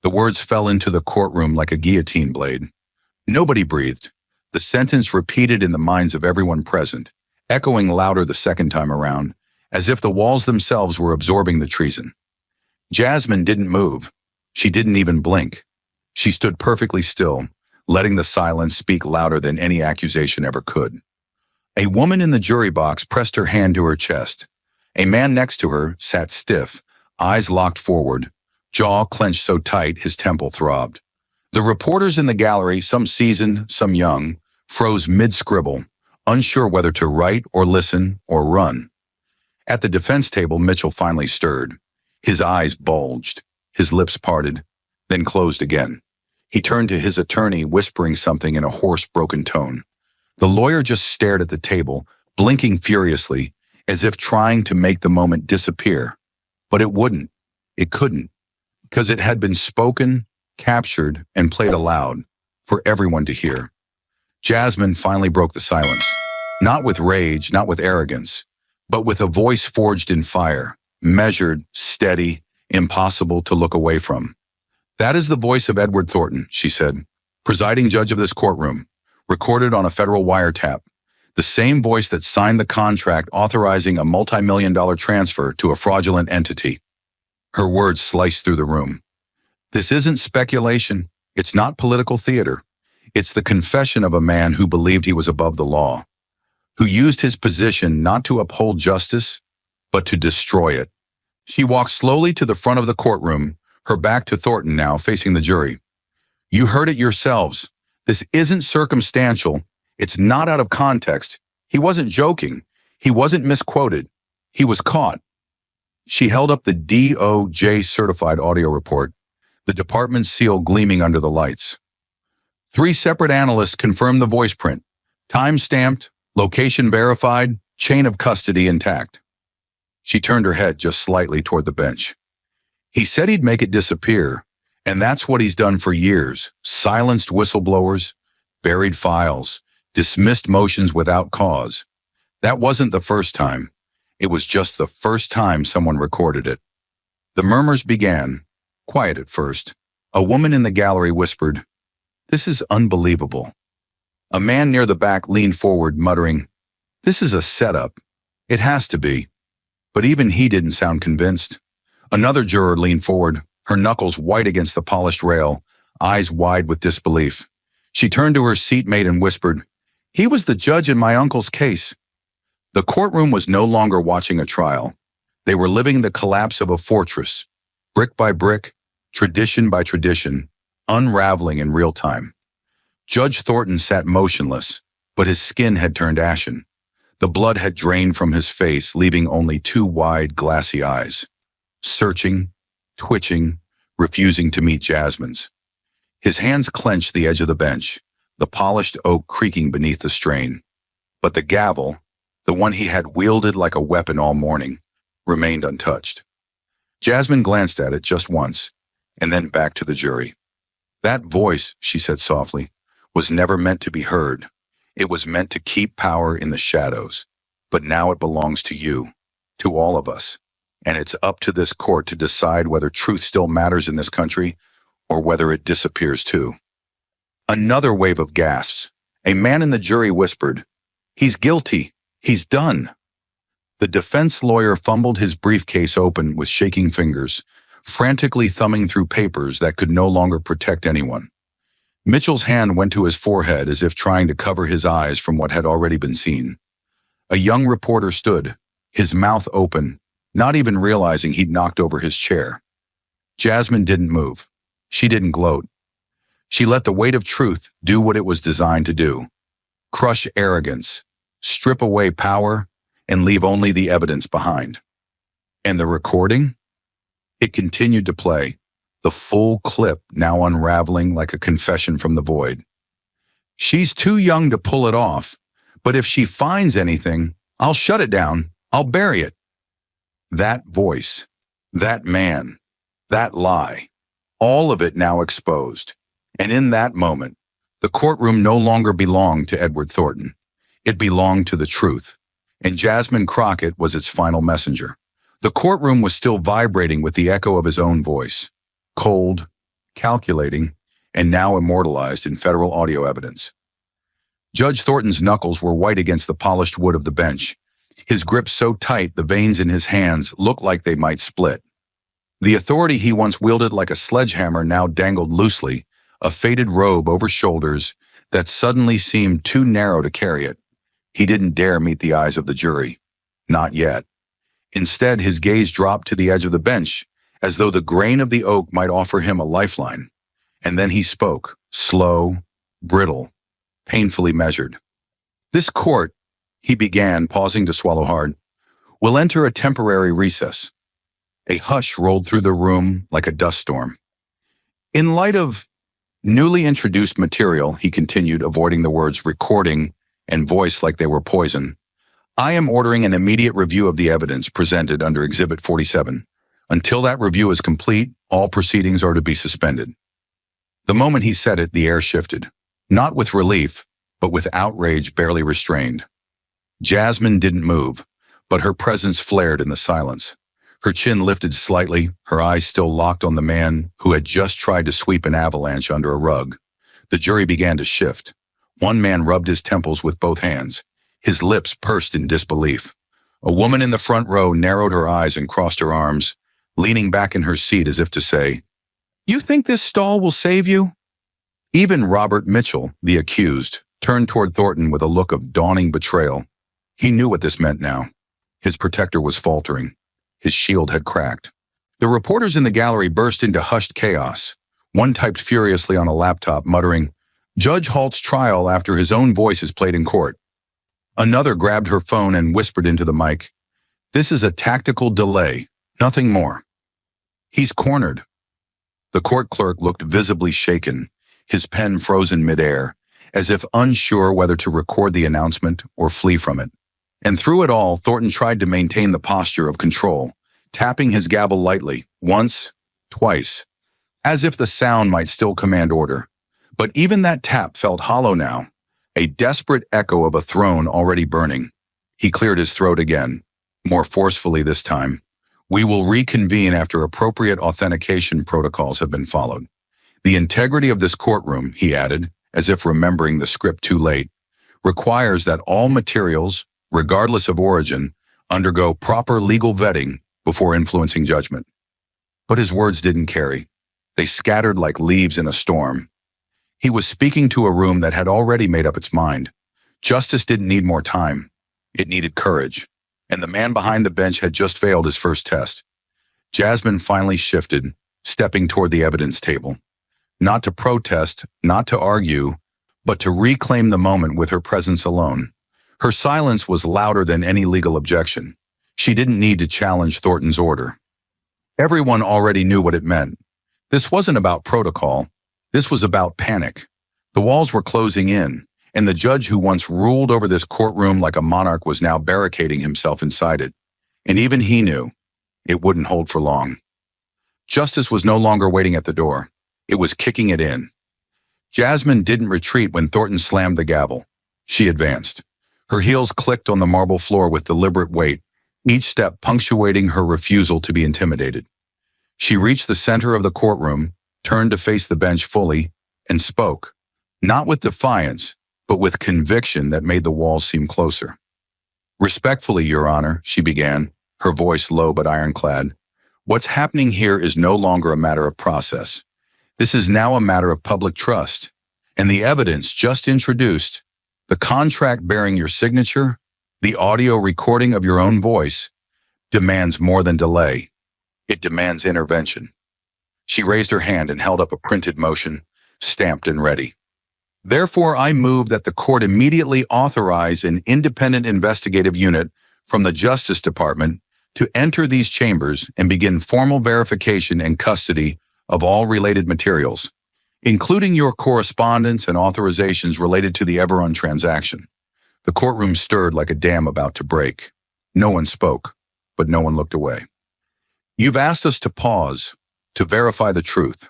The words fell into the courtroom like a guillotine blade. Nobody breathed. The sentence repeated in the minds of everyone present, echoing louder the second time around, as if the walls themselves were absorbing the treason. Jasmine didn't move. She didn't even blink. She stood perfectly still, letting the silence speak louder than any accusation ever could. A woman in the jury box pressed her hand to her chest. A man next to her sat stiff, eyes locked forward, jaw clenched so tight his temple throbbed. The reporters in the gallery, some seasoned, some young, froze mid-scribble, unsure whether to write or listen or run. At the defense table, Mitchell finally stirred. His eyes bulged, his lips parted, then closed again. He turned to his attorney, whispering something in a hoarse, broken tone. The lawyer just stared at the table, blinking furiously, as if trying to make the moment disappear. But it wouldn't. It couldn't, because it had been spoken, captured, and played aloud for everyone to hear. Jasmine finally broke the silence, not with rage, not with arrogance, but with a voice forged in fire, measured, steady, impossible to look away from. "That is the voice of Edward Thornton," she said, "presiding judge of this courtroom, recorded on a federal wiretap. The same voice that signed the contract authorizing a multi-million-dollar transfer to a fraudulent entity." Her words sliced through the room. "This isn't speculation. It's not political theater. It's the confession of a man who believed he was above the law, who used his position not to uphold justice, but to destroy it." She walked slowly to the front of the courtroom, her back to Thornton now, facing the jury. "You heard it yourselves. This isn't circumstantial. It's not out of context. He wasn't joking. He wasn't misquoted. He was caught." She held up the DOJ certified audio report, the department's seal gleaming under the lights. 3 separate analysts confirmed the voice print, time-stamped, location verified, chain of custody intact. She turned her head just slightly toward the bench. "He said he'd make it disappear, and that's what he's done for years. Silenced whistleblowers, buried files, dismissed motions without cause. That wasn't the first time. It was just the first time someone recorded it." The murmurs began, quiet at first. A woman in the gallery whispered, "This is unbelievable." A man near the back leaned forward, muttering, "This is a setup. It has to be." But even he didn't sound convinced. Another juror leaned forward, her knuckles white against the polished rail, eyes wide with disbelief. She turned to her seatmate and whispered, "He was the judge in my uncle's case." The courtroom was no longer watching a trial. They were living the collapse of a fortress, brick by brick, tradition by tradition, unraveling in real time. Judge Thornton sat motionless, but his skin had turned ashen. The blood had drained from his face, leaving only 2 wide, glassy eyes, searching, twitching, refusing to meet Jasmine's. His hands clenched the edge of the bench, the polished oak creaking beneath the strain. But the gavel, the one he had wielded like a weapon all morning, remained untouched. Jasmine glanced at it just once, and then back to the jury. "That voice," she said softly, "was never meant to be heard. It was meant to keep power in the shadows. But now it belongs to you, to all of us. And it's up to this court to decide whether truth still matters in this country or whether it disappears too." Another wave of gasps. A man in the jury whispered, "He's guilty. He's done." The defense lawyer fumbled his briefcase open with shaking fingers, frantically thumbing through papers that could no longer protect anyone. Mitchell's hand went to his forehead as if trying to cover his eyes from what had already been seen. A young reporter stood, his mouth open, not even realizing he'd knocked over his chair. Jasmine didn't move. She didn't gloat. She let the weight of truth do what it was designed to do: crush arrogance, strip away power, and leave only the evidence behind. And the recording? It continued to play, the full clip now unraveling like a confession from the void. "She's too young to pull it off, but if she finds anything, I'll shut it down, I'll bury it." That voice, that man, that lie, all of it now exposed. And in that moment, the courtroom no longer belonged to Edward Thornton. It belonged to the truth, and Jasmine Crockett was its final messenger. The courtroom was still vibrating with the echo of his own voice, cold, calculating, and now immortalized in federal audio evidence. Judge Thornton's knuckles were white against the polished wood of the bench, his grip so tight the veins in his hands looked like they might split. The authority he once wielded like a sledgehammer now dangled loosely, a faded robe over shoulders that suddenly seemed too narrow to carry it. He didn't dare meet the eyes of the jury. Not yet. Instead, his gaze dropped to the edge of the bench, as though the grain of the oak might offer him a lifeline. And then he spoke, slow, brittle, painfully measured. "This court," he began, pausing to swallow hard, "will enter a temporary recess." A hush rolled through the room like a dust storm. "In light of newly introduced material," he continued, avoiding the words recording and voice like they were poison, "I am ordering an immediate review of the evidence presented under Exhibit 47. Until that review is complete, all proceedings are to be suspended. The moment he said it, the air shifted, not with relief, but with outrage barely restrained. Jasmine didn't move, but her presence flared in the silence. Her chin lifted slightly, her eyes still locked on the man who had just tried to sweep an avalanche under a rug. The jury began to shift. One man rubbed his temples with both hands. His lips pursed in disbelief. A woman in the front row narrowed her eyes and crossed her arms, leaning back in her seat as if to say, "You think this stall will save you?" Even Robert Mitchell, the accused, turned toward Thornton with a look of dawning betrayal. He knew what this meant now. His protector was faltering. His shield had cracked. The reporters in the gallery burst into hushed chaos. One typed furiously on a laptop, muttering, "Judge halts trial after his own voice is played in court." Another grabbed her phone and whispered into the mic, "This is a tactical delay, nothing more." "He's cornered." The court clerk looked visibly shaken, his pen frozen midair, as if unsure whether to record the announcement or flee from it. And through it all, Thornton tried to maintain the posture of control, tapping his gavel lightly, once, twice, as if the sound might still command order. But even that tap felt hollow now, a desperate echo of a throne already burning. He cleared his throat again, more forcefully this time. "We will reconvene after appropriate authentication protocols have been followed. The integrity of this courtroom," he added, as if remembering the script too late, "requires that all materials, regardless of origin, undergo proper legal vetting before influencing judgment." But his words didn't carry. They scattered like leaves in a storm. He was speaking to a room that had already made up its mind. Justice didn't need more time. It needed courage. And the man behind the bench had just failed his first test. Jasmine finally shifted, stepping toward the evidence table. Not to protest, not to argue, but to reclaim the moment with her presence alone. Her silence was louder than any legal objection. She didn't need to challenge Thornton's order. Everyone already knew what it meant. This wasn't about protocol. This was about panic. The walls were closing in, and the judge who once ruled over this courtroom like a monarch was now barricading himself inside it. And even he knew it wouldn't hold for long. Justice was no longer waiting at the door. It was kicking it in. Jasmine didn't retreat when Thornton slammed the gavel. She advanced. Her heels clicked on the marble floor with deliberate weight, each step punctuating her refusal to be intimidated. She reached the center of the courtroom, turned to face the bench fully, and spoke, not with defiance, but with conviction that made the walls seem closer. "Respectfully, Your Honor," she began, her voice low but ironclad, "what's happening here is no longer a matter of process. This is now a matter of public trust, and the evidence just introduced, the contract bearing your signature, the audio recording of your own voice, demands more than delay. It demands intervention." She raised her hand and held up a printed motion, stamped and ready. "Therefore, I move that the court immediately authorize an independent investigative unit from the Justice Department to enter these chambers and begin formal verification and custody of all related materials, including your correspondence and authorizations related to the Everon transaction." The courtroom stirred like a dam about to break. No one spoke, but no one looked away. "You've asked us to pause, to verify the truth.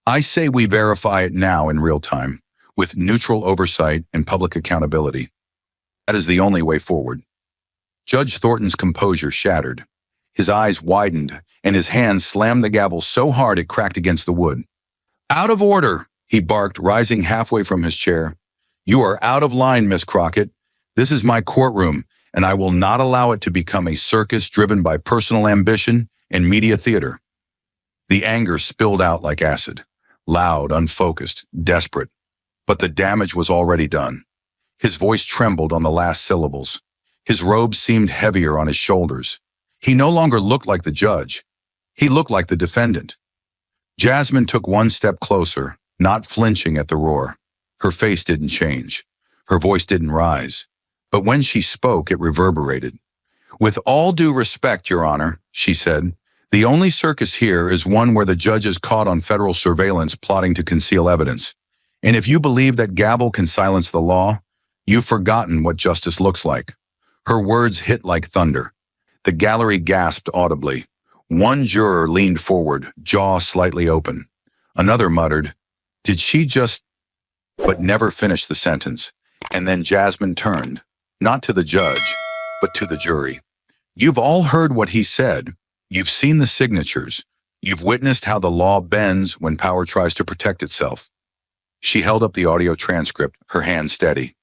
I say we verify it now in real time, with neutral oversight and public accountability. That is the only way forward." Judge Thornton's composure shattered. His eyes widened, and his hand slammed the gavel so hard it cracked against the wood. "Out of order," he barked, rising halfway from his chair. "You are out of line, Miss Crockett. This is my courtroom, and I will not allow it to become a circus driven by personal ambition and media theater." The anger spilled out like acid, loud, unfocused, desperate. But the damage was already done. His voice trembled on the last syllables. His robe seemed heavier on his shoulders. He no longer looked like the judge. He looked like the defendant. Jasmine took one step closer, not flinching at the roar. Her face didn't change. Her voice didn't rise. But when she spoke, it reverberated. "With all due respect, Your Honor," she said, "the only circus here is one where the judge is caught on federal surveillance plotting to conceal evidence. And if you believe that gavel can silence the law, you've forgotten what justice looks like." Her words hit like thunder. The gallery gasped audibly. One juror leaned forward, jaw slightly open. Another muttered, "Did she just—" but never finished the sentence. And then Jasmine turned, not to the judge, but to the jury. "You've all heard what he said. You've seen the signatures. You've witnessed how the law bends when power tries to protect itself." She held up the audio transcript, her hand steady.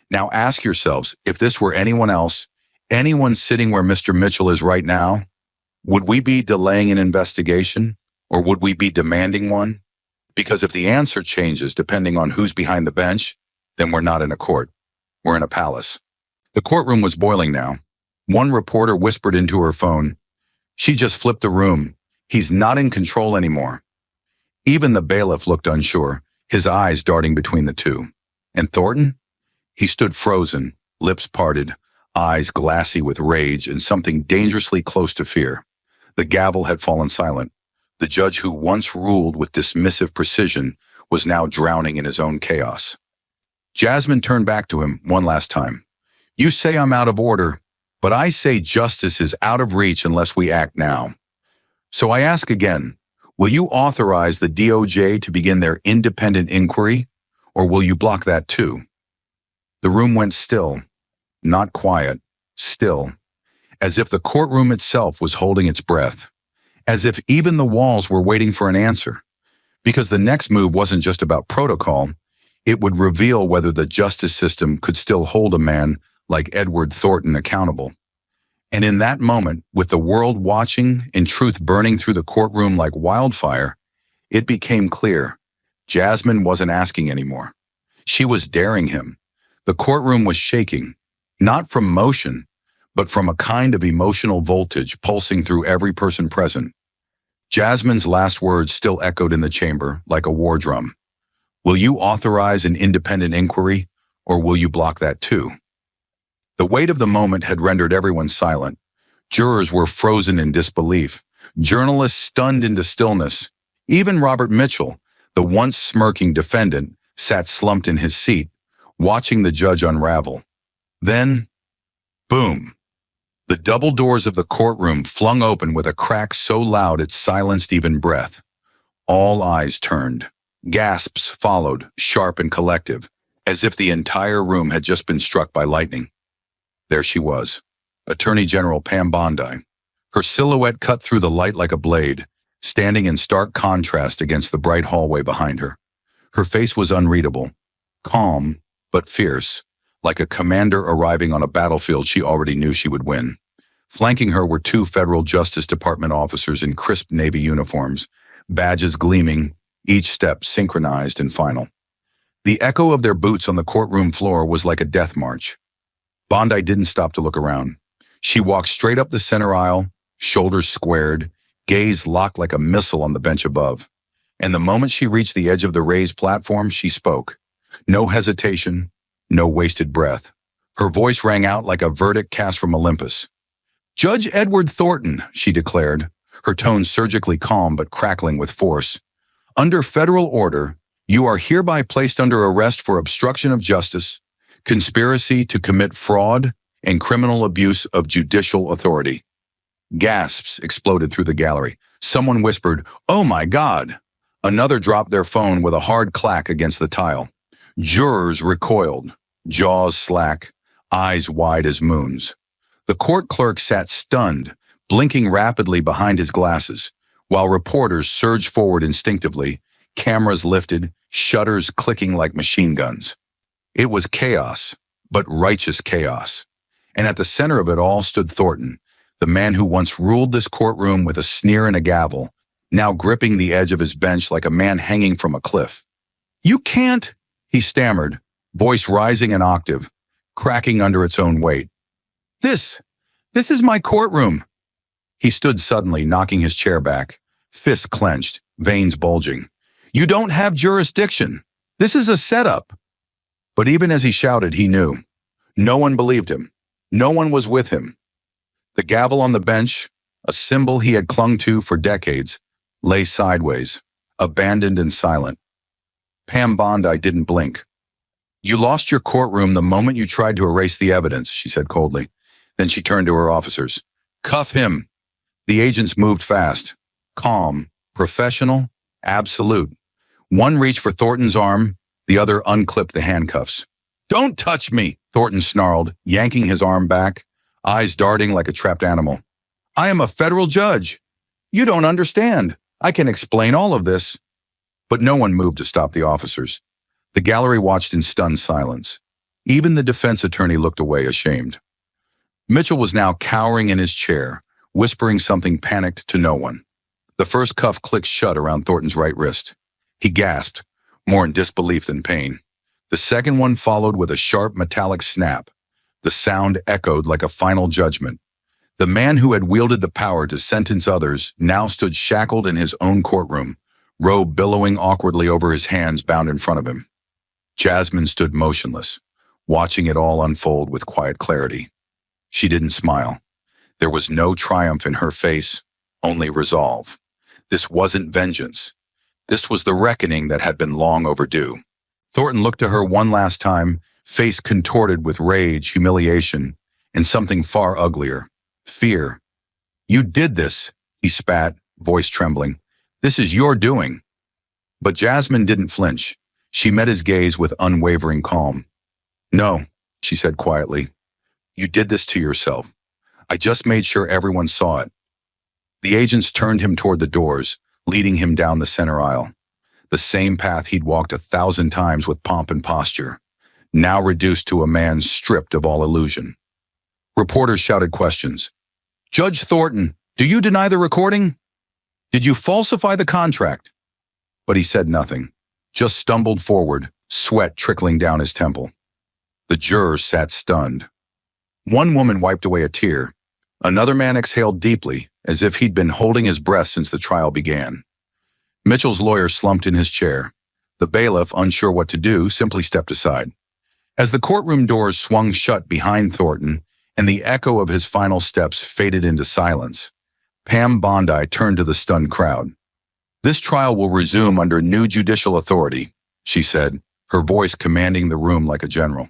"Now ask yourselves, if this were anyone else, anyone sitting where Mr. Mitchell is right now, would we be delaying an investigation, or would we be demanding one? Because if the answer changes depending on who's behind the bench, then we're not in a court. We're in a palace." The courtroom was boiling now. One reporter whispered into her phone, "She just flipped the room. He's not in control anymore." Even the bailiff looked unsure, his eyes darting between the two. And Thornton? He stood frozen, lips parted, eyes glassy with rage and something dangerously close to fear. The gavel had fallen silent. The judge who once ruled with dismissive precision was now drowning in his own chaos. Jasmine turned back to him one last time. "You say I'm out of order, but I say justice is out of reach unless we act now. So I ask again, will you authorize the DOJ to begin their independent inquiry, or will you block that too?" The room went still, not quiet, still, as if the courtroom itself was holding its breath, as if even the walls were waiting for an answer, because the next move wasn't just about protocol, it would reveal whether the justice system could still hold a man like Edward Thornton accountable. And in that moment, with the world watching and truth burning through the courtroom like wildfire, it became clear Jasmine wasn't asking anymore. She was daring him. The courtroom was shaking, not from motion, but from a kind of emotional voltage pulsing through every person present. Jasmine's last words still echoed in the chamber like a war drum. "Will you authorize an independent inquiry, or will you block that too?" The weight of the moment had rendered everyone silent. Jurors were frozen in disbelief, journalists stunned into stillness. Even Robert Mitchell, the once smirking defendant, sat slumped in his seat, watching the judge unravel. Then, boom! The double doors of the courtroom flung open with a crack so loud it silenced even breath. All eyes turned. Gasps followed, sharp and collective, as if the entire room had just been struck by lightning. There she was, Attorney General Pam Bondi, her silhouette cut through the light like a blade, standing in stark contrast against the bright hallway behind her. Her face was unreadable, calm but fierce, like a commander arriving on a battlefield she already knew she would win. Flanking her were two federal Justice Department officers in crisp Navy uniforms, badges gleaming, each step synchronized and final. The echo of their boots on the courtroom floor was like a death march. Bondi didn't stop to look around. She walked straight up the center aisle, shoulders squared, gaze locked like a missile on the bench above. And the moment she reached the edge of the raised platform, she spoke. No hesitation, no wasted breath. Her voice rang out like a verdict cast from Olympus. "Judge Edward Thornton," she declared, her tone surgically calm but crackling with force. "Under federal order, you are hereby placed under arrest for obstruction of justice, conspiracy to commit fraud, and criminal abuse of judicial authority." Gasps exploded through the gallery. Someone whispered, "Oh my God!" Another dropped their phone with a hard clack against the tile. Jurors recoiled, jaws slack, eyes wide as moons. The court clerk sat stunned, blinking rapidly behind his glasses, while reporters surged forward instinctively, cameras lifted, shutters clicking like machine guns. It was chaos, but righteous chaos. And at the center of it all stood Thornton, the man who once ruled this courtroom with a sneer and a gavel, now gripping the edge of his bench like a man hanging from a cliff. "You can't," he stammered, voice rising an octave, cracking under its own weight. This is my courtroom." He stood suddenly, knocking his chair back, fists clenched, veins bulging. "You don't have jurisdiction. This is a setup." But even as he shouted, he knew. No one believed him. No one was with him. The gavel on the bench, a symbol he had clung to for decades, lay sideways, abandoned and silent. Pam Bondi didn't blink. "You lost your courtroom the moment you tried to erase the evidence," she said coldly. Then she turned to her officers. "Cuff him. The agents moved fast, calm, professional, absolute. One reached for Thornton's arm, the other unclipped the handcuffs. "Don't touch me," Thornton snarled, yanking his arm back, eyes darting like a trapped animal. "I am a federal judge. You don't understand. I can explain all of this." But no one moved to stop the officers. The gallery watched in stunned silence. Even the defense attorney looked away, ashamed. Mitchell was now cowering in his chair, whispering something panicked to no one. The first cuff clicked shut around Thornton's right wrist. He gasped, more in disbelief than pain. The second one followed with a sharp metallic snap. The sound echoed like a final judgment. The man who had wielded the power to sentence others now stood shackled in his own courtroom, robe billowing awkwardly over his hands bound in front of him. Jasmine stood motionless, watching it all unfold with quiet clarity. She didn't smile. There was no triumph in her face, only resolve. This wasn't vengeance. This was the reckoning that had been long overdue. Thornton looked at her one last time, face contorted with rage, humiliation, and something far uglier, fear. "You did this," he spat, voice trembling. "This is your doing." But Jasmine didn't flinch. She met his gaze with unwavering calm. "No," she said quietly. "You did this to yourself. I just made sure everyone saw it." The agents turned him toward the doors, leading him down the center aisle. The same path he'd walked 1,000 times with pomp and posture, now reduced to a man stripped of all illusion. Reporters shouted questions. "Judge Thornton, do you deny the recording? Did you falsify the contract?" But he said nothing, just stumbled forward, sweat trickling down his temple. The jurors sat stunned. One woman wiped away a tear. Another man exhaled deeply, as if he'd been holding his breath since the trial began. Mitchell's lawyer slumped in his chair. The bailiff, unsure what to do, simply stepped aside. As the courtroom doors swung shut behind Thornton and the echo of his final steps faded into silence, Pam Bondi turned to the stunned crowd. "This trial will resume under new judicial authority," she said, her voice commanding the room like a general.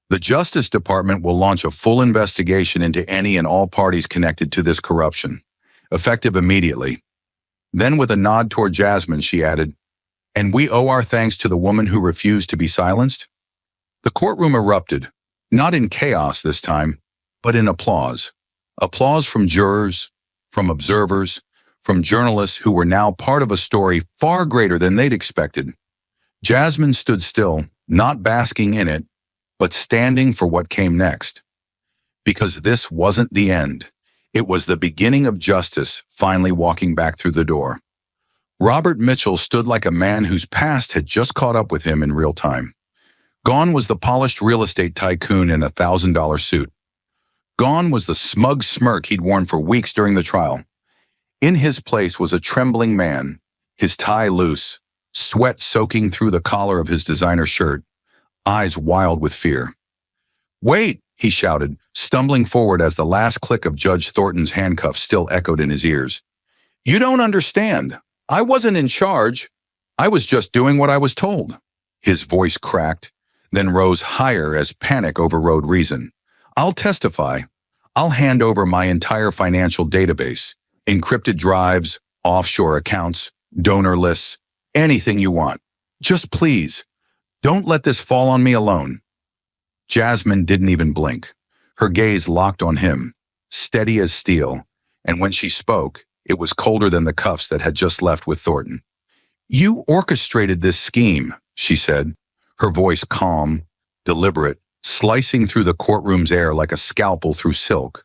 "The Justice Department will launch a full investigation into any and all parties connected to this corruption, effective immediately." Then with a nod toward Jasmine, she added, "And we owe our thanks to the woman who refused to be silenced." The courtroom erupted, not in chaos this time, but in applause. Applause from jurors, from observers, from journalists who were now part of a story far greater than they'd expected. Jasmine stood still, not basking in it, but standing for what came next. Because this wasn't the end. It was the beginning of justice finally walking back through the door. Robert Mitchell stood like a man whose past had just caught up with him in real time. Gone was the polished real estate tycoon in a $1,000 suit. Gone was the smug smirk he'd worn for weeks during the trial. In his place was a trembling man, his tie loose, sweat soaking through the collar of his designer shirt, eyes wild with fear. "Wait!" he shouted, stumbling forward as the last click of Judge Thornton's handcuffs still echoed in his ears. "You don't understand. I wasn't in charge. I was just doing what I was told." His voice cracked, then rose higher as panic overrode reason. "I'll testify. I'll hand over my entire financial database, encrypted drives, offshore accounts, donor lists, anything you want. Just please, don't let this fall on me alone." Jasmine didn't even blink. Her gaze locked on him, steady as steel, and when she spoke, it was colder than the cuffs that had just left with Thornton. "You orchestrated this scheme," she said, her voice calm, deliberate, slicing through the courtroom's air like a scalpel through silk.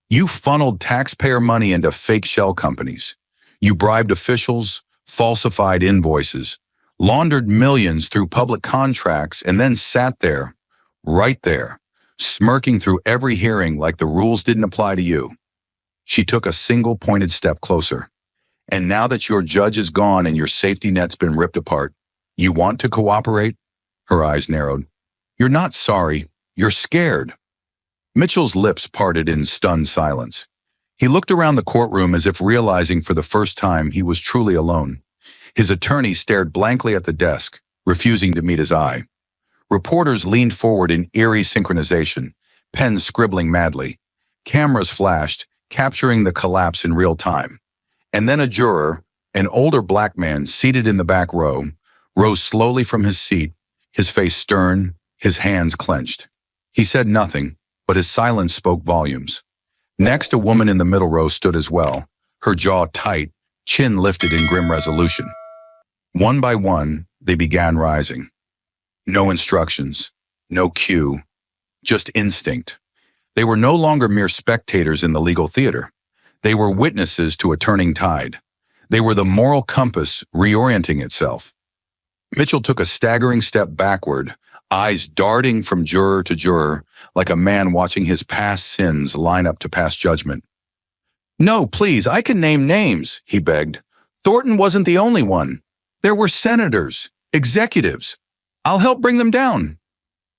"You funneled taxpayer money into fake shell companies. You bribed officials, falsified invoices, laundered millions through public contracts, and then sat there, right there, smirking through every hearing like the rules didn't apply to you." She took a single pointed step closer. "And now that your judge is gone and your safety net's been ripped apart, you want to cooperate?" Her eyes narrowed. "You're not sorry. You're scared." Mitchell's lips parted in stunned silence. He looked around the courtroom as if realizing for the first time he was truly alone. His attorney stared blankly at the desk, refusing to meet his eye. Reporters leaned forward in eerie synchronization, pens scribbling madly. Cameras flashed, capturing the collapse in real time. And then a juror, an older black man seated in the back row, rose slowly from his seat, his face stern, his hands clenched. He said nothing, but his silence spoke volumes. Next, a woman in the middle row stood as well, her jaw tight, chin lifted in grim resolution. One by one, they began rising. No instructions, no cue, just instinct. They were no longer mere spectators in the legal theater. They were witnesses to a turning tide. They were the moral compass reorienting itself. Mitchell took a staggering step backward, eyes darting from juror to juror, like a man watching his past sins line up to pass judgment. "No, please, I can name names," he begged. "Thornton wasn't the only one. There were senators, executives. I'll help bring them down."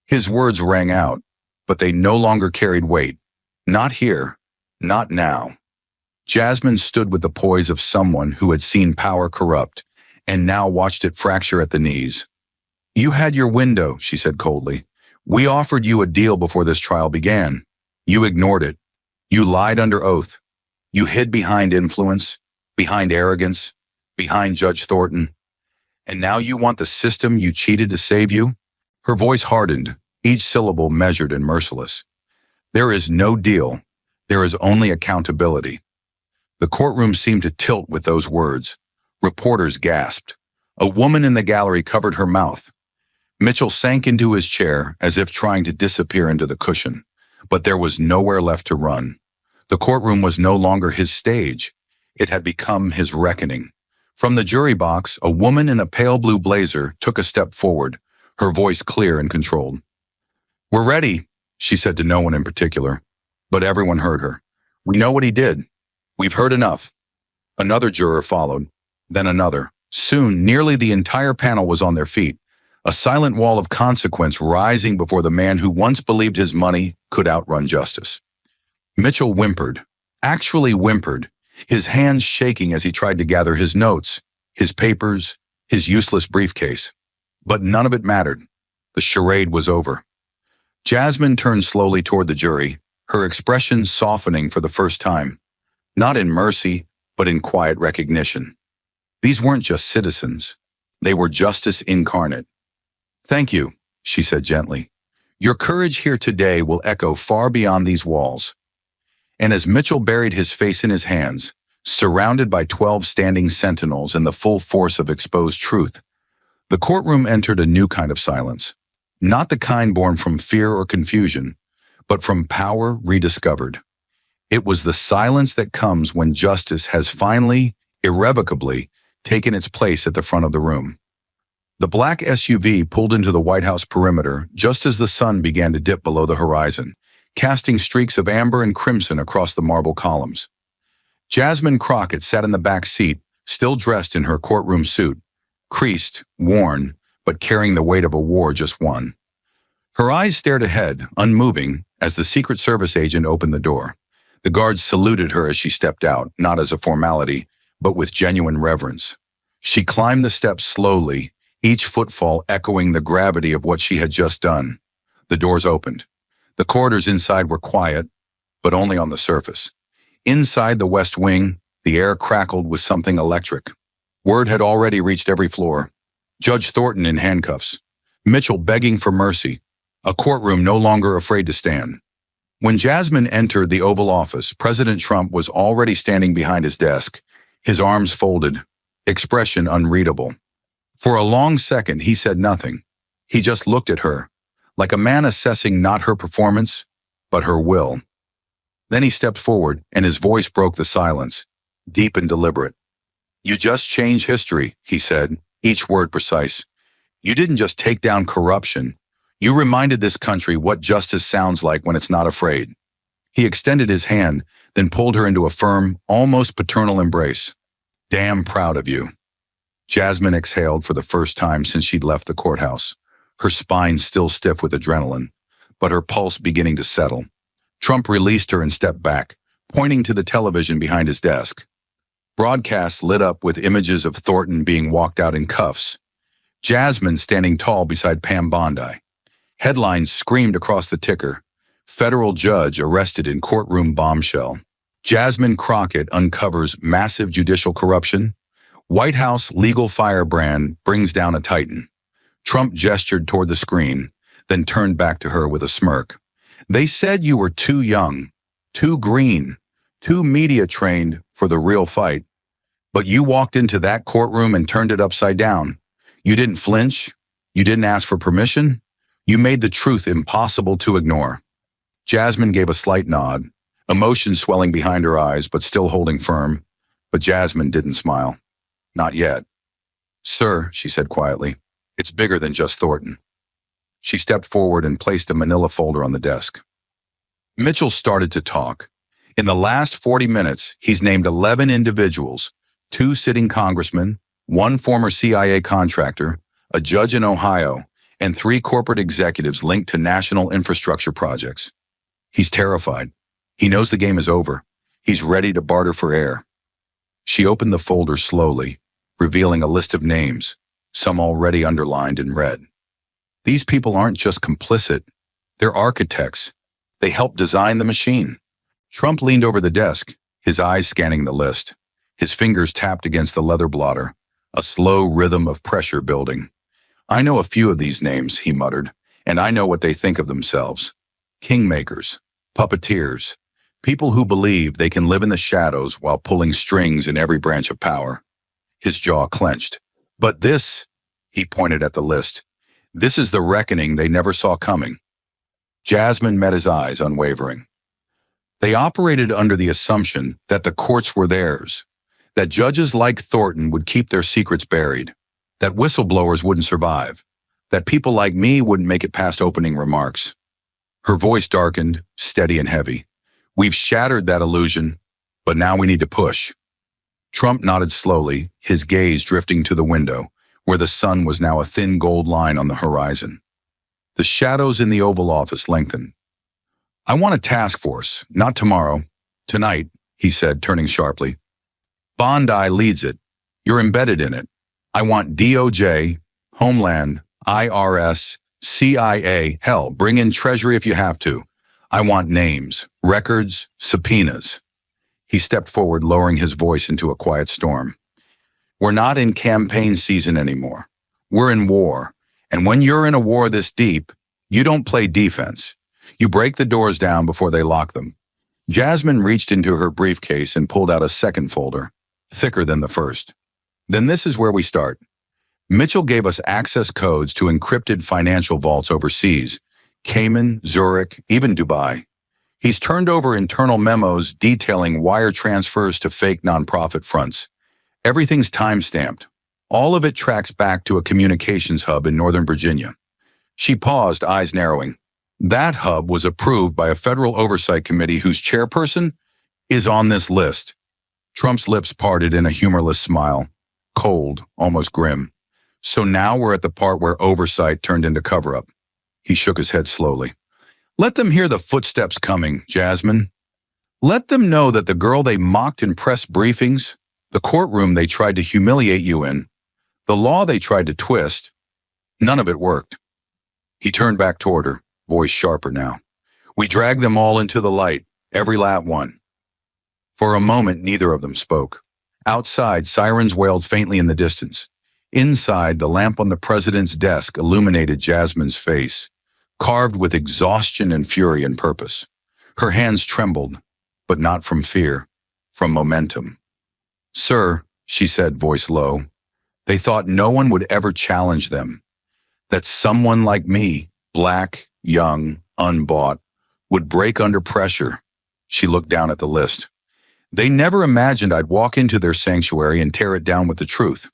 His words rang out, but they no longer carried weight. Not here, not now. Jasmine stood with the poise of someone who had seen power corrupt and now watched it fracture at the knees. "You had your window," she said coldly. "We offered you a deal before this trial began. You ignored it. You lied under oath. You hid behind influence, behind arrogance, behind Judge Thornton. And now you want the system you cheated to save you?" Her voice hardened, each syllable measured and merciless. "There is no deal. There is only accountability." The courtroom seemed to tilt with those words. Reporters gasped. A woman in the gallery covered her mouth. Mitchell sank into his chair as if trying to disappear into the cushion, but there was nowhere left to run. The courtroom was no longer his stage. It had become his reckoning. From the jury box, a woman in a pale blue blazer took a step forward, her voice clear and controlled. "We're ready," she said to no one in particular, but everyone heard her. "We know what he did. We've heard enough." Another juror followed, then another. Soon, nearly the entire panel was on their feet, a silent wall of consequence rising before the man who once believed his money could outrun justice. Mitchell whimpered, actually whimpered, his hands shaking as he tried to gather his notes, his papers, his useless briefcase. But none of it mattered. The charade was over. Jasmine turned slowly toward the jury, her expression softening for the first time. Not in mercy, but in quiet recognition. These weren't just citizens. They were justice incarnate. "Thank you," she said gently. "Your courage here today will echo far beyond these walls." And as Mitchell buried his face in his hands, surrounded by 12 standing sentinels in the full force of exposed truth, the courtroom entered a new kind of silence. Not the kind born from fear or confusion, but from power rediscovered. It was the silence that comes when justice has finally, irrevocably, taken its place at the front of the room. The black SUV pulled into the White House perimeter just as the sun began to dip below the horizon, casting streaks of amber and crimson across the marble columns. Jasmine Crockett sat in the back seat, still dressed in her courtroom suit, creased, worn, but carrying the weight of a war just won. Her eyes stared ahead, unmoving, as the Secret Service agent opened the door. The guards saluted her as she stepped out, not as a formality, but with genuine reverence. She climbed the steps slowly, each footfall echoing the gravity of what she had just done. The doors opened. The corridors inside were quiet, but only on the surface. Inside the West Wing, the air crackled with something electric. Word had already reached every floor. Judge Thornton in handcuffs. Mitchell begging for mercy. A courtroom no longer afraid to stand. When Jasmine entered the Oval Office, President Trump was already standing behind his desk, his arms folded, expression unreadable. For a long second, he said nothing. He just looked at her, like a man assessing not her performance, but her will. Then he stepped forward, and his voice broke the silence, deep and deliberate. "You just changed history," he said, each word precise. "You didn't just take down corruption. You reminded this country what justice sounds like when it's not afraid." He extended his hand, then pulled her into a firm, almost paternal embrace. "Damn proud of you." Jasmine exhaled for the first time since she'd left the courthouse, her spine still stiff with adrenaline, but her pulse beginning to settle. Trump released her and stepped back, pointing to the television behind his desk. Broadcasts lit up with images of Thornton being walked out in cuffs, Jasmine standing tall beside Pam Bondi. Headlines screamed across the ticker, "Federal judge arrested in courtroom bombshell." Jasmine Crockett uncovers massive judicial corruption. White House legal firebrand brings down a titan. Trump gestured toward the screen, then turned back to her with a smirk. They said you were too young, too green, too media-trained for the real fight. But you walked into that courtroom and turned it upside down. You didn't flinch. You didn't ask for permission. You made the truth impossible to ignore. Jasmine gave a slight nod, emotion swelling behind her eyes but still holding firm. But Jasmine didn't smile. Not yet. Sir, she said quietly, it's bigger than just Thornton. She stepped forward and placed a manila folder on the desk. Mitchell started to talk. In the last 40 minutes, he's named 11 individuals, 2 sitting congressmen, 1 former CIA contractor, a judge in Ohio, and 3 corporate executives linked to national infrastructure projects. He's terrified. He knows the game is over. He's ready to barter for air. She opened the folder slowly, revealing a list of names, some already underlined in red. These people aren't just complicit. They're architects. They helped design the machine. Trump leaned over the desk, his eyes scanning the list. His fingers tapped against the leather blotter, a slow rhythm of pressure building. I know a few of these names, he muttered, and I know what they think of themselves. Kingmakers, puppeteers, people who believe they can live in the shadows while pulling strings in every branch of power. His jaw clenched. But this, he pointed at the list, this is the reckoning they never saw coming. Jasmine met his eyes, unwavering. They operated under the assumption that the courts were theirs, that judges like Thornton would keep their secrets buried, that whistleblowers wouldn't survive, that people like me wouldn't make it past opening remarks. Her voice darkened, steady and heavy. We've shattered that illusion, but now we need to push. Trump nodded slowly, his gaze drifting to the window, where the sun was now a thin gold line on the horizon. The shadows in the Oval Office lengthened. I want a task force, not tomorrow. Tonight, he said, turning sharply. Bondi leads it. You're embedded in it. I want DOJ, Homeland, IRS, CIA, hell, bring in Treasury if you have to. I want names, records, subpoenas. He stepped forward, lowering his voice into a quiet storm. We're not in campaign season anymore. We're in war. And when you're in a war this deep, you don't play defense. You break the doors down before they lock them. Jasmine reached into her briefcase and pulled out a second folder, thicker than the first. Then this is where we start. Mitchell gave us access codes to encrypted financial vaults overseas, Cayman, Zurich, even Dubai. He's turned over internal memos detailing wire transfers to fake nonprofit fronts. Everything's time-stamped. All of it tracks back to a communications hub in Northern Virginia. She paused, eyes narrowing. That hub was approved by a federal oversight committee whose chairperson is on this list. Trump's lips parted in a humorless smile, cold, almost grim. So now we're at the part where oversight turned into cover-up. He shook his head slowly. Let them hear the footsteps coming, Jasmine. Let them know that the girl they mocked in press briefings, the courtroom they tried to humiliate you in, the law they tried to twist, none of it worked. He turned back toward her, voice sharper now. We dragged them all into the light, every last one. For a moment, neither of them spoke. Outside, sirens wailed faintly in the distance. Inside, the lamp on the president's desk illuminated Jasmine's face, carved with exhaustion and fury and purpose. Her hands trembled, but not from fear, from momentum. Sir, she said, voice low, they thought no one would ever challenge them, that someone like me, black, young, unbought, would break under pressure. She looked down at the list. They never imagined I'd walk into their sanctuary and tear it down with the truth.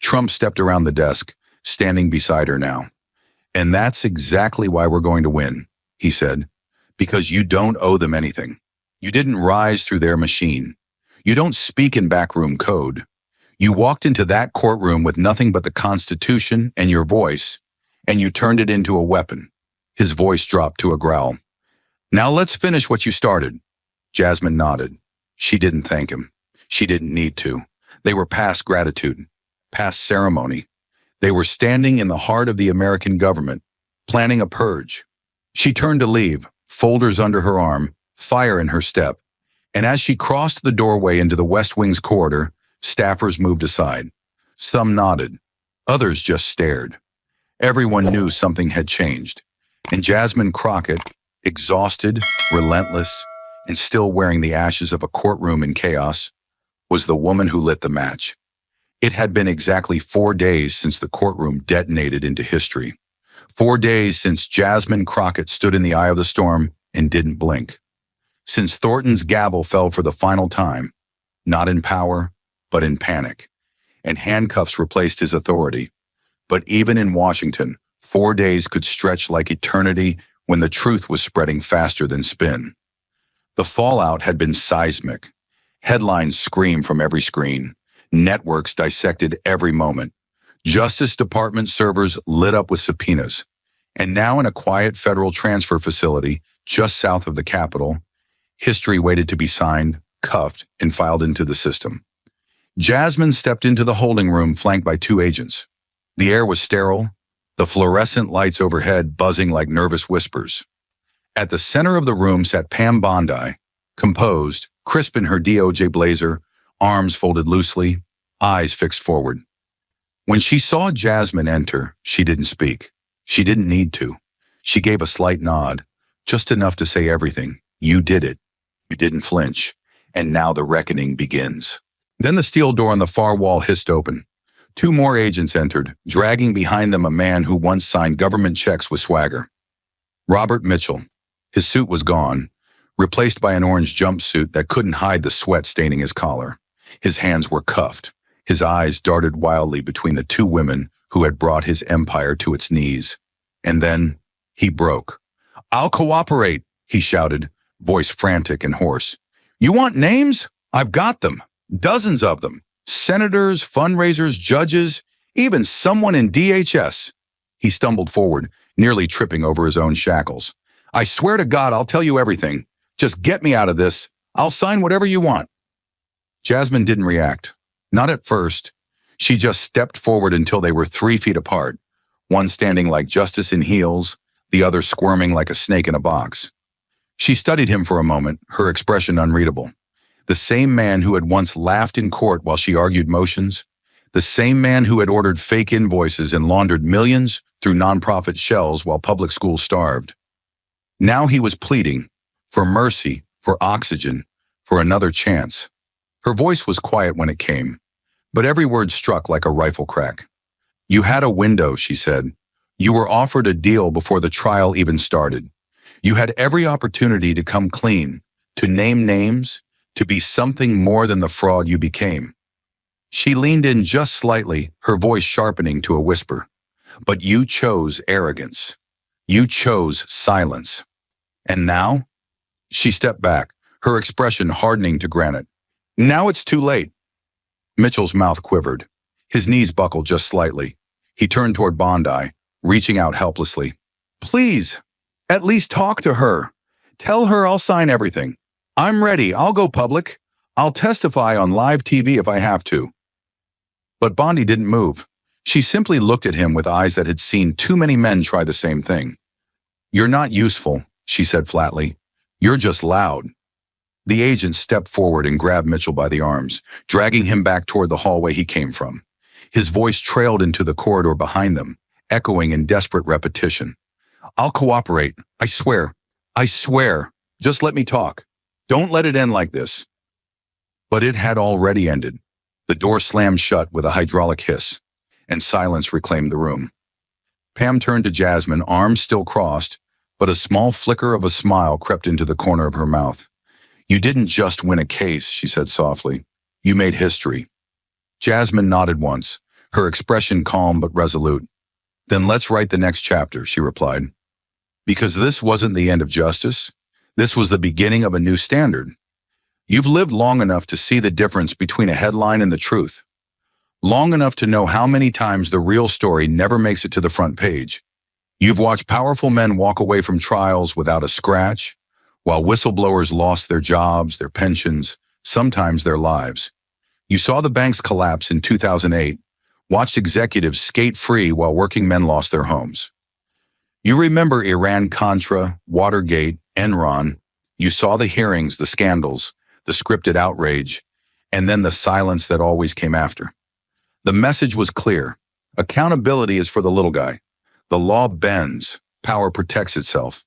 Trump stepped around the desk, standing beside her now. And that's exactly why we're going to win, he said, because you don't owe them anything. You didn't rise through their machine. You don't speak in backroom code. You walked into that courtroom with nothing but the Constitution and your voice, and you turned it into a weapon. His voice dropped to a growl. Now let's finish what you started. Jasmine nodded. She didn't thank him. She didn't need to. They were past gratitude, past ceremony. They were standing in the heart of the American government, planning a purge. She turned to leave, folders under her arm, fire in her step. And as she crossed the doorway into the West Wing's corridor, staffers moved aside. Some nodded. Others just stared. Everyone knew something had changed. And Jasmine Crockett, exhausted, relentless, and still wearing the ashes of a courtroom in chaos, was the woman who lit the match. It had been exactly 4 days since the courtroom detonated into history. 4 days since Jasmine Crockett stood in the eye of the storm and didn't blink. Since Thornton's gavel fell for the final time, not in power, but in panic, and handcuffs replaced his authority. But even in Washington, 4 days could stretch like eternity when the truth was spreading faster than spin. The fallout had been seismic. Headlines screamed from every screen. Networks dissected every moment. Justice Department servers lit up with subpoenas. And now in a quiet federal transfer facility just south of the Capitol, history waited to be signed, cuffed, and filed into the system. Jasmine stepped into the holding room flanked by 2 agents. The air was sterile, the fluorescent lights overhead buzzing like nervous whispers. At the center of the room sat Pam Bondi, composed, crisp in her DOJ blazer, arms folded loosely, eyes fixed forward. When she saw Jasmine enter, she didn't speak. She didn't need to. She gave a slight nod, just enough to say everything. You did it. You didn't flinch. And now the reckoning begins. Then the steel door on the far wall hissed open. 2 more agents entered, dragging behind them a man who once signed government checks with swagger. Robert Mitchell. His suit was gone, replaced by an orange jumpsuit that couldn't hide the sweat staining his collar. His hands were cuffed. His eyes darted wildly between the 2 women who had brought his empire to its knees. And then he broke. "I'll cooperate," he shouted, voice frantic and hoarse. "You want names? I've got them. Dozens of them. Senators, fundraisers, judges, even someone in DHS. He stumbled forward, nearly tripping over his own shackles. "I swear to God, I'll tell you everything. Just get me out of this. I'll sign whatever you want." Jasmine didn't react. Not at first. She just stepped forward until they were 3 feet apart, one standing like justice in heels, the other squirming like a snake in a box. She studied him for a moment, her expression unreadable. The same man who had once laughed in court while she argued motions, the same man who had ordered fake invoices and laundered millions through nonprofit shells while public schools starved. Now he was pleading for mercy, for oxygen, for another chance. Her voice was quiet when it came, but every word struck like a rifle crack. "You had a window," she said. "You were offered a deal before the trial even started. You had every opportunity to come clean, to name names, to be something more than the fraud you became." She leaned in just slightly, her voice sharpening to a whisper. "But you chose arrogance. You chose silence. And now?" She stepped back, her expression hardening to granite. "Now it's too late." Mitchell's mouth quivered. His knees buckled just slightly. He turned toward Bondi, reaching out helplessly. "Please, at least talk to her. Tell her I'll sign everything. I'm ready. I'll go public. I'll testify on live TV if I have to." But Bondi didn't move. She simply looked at him with eyes that had seen too many men try the same thing. "You're not useful," she said flatly. "You're just loud." The agent stepped forward and grabbed Mitchell by the arms, dragging him back toward the hallway he came from. His voice trailed into the corridor behind them, echoing in desperate repetition. "I'll cooperate. I swear. I swear. Just let me talk. Don't let it end like this." But it had already ended. The door slammed shut with a hydraulic hiss, and silence reclaimed the room. Pam turned to Jasmine, arms still crossed, but a small flicker of a smile crept into the corner of her mouth. "You didn't just win a case," she said softly. "You made history." Jasmine nodded once, her expression calm but resolute. "Then let's write the next chapter," she replied. "Because this wasn't the end of justice. This was the beginning of a new standard. You've lived long enough to see the difference between a headline and the truth. Long enough to know how many times the real story never makes it to the front page. You've watched powerful men walk away from trials without a scratch, while whistleblowers lost their jobs, their pensions, sometimes their lives. You saw the banks collapse in 2008, watched executives skate free while working men lost their homes. You remember Iran-Contra, Watergate, Enron. You saw the hearings, the scandals, the scripted outrage, and then the silence that always came after. The message was clear. Accountability is for the little guy. The law bends, power protects itself.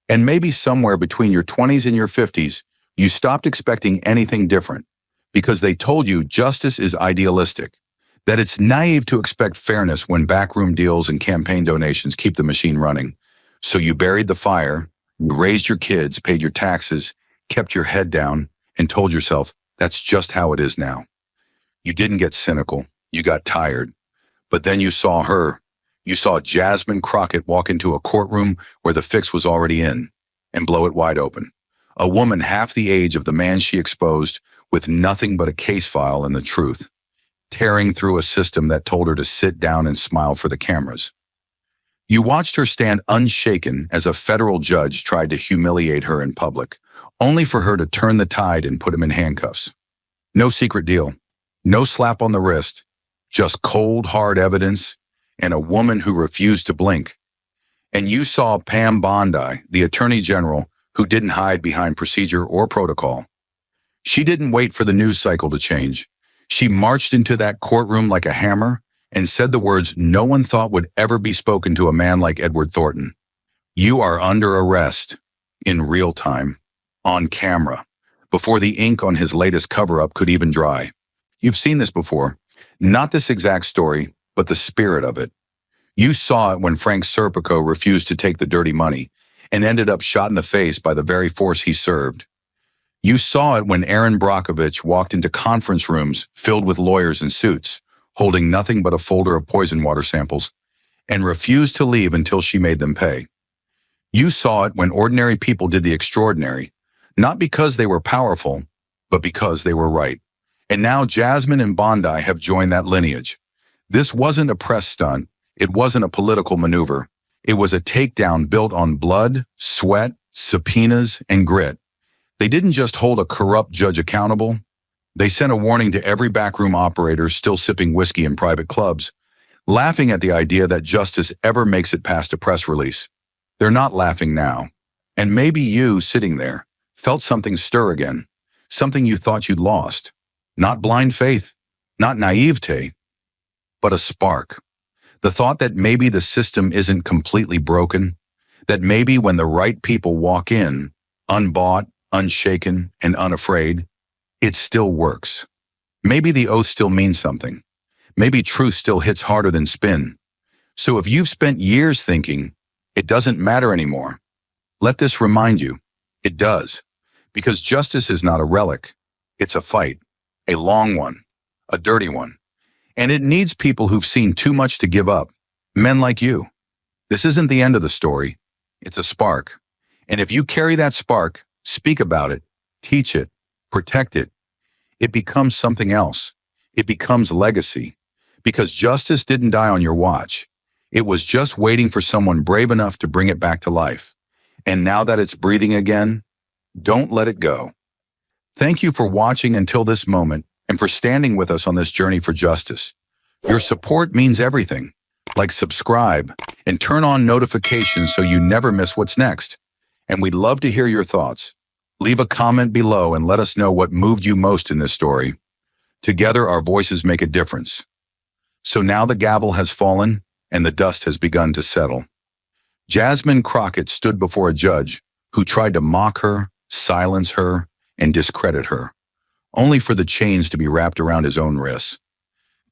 And maybe somewhere between your 20s and your 50s, you stopped expecting anything different because they told you justice is idealistic, that it's naive to expect fairness when backroom deals and campaign donations keep the machine running. So you buried the fire, you raised your kids, paid your taxes, kept your head down, and told yourself, that's just how it is now. You didn't get cynical, you got tired. But then you saw her. You saw Jasmine Crockett walk into a courtroom where the fix was already in and blow it wide open. A woman half the age of the man she exposed with nothing but a case file and the truth, tearing through a system that told her to sit down and smile for the cameras. You watched her stand unshaken as a federal judge tried to humiliate her in public, only for her to turn the tide and put him in handcuffs. No secret deal, no slap on the wrist, just cold, hard evidence and a woman who refused to blink. And you saw Pam Bondi, the Attorney General, who didn't hide behind procedure or protocol. She didn't wait for the news cycle to change. She marched into that courtroom like a hammer and said the words no one thought would ever be spoken to a man like Edward Thornton. You are under arrest, in real time, on camera, before the ink on his latest cover-up could even dry. You've seen this before. Not this exact story, but the spirit of it. You saw it when Frank Serpico refused to take the dirty money and ended up shot in the face by the very force he served. You saw it when Aaron Brockovich walked into conference rooms filled with lawyers in suits, holding nothing but a folder of poison water samples, and refused to leave until she made them pay. You saw it when ordinary people did the extraordinary, not because they were powerful, but because they were right. And now Jasmine and Bondi have joined that lineage. This wasn't a press stunt. It wasn't a political maneuver. It was a takedown built on blood, sweat, subpoenas, and grit. They didn't just hold a corrupt judge accountable. They sent a warning to every backroom operator still sipping whiskey in private clubs, laughing at the idea that justice ever makes it past a press release. They're not laughing now. And maybe you, sitting there, felt something stir again, something you thought you'd lost. Not blind faith, not naivete, but a spark. The thought that maybe the system isn't completely broken, that maybe when the right people walk in, unbought, unshaken, and unafraid, it still works. Maybe the oath still means something. Maybe truth still hits harder than spin. So if you've spent years thinking, it doesn't matter anymore, let this remind you, it does. Because justice is not a relic, it's a fight, a long one, a dirty one. And it needs people who've seen too much to give up, men like you. This isn't the end of the story, it's a spark. And if you carry that spark, speak about it, teach it, protect it, it becomes something else. It becomes legacy. Because justice didn't die on your watch. It was just waiting for someone brave enough to bring it back to life. And now that it's breathing again, don't let it go. Thank you for watching until this moment and for standing with us on this journey for justice. Your support means everything. Like subscribe and turn on notifications so you never miss what's next. And we'd love to hear your thoughts. Leave a comment below and let us know what moved you most in this story. Together, our voices make a difference. So now the gavel has fallen and the dust has begun to settle. Jasmine Crockett stood before a judge who tried to mock her, silence her, and discredit her, only for the chains to be wrapped around his own wrists.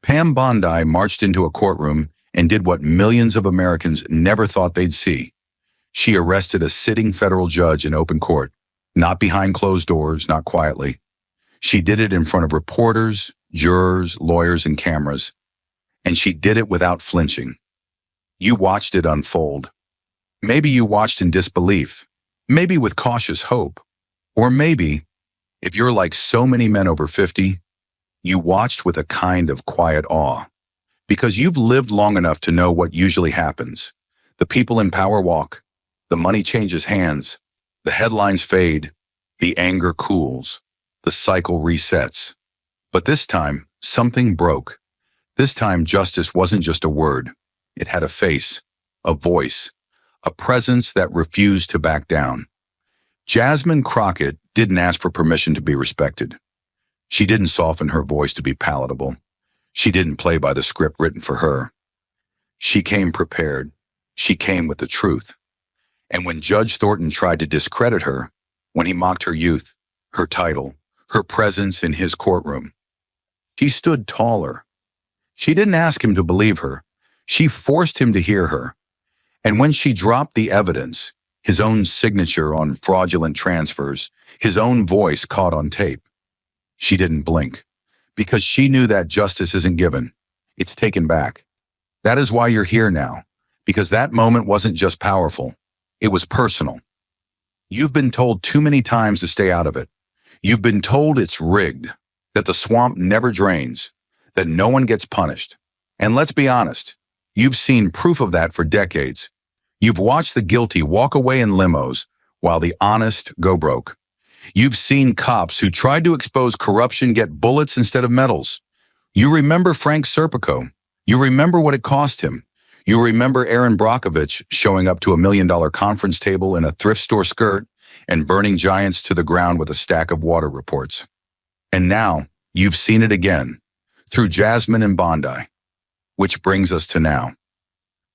Pam Bondi marched into a courtroom and did what millions of Americans never thought they'd see. She arrested a sitting federal judge in open court, not behind closed doors, not quietly. She did it in front of reporters, jurors, lawyers, and cameras. And she did it without flinching. You watched it unfold. Maybe you watched in disbelief, maybe with cautious hope, or maybe, if you're like so many men over 50, you watched with a kind of quiet awe, because you've lived long enough to know what usually happens. The people in power walk, the money changes hands, the headlines fade, the anger cools, the cycle resets. But this time, something broke. This time, justice wasn't just a word. It had a face, a voice, a presence that refused to back down. Jasmine Crockett didn't ask for permission to be respected. She didn't soften her voice to be palatable. She didn't play by the script written for her. She came prepared. She came with the truth. And when Judge Thornton tried to discredit her, when he mocked her youth, her title, her presence in his courtroom, she stood taller. She didn't ask him to believe her. She forced him to hear her. And when she dropped the evidence, his own signature on fraudulent transfers, his own voice caught on tape, she didn't blink, because she knew that justice isn't given. It's taken back. That is why you're here now, because that moment wasn't just powerful. It was personal. You've been told too many times to stay out of it. You've been told it's rigged, that the swamp never drains, that no one gets punished. And let's be honest, you've seen proof of that for decades. You've watched the guilty walk away in limos while the honest go broke. You've seen cops who tried to expose corruption get bullets instead of medals. You remember Frank Serpico. You remember what it cost him. You remember Aaron Brockovich showing up to $1 million conference table in a thrift store skirt and burning giants to the ground with a stack of water reports. And now, you've seen it again, through Jasmine and Bondi. Which brings us to now.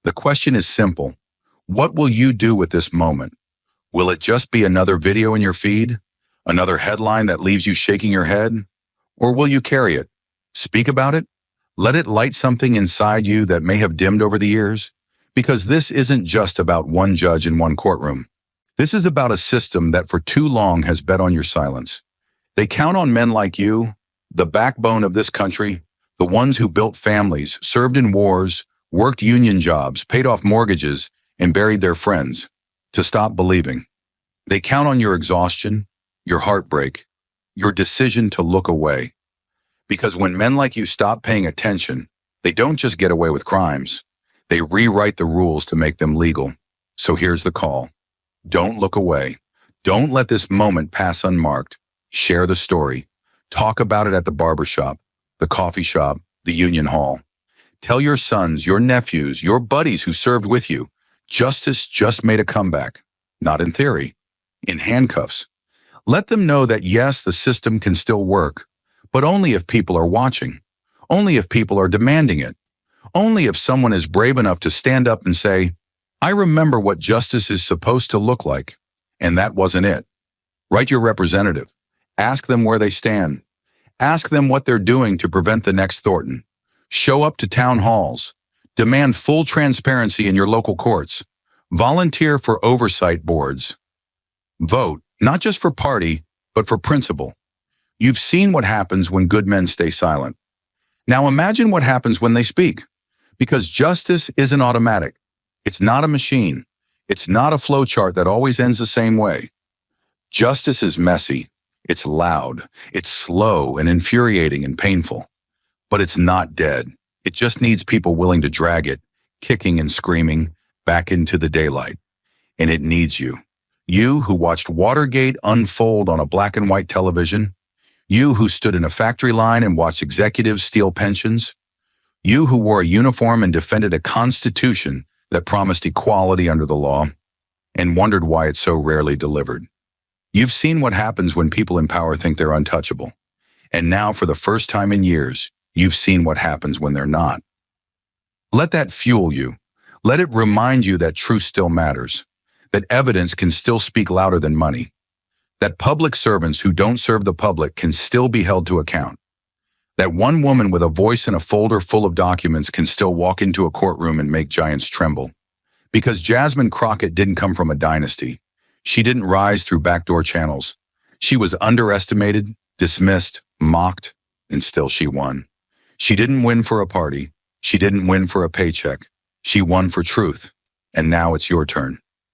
The question is simple. What will you do with this moment? Will it just be another video in your feed? Another headline that leaves you shaking your head? Or will you carry it? Speak about it? Let it light something inside you that may have dimmed over the years? Because this isn't just about one judge in one courtroom. This is about a system that for too long has bet on your silence. They count on men like you, the backbone of this country, the ones who built families, served in wars, worked union jobs, paid off mortgages, and buried their friends, to stop believing. They count on your exhaustion, your heartbreak, your decision to look away. Because when men like you stop paying attention, they don't just get away with crimes. They rewrite the rules to make them legal. So here's the call. Don't look away. Don't let this moment pass unmarked. Share the story. Talk about it at the barbershop, the coffee shop, the union hall. Tell your sons, your nephews, your buddies who served with you, justice just made a comeback. Not in theory, in handcuffs. Let them know that yes, the system can still work, but only if people are watching, only if people are demanding it, only if someone is brave enough to stand up and say, I remember what justice is supposed to look like, and that wasn't it. Write your representative. Ask them where they stand. Ask them what they're doing to prevent the next Thornton. Show up to town halls. Demand full transparency in your local courts. Volunteer for oversight boards. Vote, not just for party, but for principle. You've seen what happens when good men stay silent. Now imagine what happens when they speak. Because justice isn't automatic. It's not a machine. It's not a flowchart that always ends the same way. Justice is messy. It's loud. It's slow and infuriating and painful. But it's not dead. It just needs people willing to drag it, kicking and screaming, back into the daylight. And it needs you. You who watched Watergate unfold on a black and white television. You who stood in a factory line and watched executives steal pensions. You who wore a uniform and defended a constitution that promised equality under the law and wondered why it's so rarely delivered. You've seen what happens when people in power think they're untouchable. And now, for the first time in years, you've seen what happens when they're not. Let that fuel you. Let it remind you that truth still matters, that evidence can still speak louder than money, that public servants who don't serve the public can still be held to account, that one woman with a voice in a folder full of documents can still walk into a courtroom and make giants tremble. Because Jasmine Crockett didn't come from a dynasty. She didn't rise through backdoor channels. She was underestimated, dismissed, mocked, and still she won. She didn't win for a party. She didn't win for a paycheck. She won for truth. And now it's your turn.